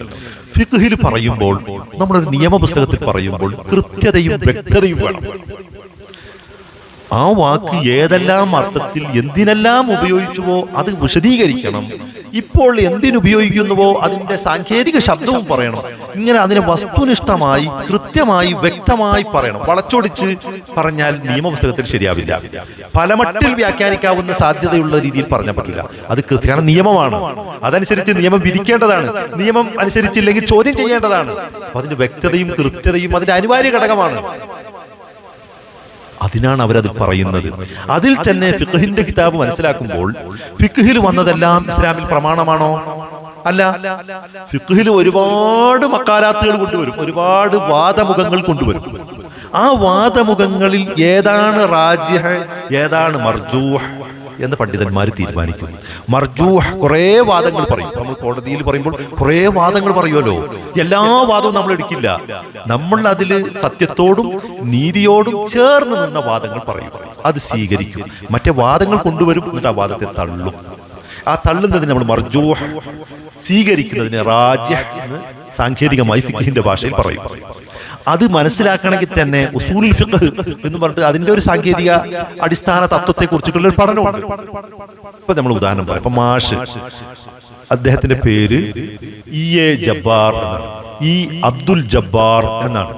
Speaker 1: ഫിഖ്ഹിൽ പറയുമ്പോൾ, നമ്മളൊരു നിയമപുസ്തകത്തിൽ പറയുമ്പോൾ കൃത്യതയും വ്യക്തതയും വേണം. ആ വാക്ക് ഏതെല്ലാം അർത്ഥത്തിൽ എന്തിനെല്ലാം ഉപയോഗിച്ചുവോ അത് വിശദീകരിക്കണം. ഇപ്പോൾ എന്തിനുപയോഗിക്കുന്നുവോ അതിന്റെ സാങ്കേതിക ശബ്ദവും പറയണം. ഇങ്ങനെ അതിനെ വസ്തുനിഷ്ഠമായി കൃത്യമായി വ്യക്തമായി പറയണം. വളച്ചൊടിച്ച് പറഞ്ഞാൽ നിയമപുസ്തകത്തിൽ ശരിയാവില്ല. പലമട്ടിൽ വ്യാഖ്യാനിക്കാവുന്ന സാധ്യതയുള്ള രീതിയിൽ പറഞ്ഞാൽ പറ്റില്ല. അത് കാരണം നിയമമാണ്, അതനുസരിച്ച് നിയമം വിധിക്കേണ്ടതാണ്. നിയമം അനുസരിച്ചില്ലെങ്കിൽ ചോദ്യം ചെയ്യേണ്ടതാണ്. അപ്പൊ അതിന്റെ വ്യക്തതയും കൃത്യതയും അതിന്റെ അനിവാര്യ ഘടകമാണ്. അതിനാണ് അവരത് പറയുന്നത്. അതിൽ തന്നെ ഫിഖ്ഹിന്റെ കിതാബ് മനസ്സിലാക്കുമ്പോൾ ഫിഖ്ഹിൽ വന്നതെല്ലാം ഇസ്ലാമിൽ പ്രമാണമാണോ? അല്ല. ഫിഖ്ഹിൽ ഒരുപാട് മക്കാലാത്തുകൾ കൊണ്ടുവരും, ഒരുപാട് വാദമുഖങ്ങൾ കൊണ്ടുവരും. ആ വാദമുഖങ്ങളിൽ ഏതാണ് റാജിഹ്, ഏതാണ് മർജൂഹ് എന്ന് പണ്ഡിതന്മാർ തീരുമാനിക്കും. മർജൂഹ് കുറെ വാദങ്ങൾ പറയും. നമ്മൾ കോടതിയിൽ പറയുമ്പോൾ കുറെ വാദങ്ങൾ പറയുമല്ലോ. എല്ലാ വാദവും നമ്മൾ എടുക്കില്ല. നമ്മൾ അതില് സത്യത്തോടും നീതിയോടും ചേർന്ന് നിന്ന വാദങ്ങൾ പറയും, അത് സ്വീകരിക്കും. മറ്റേ വാദങ്ങൾ കൊണ്ടുവരും, എന്നിട്ട് ആ വാദത്തെ തള്ളും. ആ തള്ളുന്നതിന് നമ്മൾ മർജൂഹ്, സ്വീകരിക്കുന്നതിന് റാജിഹ് എന്ന് സാങ്കേതികമായി ഫിഖ്ഹിന്റെ ഭാഷയിൽ പറയും. അത് മനസ്സിലാക്കണമെങ്കിൽ തന്നെ ഉസൂലുൽ ഫിഖ് എന്ന് പറഞ്ഞിട്ട് അതിന്റെ ഒരു സാങ്കേതിക അടിസ്ഥാന തത്വത്തെ കുറിച്ചിട്ടുള്ള ഒരു പഠനമുണ്ട്. ഇപ്പൊ നമ്മൾ ഉദാഹരണം പറയാം. ഇപ്പൊ മാഷ്, അദ്ദേഹത്തിന്റെ പേര് E.A. ജബ്ബാർ എന്നാണ്, അബ്ദുൽ ജബ്ബാർ എന്നാണ്.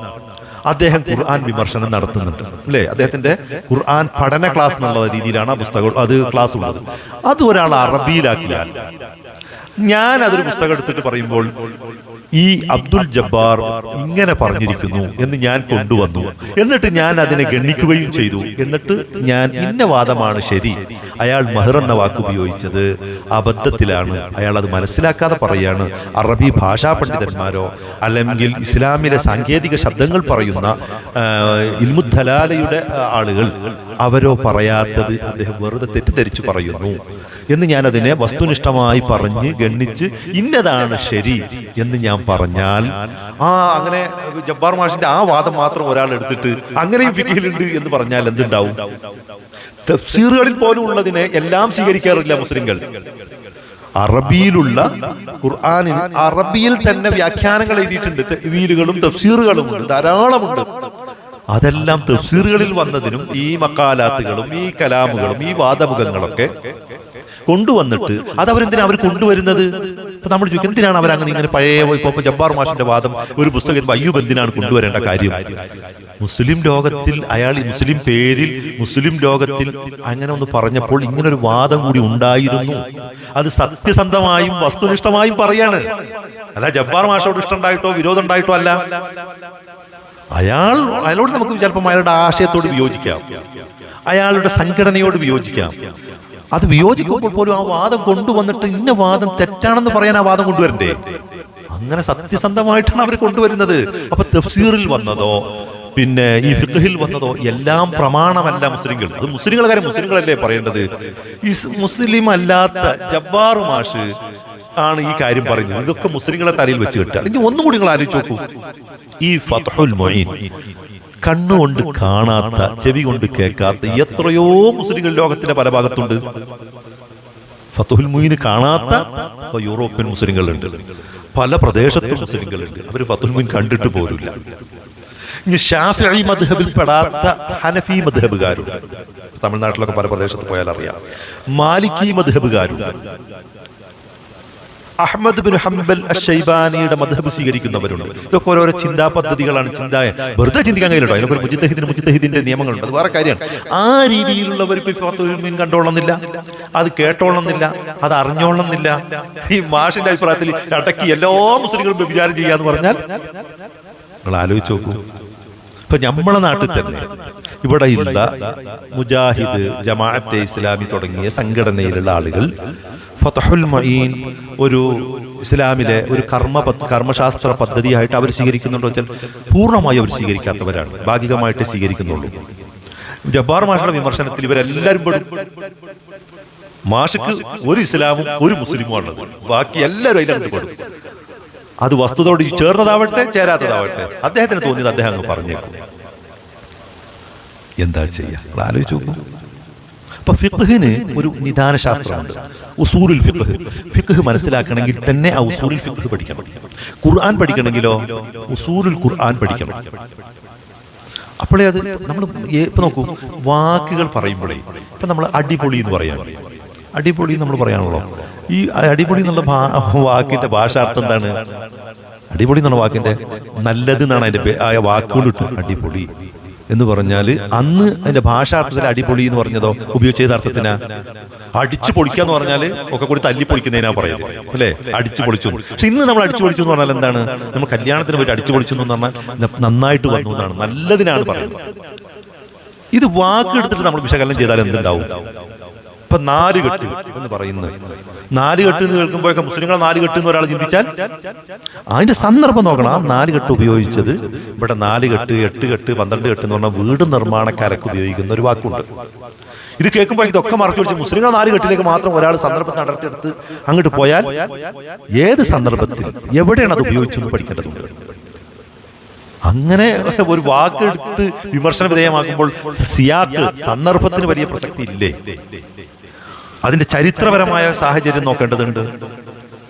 Speaker 1: അദ്ദേഹം ഖുർആൻ വിമർശനം നടത്തുന്നുണ്ട് അല്ലെ. അദ്ദേഹത്തിന്റെ ഖുർആൻ പഠന ക്ലാസ് എന്നുള്ള രീതിയിലാണ് ആ പുസ്തകം, അത് ക്ലാസ് ഉള്ളത്. അത് ഒരാൾ അറബിയിലാക്കിയാൽ, ഞാൻ അതൊരു പുസ്തകം എടുത്തിട്ട് പറയുമ്പോൾ അബ്ദുൽ ജബ്ബാർ ഇങ്ങനെ പറഞ്ഞിരിക്കുന്നു എന്ന് ഞാൻ കൊണ്ടുവന്നു, എന്നിട്ട് ഞാൻ അതിനെ ഗണ്ണിക്കുകയും ചെയ്തു, എന്നിട്ട് ഞാൻ ഇന്ന വാദമാണ് ശരി, അയാൾ മഹർ എന്ന വാക്ക് ഉപയോഗിച്ചത് അബദ്ധത്തിലാണ്, അയാൾ അത് മനസ്സിലാക്കാതെ പറയാണ്. അറബി ഭാഷാ പണ്ഡിതന്മാരോ അല്ലെങ്കിൽ ഇസ്ലാമിലെ സാങ്കേതിക ശബ്ദങ്ങൾ പറയുന്ന ഇൽമുദ്ദലാലയുടെ ആളുകൾ അവരോ പറയാത്തത് അദ്ദേഹം വെറുതെ തെറ്റിദ്ധരിച്ചു പറയുന്നു എന്ന് ഞാൻ അതിനെ വസ്തുനിഷ്ഠമായി പറഞ്ഞ് ഗണ്ണിച്ച് ഇന്നതാണ് ശരി എന്ന് ഞാൻ പറഞ്ഞാൽ, അങ്ങനെ ജബ്ബാർ മാഷിന്റെ ആ വാദം മാത്രം ഒരാൾ എടുത്തിട്ട് അങ്ങനെയും ഫിഖ്ഹിലുണ്ട് എന്ന് പറഞ്ഞാൽ എന്തുണ്ടാവും? തഫ്സീറുകളിൽ പോലും ഉള്ളതിനെ എല്ലാം സ്വീകരിക്കാറില്ല മുസ്ലിങ്ങൾ. അറബിയിലുള്ള ഖുർആനിന് അറബിയിൽ തന്നെ വ്യാഖ്യാനങ്ങൾ എഴുതിയിട്ടുണ്ട്, തഅ്വീലുകളും തഫ്സീറുകളും ഉണ്ട്, ധാരാളമുണ്ട്. അതെല്ലാം തഫ്സീറുകളിൽ വന്നതിനും ഈ മക്കാലാത്തുകളും ഈ കലാമുകളും ഈ വാദമുഖങ്ങളൊക്കെ കൊണ്ടുവന്നിട്ട് അതവരെന്തിനാ അവർ കൊണ്ടുവരുന്നത്? ഇപ്പൊ നമ്മൾ ചോദിക്കും, എന്തിനാണ് അവരങ്ങനെ ഇങ്ങനെ പഴയ ഇപ്പൊ ജബ്ബാർ മാഷിന്റെ വാദം ഒരു പുസ്തകത്തിൽ അയ്യൂബ് എന്തിനാണ് കൊണ്ടുവരേണ്ട കാര്യം? മുസ്ലിം ലോകത്തിൽ അയാൾ മുസ്ലിം പേരിൽ മുസ്ലിം ലോകത്തിൽ അങ്ങനെ ഒന്ന് പറഞ്ഞപ്പോൾ ഇങ്ങനൊരു വാദം കൂടി ഉണ്ടായിരുന്നു. അത് സത്യസന്ധമായും വസ്തുനിഷ്ഠമായും പറയാണ്. അല്ല ജബ്ബാർ മാഷോട് ഇഷ്ടമുണ്ടായിട്ടോ വിരോധം ഉണ്ടായിട്ടോ അല്ല. അയാളോട് നമുക്ക് ചിലപ്പോൾ അയാളുടെ ആശയത്തോട് വിയോജിക്കാം. അയാളുടെ സംഘടനയോട് വിയോജിക്കാം. അത് വിയോജിക്കുമ്പോൾ പോലും ആ വാദം കൊണ്ടുവന്നിട്ട് ഇന്ന വാദം തെറ്റാണെന്ന് പറയാൻ ആ വാദം കൊണ്ടുവരണ്ടേ? അങ്ങനെ സത്യസന്ധമായിട്ടാണ് അവർ കൊണ്ടുവരുന്നത്. അപ്പൊ തഫ്സീറിൽ വന്നതോ പിന്നെ ഈ ഫിഖ്ഹിൽ വന്നതോ എല്ലാം പ്രമാണമല്ല മുസ്ലിങ്ങൾ. അത് മുസ്ലിങ്ങളുടെ കാര്യം മുസ്ലിങ്ങളല്ലേ പറയേണ്ടത്. ഈ മുസ്ലിം അല്ലാത്ത ജബ്ബാർ മാഷ് ആണ് ഈ കാര്യം പറയുന്നത്. ഇതൊക്കെ മുസ്ലിങ്ങളെ തലയിൽ വെച്ച് കിട്ടുക. അല്ലെങ്കിൽ ഒന്നുകൂടി നിങ്ങൾ ആലോചിച്ച് നോക്കൂ. ഈ ഫത്ഹുൽ മുഈൻ കണ്ണുകൊണ്ട് കാണാത്ത, ചെവി കൊണ്ട് കേൾക്കാത്ത എത്രയോ മുസ്ലിങ്ങൾ ലോകത്തിന്റെ പല ഭാഗത്തുണ്ട്. ഫത്ഹുൽ മുഈൻ കാണാത്ത യൂറോപ്യൻ മുസ്ലിങ്ങളുണ്ട്, പല പ്രദേശത്തും മുസ്ലിങ്ങളുണ്ട്. അവർ ഫത്ഹുൽ മുഈൻ കണ്ടിട്ട് പോലുമില്ല. ഇനി ഷാഫിഈ മദ്ഹബിൽ പെടാത്ത ഹനഫി മദ്ഹബുകാരുണ്ട്. തമിഴ്നാട്ടിലൊക്കെ പല പ്രദേശത്ത് പോയാൽ അറിയാം. മാലിക്കി മദ്ഹബുകാരുണ്ട്. അഹ്മദ് ബിൻ ഹംബൽ അശ്ശൈബാനിയുടെ മദ്ഹബ് സ്വീകരിക്കുന്നവരുണ്ട്. ഇതൊക്കെ ഓരോരോ ചിന്താ പദ്ധതികളാണ്. വെറുതെ ചിന്തിക്കാൻ കഴിയില്ലട്ടോ. അതിനൊക്കെ ഒരു മുജ്തഹിദിന്റെ നിയമങ്ങളുണ്ട്. അത് വേറെ കാര്യമാണ്. ആ രീതിയിലുള്ളവർ ഫത്ഹുൽ മുഈൻ കണ്ടോളന്നില്ല, അത് കേട്ടോളന്നില്ല, അത് അറിഞ്ഞോളന്നില്ല. ഈ മാഷിന്റെ അഭിപ്രായത്തിൽ അടക്കി എല്ലാ മുസ്ലിങ്ങളും വ്യഭിചാരം ചെയ്യാന്ന് പറഞ്ഞാൽ നിങ്ങൾ ആലോചിച്ച് നോക്കൂ. ഇപ്പൊ നമ്മളെ നാട്ടിൽ തന്നെ ഇവിടെയുള്ള മുജാഹിദ്, ജമാഅത്തെ ഇസ്ലാമി തുടങ്ങിയ സംഘടനയിലുള്ള ആളുകൾ ഫത്ഹുൽ മുഈൻ ഒരു ഇസ്ലാമിലെ ഒരു കർമ്മശാസ്ത്ര പദ്ധതിയായിട്ട് അവർ സ്വീകരിക്കുന്നുണ്ടോ വെച്ചാൽ പൂർണ്ണമായി അവർ സ്വീകരിക്കാത്തവരാണ്. ഭാഗികമായിട്ട് സ്വീകരിക്കുന്നുള്ളൂ. ജബ്ബാർ മാഷിന്റെ വിമർശനത്തിൽ ഇവരെല്ലാവരും പെടും. മാഷിക്ക് ഒരു ഇസ്ലാമും ഒരു മുസ്ലിമും ഉള്ളത്, ബാക്കി എല്ലാവരും അതിലകത്ത് പെടും. അത് വസ്തുതയോട് ചേർന്നതാവട്ടെ ചേരാത്തതാവട്ടെ, അദ്ദേഹത്തിന് തോന്നിയത് അദ്ദേഹം അങ്ങ് പറഞ്ഞേക്കും. എന്താ ചെയ്യാ? ആലോചിച്ച് നോക്കൂ. അപ്പൊ ഫിഖ്ഹിന് ഒരു നിദാന ശാസ്ത്രമുണ്ട്, ഉസൂലുൽ ഫിഖ്ഹ്. ഫിഖ്ഹ് മനസ്സിലാക്കണമെങ്കിൽ തന്നെ ആ ഉസൂലുൽ ഫിഖ്ഹ് പഠിക്കണം. ഖുർആൻ പഠിക്കണമെങ്കിലോ ഉസൂലുൽ ഖുർആൻ പഠിക്കണം. അപ്പോഴേ അത് നമ്മൾ ഇപ്പൊ നോക്കൂ, വാക്കുകൾ പറയുമ്പോഴേ ഇപ്പൊ നമ്മൾ അടിപൊളി എന്ന് പറയാം. അടിപൊളി നമ്മൾ പറയാനുള്ളൂ. ഈ അടിപൊളി എന്നുള്ള വാക്കിന്റെ ഭാഷാർത്ഥം എന്താണ്? അടിപൊളി എന്നുള്ള വാക്കിന്റെ നല്ലത് എന്നാണ് അതിന്റെ വാക്കുകൾ കിട്ടും. അടിപൊളി എന്ന് പറഞ്ഞാൽ അന്ന് അതിന്റെ ഭാഷാർത്ഥത്തിൽ അടിപൊളി എന്ന് പറഞ്ഞതോ ഉപയോഗിച്ച അർത്ഥത്തിനാ അടിച്ചു പൊളിക്കാന്ന് പറഞ്ഞാൽ ഒക്കെ കൂടി തല്ലി പൊളിക്കുന്നതിനാ പറയാം അല്ലെ, അടിച്ചു പൊളിച്ചു. പക്ഷെ ഇന്ന് നമ്മൾ അടിച്ചു പൊളിച്ചു എന്ന് പറഞ്ഞാൽ എന്താണ്? നമ്മൾ കല്യാണത്തിന് പോയിട്ട് അടിച്ചു പൊളിച്ചു എന്ന് പറഞ്ഞാൽ നന്നായിട്ട് വന്നു എന്നാണ്, നല്ലതിനാണ് പറയുന്നത്. ഇത് വാക്കെടുത്തിട്ട് നമ്മൾ വിശകലനം ചെയ്താൽ എന്തുണ്ടാവും? ഇപ്പൊ 4 കെട്ട് എന്ന് പറയുന്നത്, 4 കെട്ട് എന്ന് കേൾക്കുമ്പോഴൊക്കെ മുസ്ലിങ്ങളെ 4 കെട്ട് എന്ന് ഒരാൾ ചിന്തിച്ചാൽ അതിന്റെ സന്ദർഭം നോക്കണം. ആ 4 കെട്ട് ഉപയോഗിച്ചത് ഇവിടെ 4 കെട്ട്, 8 കെട്ട്, 12 കെട്ട് എന്ന് പറഞ്ഞാൽ വീട് നിർമ്മാണക്കാരൊക്കെ ഉപയോഗിക്കുന്ന ഒരു വാക്കുണ്ട്. ഇത് കേൾക്കുമ്പോൾ ഇതൊക്കെ മറച്ചു വെച്ച് മുസ്ലിങ്ങൾ 4 കെട്ടിലേക്ക് മാത്രം ഒരാൾ സന്ദർഭത്തിൽ നടത്തിയെടുത്ത് അങ്ങോട്ട് പോയാൽ ഏത് സന്ദർഭത്തിൽ എവിടെയാണ് അത് ഉപയോഗിച്ചെന്ന് പഠിക്കേണ്ടതുണ്ട്. അങ്ങനെ ഒരു വാക്കെടുത്ത് വിമർശന വിധേയമാക്കുമ്പോൾ സിയാക്ക്, സന്ദർഭത്തിന് വലിയ പ്രസക്തി ഇല്ലേ? അതിന്റെ ചരിത്രപരമായ സാഹചര്യം നോക്കേണ്ടതുണ്ട്.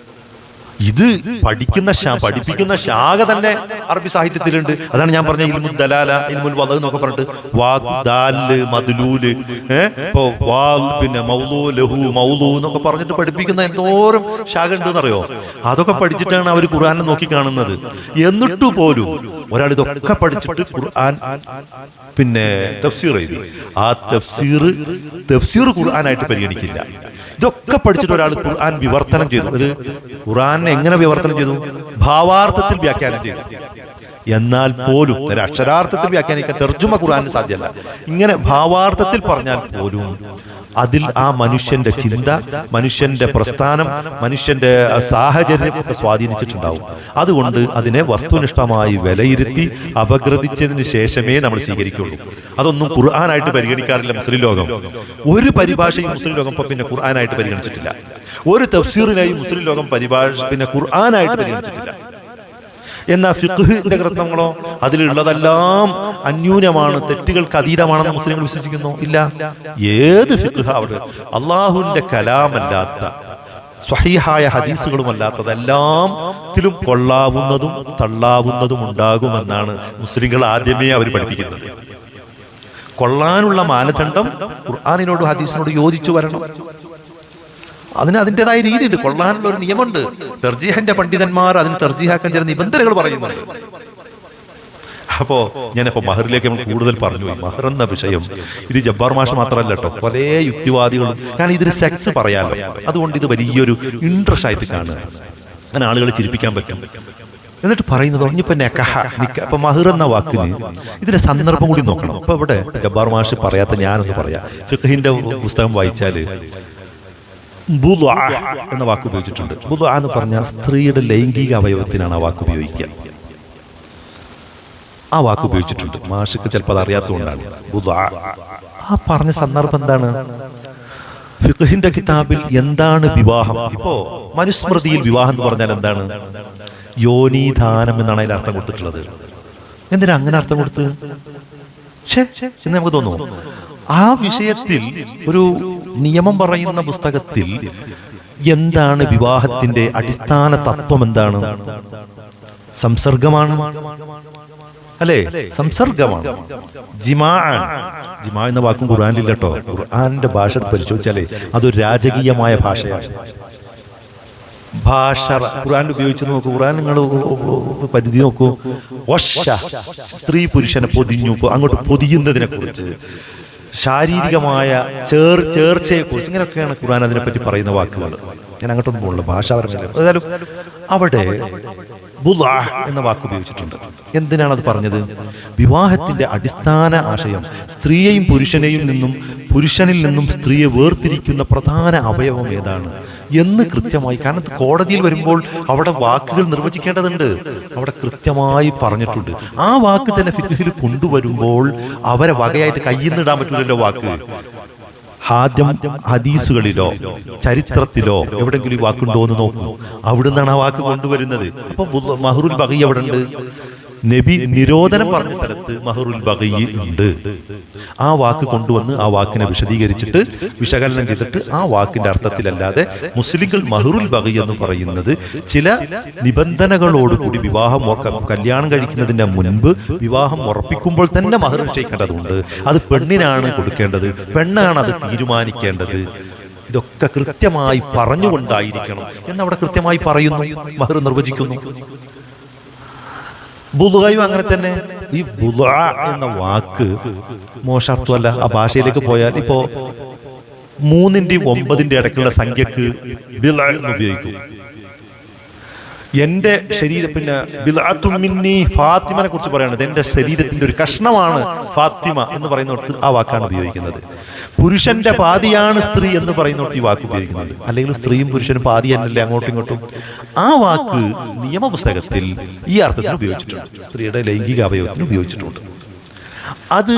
Speaker 1: ഇത് പഠിപ്പിക്കുന്ന ശാഖ തന്നെ അറബി സാഹിത്യത്തിലുണ്ട്. അതാണ് ഞാൻ പറഞ്ഞ ഇൽമുൽ ദലാല, ഇൽമുൽ വദ് എന്നൊക്കെ പറഞ്ഞിട്ട് വാദ്, ദാല്, മദ്ലൂല്, ഇപ്പോ വാൽ, പിന്നെ മൗലൂ, ലഹു, മൗലൂ എന്നൊക്കെ പറഞ്ഞിട്ട് പഠിപ്പിക്കുന്ന എന്തോരം ശാഖ ഉണ്ടെന്ന് അറിയോ? അതൊക്കെ പഠിച്ചിട്ടാണ് അവർ ഖുർആനെ നോക്കി കാണുന്നത്. എന്നിട്ടു പോലും ഒരാൾ ഇതൊക്കെ പഠിച്ചിട്ട് ഖുർആൻ പിന്നെ തഫ്സീർ എഴുതി. ആ തഫ്സീർ ഖുർആനായിട്ട് പരിഗണിക്കില്ല. ഇതൊക്കെ പഠിച്ചിട്ട് ഒരാൾ ഖുർആൻ വിവർത്തനം ചെയ്തു. അത് ഖുർആനെ എങ്ങനെ വിവർത്തനം ചെയ്തു? ഭാവാർത്ഥത്തിൽ വ്യാഖ്യാനം ചെയ്തു. എന്നാൽ പോലും ഒരു അക്ഷരാർത്ഥത്തിൽ വ്യാഖ്യാനിക്കാൻ തർജുമ ഖുർആന് സാധ്യമല്ല. ഇങ്ങനെ ഭാവാർത്ഥത്തിൽ പറഞ്ഞാൽ പോലും അതിൽ ആ മനുഷ്യന്റെ ചിന്ത, മനുഷ്യന്റെ പ്രസ്ഥാനം, മനുഷ്യന്റെ സാഹചര്യം ഒക്കെ സ്വാധീനിച്ചിട്ടുണ്ടാവും. അതുകൊണ്ട് അതിനെ വസ്തുനിഷ്ഠമായി വിലയിരുത്തി അപഗ്രഥിച്ചതിന് ശേഷമേ നമ്മൾ സ്വീകരിക്കുള്ളൂ. അതൊന്നും ഖുർആനായിട്ട് പരിഗണിക്കാറില്ല മുസ്ലിം ലോകം. ഒരു പരിഭാഷയും മുസ്ലിം ലോകം ഇപ്പൊ പിന്നെ ഖുർആനായിട്ട് പരിഗണിച്ചിട്ടില്ല. ഒരു തഫ്സീറിനെയും മുസ്ലിം ലോകം പിന്നെ ഖുർആനായിട്ട് പരിഗണിച്ചിട്ടില്ല. എന്നാ ഫിഖ്ഹിന്റെ ഗ്രന്ഥങ്ങളോ അതിലുള്ളതെല്ലാം അന്യൂനമാണ്, തെറ്റുകൾക്ക് അതീതമാണെന്ന് മുസ്ലിങ്ങൾ വിശ്വസിക്കുന്നു? ഇല്ല. ഏത് ഫിഖ്ഹ് അവിടെ അള്ളാഹുവിന്റെ കലാമല്ലാത്ത, സ്വഹീഹായ ഹദീസുകളുമല്ലാത്തതെല്ലാത്തിലും കൊള്ളാവുന്നതും തള്ളാവുന്നതും ഉണ്ടാകുമെന്നാണ് മുസ്ലിങ്ങൾ ആദ്യമേ അവർ പഠിപ്പിക്കുന്നത്. കൊള്ളാനുള്ള മാനദണ്ഡം ഖുർആനിനോട് ഹദീസിനോട് യോജിച്ചു വരണം. അതിന് അതിൻ്റെതായ രീതിയുണ്ട്, കൊള്ളാനുള്ള ഒരു നിയമമുണ്ട്. തർജീഹിന്റെ പണ്ഡിതന്മാർ അതിന് തർജീഹാക്കാൻ ചില നിബന്ധനകൾ പറയുന്നുണ്ട്. അപ്പോ ഞാനിപ്പോ മഹറിലേക്ക് നമ്മൾ കൂടുതൽ പറഞ്ഞു. മഹർ എന്ന വിഷയം ഇത് ജബ്ബാർ മാഷ് മാത്രമല്ല കേട്ടോ, പല യുക്തിവാദികളും. കാരണം ഇതിന് സെക്സ് പറയാലോ, അതുകൊണ്ട് ഇത് വലിയൊരു ഇൻട്രസ്റ്റ് ആയിട്ട് കാണുക. അങ്ങനെ ആളുകളെ ചിരിപ്പിക്കാൻ പറ്റും. എന്നിട്ട് പറയുന്നത് ഇനിയിപ്പോ നെക്കഹ ഇപ്പൊ മഹർ എന്ന വാക്കിന് ഇതിന്റെ സന്ദർഭം കൂടി നോക്കണം. അപ്പൊ ഇവിടെ ജബ്ബാർ മാഷ് പറയാത്ത ഞാനൊന്ന് പറയാം. ഫിഖ്ഹിന്റെ പുസ്തകം വായിച്ചാല് ബുദ്അ എന്ന വാക്ക് ഉപയോഗിച്ചിട്ടുണ്ട്. ബുദ്അ എന്ന് പറഞ്ഞാൽ സ്ത്രീയുടെ ലൈംഗിക അവയവത്തിനാണ് ആ വാക്ക് ഉപയോഗിക്കുക. ആ വാക്ക് ഉപയോഗിച്ചിട്ടുണ്ട്. മാഷിക്ക് ചിലപ്പോൾ അത് അറിയാത്തതുകൊണ്ടാണ്. ബുദ്അ ആ പറഞ്ഞ സന്ദർഭം എന്താണ്? ഫിഖ്ഹിന്റെ കിതാബിൽ എന്താണ് വിവാഹം? ഇപ്പോ മനുസ്മൃതിയിൽ വിവാഹം എന്ന് പറഞ്ഞാൽ എന്താണ്? യോനിദാനം എന്നാണ് അതിൽ അർത്ഥം കൊടുത്തിട്ടുള്ളത്. എന്തിനാ അങ്ങനെ അർത്ഥം കൊടുത്ത് എന്ന് നമുക്ക് തോന്നുന്നു. ആ വിഷയത്തിൽ ഒരു നിയമം പറയുന്ന പുസ്തകത്തിൽ എന്താണ് വിവാഹത്തിന്റെ അടിസ്ഥാന തത്വം? എന്താണ്? സംസർഗമാണ്, അല്ലേ? സംസർഗമാണ്, ജിമാ. ജിമാ എന്ന വാക്കും ഖുർആനിലില്ല കേട്ടോ. ഖുർആനിന്റെ ഭാഷ പരിശോധിച്ചാലേ അതൊരു രാജകീയമായ ഭാഷയാണ്. ഭാഷ ഖുർആൻ ഉപയോഗിച്ച് നോക്കൂ. ഖുർആൻ നിങ്ങൾ പരിധി നോക്കൂ. സ്ത്രീ പുരുഷനെ പൊതിഞ്ഞു, അങ്ങോട്ട് പൊതിയുന്നതിനെ കുറിച്ച്, ശാരീരികമായ ചേർച്ചയെ കുറിച്ച്, ഇങ്ങനെയൊക്കെയാണ് ഖുർആൻ അതിനെപ്പറ്റി പറയുന്ന വാക്കുകൾ. ഞാൻ അങ്ങോട്ടൊന്നും പോകുന്നില്ല, ഭാഷാപരമല്ല. ഏതായാലും അവിടെ ബുദ്അ എന്ന വാക്ക് ഉപയോഗിച്ചിട്ടുണ്ട്. എന്തിനാണ് അത് പറഞ്ഞത്? വിവാഹത്തിന്റെ അടിസ്ഥാന ആശയം സ്ത്രീയെയും പുരുഷനിൽ നിന്നും സ്ത്രീയെ വേർതിരിക്കുന്ന പ്രധാന അവയവം ഏതാണ് എന്ന് കൃത്യമായി, കാരണം കോടതിയിൽ വരുമ്പോൾ അവിടെ വാക്കുകൾ നിർവചിക്കേണ്ടതുണ്ട്. അവിടെ കൃത്യമായി പറഞ്ഞിട്ടുണ്ട്. ആ വാക്ക് തന്നെ ഫിഖ്ഹിൽ കൊണ്ടുവരുമ്പോൾ അവരെ വകയായിട്ട് കയ്യിൽ നിന്നിടാൻ പറ്റില്ലല്ലോ വാക്ക്. ആദ്യം ഹദീസുകളിലോ ചരിത്രത്തിലോ എവിടെങ്കിലും ഈ വാക്കുണ്ടോ എന്ന് നോക്കൂ. അവിടുന്നാണ് ആ വാക്ക് കൊണ്ടുവരുന്നത്. അപ്പൊ മഹറുൽ ബഗി എവിടെ ഉണ്ട്? നബി നിരോധനം പറഞ്ഞ സ്ഥലത്ത് മഹറുൽ ബഗി ഉണ്ട്. ആ വാക്ക് കൊണ്ടുവന്ന് ആ വാക്കിനെ വിശദീകരിച്ചിട്ട് വിശകലനം ചെയ്തിട്ട് ആ വാക്കിന്റെ അർത്ഥത്തിലല്ലാതെ മുസ്ലിങ്ങൾ മഹറുൽ ബഗി എന്ന് പറയുന്നത് ചില നിബന്ധനകളോടുകൂടി കല്യാണം കഴിക്കുന്നതിന്റെ മുൻപ് വിവാഹം ഉറപ്പിക്കുമ്പോൾ തന്നെ മഹർ നിശ്ചയിക്കേണ്ടതുണ്ട്. അത് പെണ്ണിനാണ് കൊടുക്കേണ്ടത്, പെണ്ണാണ് അത് തീരുമാനിക്കേണ്ടത്. ഇതൊക്കെ കൃത്യമായി പറഞ്ഞുകൊണ്ടായിരിക്കണം എന്നവിടെ കൃത്യമായി പറയുന്നു, മഹർ നിർവചിക്കുന്നു. ബുദ്അയും അങ്ങനെ തന്നെ. ഈ ബുദ്അ എന്ന വാക്ക് മോശാർത്ഥമല്ല. ആ ഭാഷയിലേക്ക് പോയാൽ ഇപ്പോ 3ന്റെയും 9ന്റെ ഇടയ്ക്കുള്ള സംഖ്യക്ക് ബിദ്അ എന്ന് ഉപയോഗിക്കും. എന്റെ ശരീരം, പിന്നെ ബിദ്അത്തും മിന്നി, ഫാത്തിമനെ കുറിച്ച് പറയുന്നത് എന്റെ ശരീരത്തിന്റെ ഒരു കഷ്ണമാണ് ഫാത്തിമ എന്ന് പറയുന്നിടത്ത് ആ വാക്കാണ് ഉപയോഗിക്കുന്നത്. പുരുഷന്റെ പാതിയാണ് സ്ത്രീ എന്ന് പറയുന്നിടത്ത് ഈ വാക്ക് ഉപയോഗിക്കുന്നത്. അല്ലെങ്കിൽ സ്ത്രീയും പുരുഷനും പാതി തന്നെയല്ലേ അങ്ങോട്ടും ഇങ്ങോട്ടും. ആ വാക്ക് നിയമപുസ്തകത്തിൽ ഈ അർത്ഥത്തിൽ ഉപയോഗിച്ചിട്ടുണ്ട്. സ്ത്രീയുടെ ലൈംഗിക അവയവത്തിന് ഉപയോഗിച്ചിട്ടുണ്ട്. അത്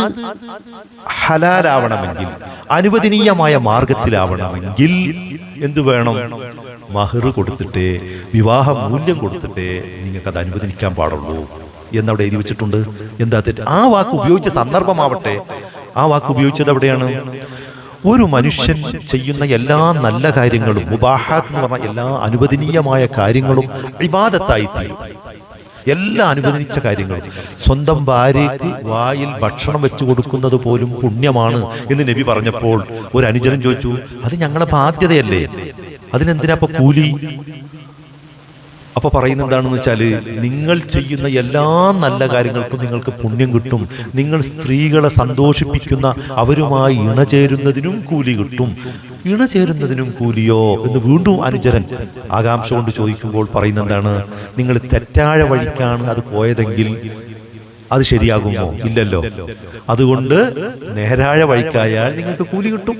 Speaker 1: ഹലാലാവണമെങ്കിൽ, അനുവദനീയമായ മാർഗത്തിലാവണമെങ്കിൽ എന്തു വേണം? മഹർ കൊടുത്തിട്ടേ, വിവാഹ മൂല്യം കൊടുത്തിട്ടേ നിങ്ങൾക്കത് അനുവദിക്കാൻ പാടുള്ളൂ എന്നവിടെ എഴുതി വെച്ചിട്ടുണ്ട്. എന്താ തെറ്റ്? ആ വാക്ക് ഉപയോഗിച്ച സന്ദർഭമാവട്ടെ. ആ വാക്ക് ഉപയോഗിച്ചത് എവിടെയാണ്? ഒരു മനുഷ്യൻ ചെയ്യുന്ന എല്ലാ നല്ല കാര്യങ്ങളും, മുബാഹാത്ത് എന്ന് പറഞ്ഞ എല്ലാ അനുവദനീയമായ കാര്യങ്ങളും ഇബാദത്തായി തീരും. എല്ലാ അനുവദിച്ച കാര്യങ്ങളും. സ്വന്തം ഭാര്യയ്ക്ക് വായിൽ ഭക്ഷണം വെച്ചു കൊടുക്കുന്നത് പോലും പുണ്യമാണ് എന്ന് നബി പറഞ്ഞപ്പോൾ ഒരു അനുജനൻ ചോദിച്ചു, അത് ഞങ്ങളുടെ ബാധ്യതയല്ലേ, അതിനെന്തിനാ ഇപ്പൊ കൂലി? അപ്പൊ പറയുന്നത് എന്താണെന്ന് വെച്ചാല്, നിങ്ങൾ ചെയ്യുന്ന എല്ലാ നല്ല കാര്യങ്ങൾക്കും നിങ്ങൾക്ക് പുണ്യം കിട്ടും. നിങ്ങൾ സ്ത്രീകളെ സന്തോഷിപ്പിക്കുന്ന, അവരുമായി ഇണചേരുന്നതിനും കൂലി കിട്ടും. ഇണചേരുന്നതിനും കൂലിയോ എന്ന് വീണ്ടും അനുചരൻ ആകാംക്ഷ കൊണ്ട് ചോദിക്കുമ്പോൾ പറയുന്നത് എന്താണ്? നിങ്ങൾ തെറ്റായ വഴിക്കാണ് അത് പോയതെങ്കിൽ അത് ശരിയാകുമോ? ഇല്ലല്ലോ. അതുകൊണ്ട് നേരായ വഴിക്കായാൽ നിങ്ങൾക്ക് കൂലി കിട്ടും.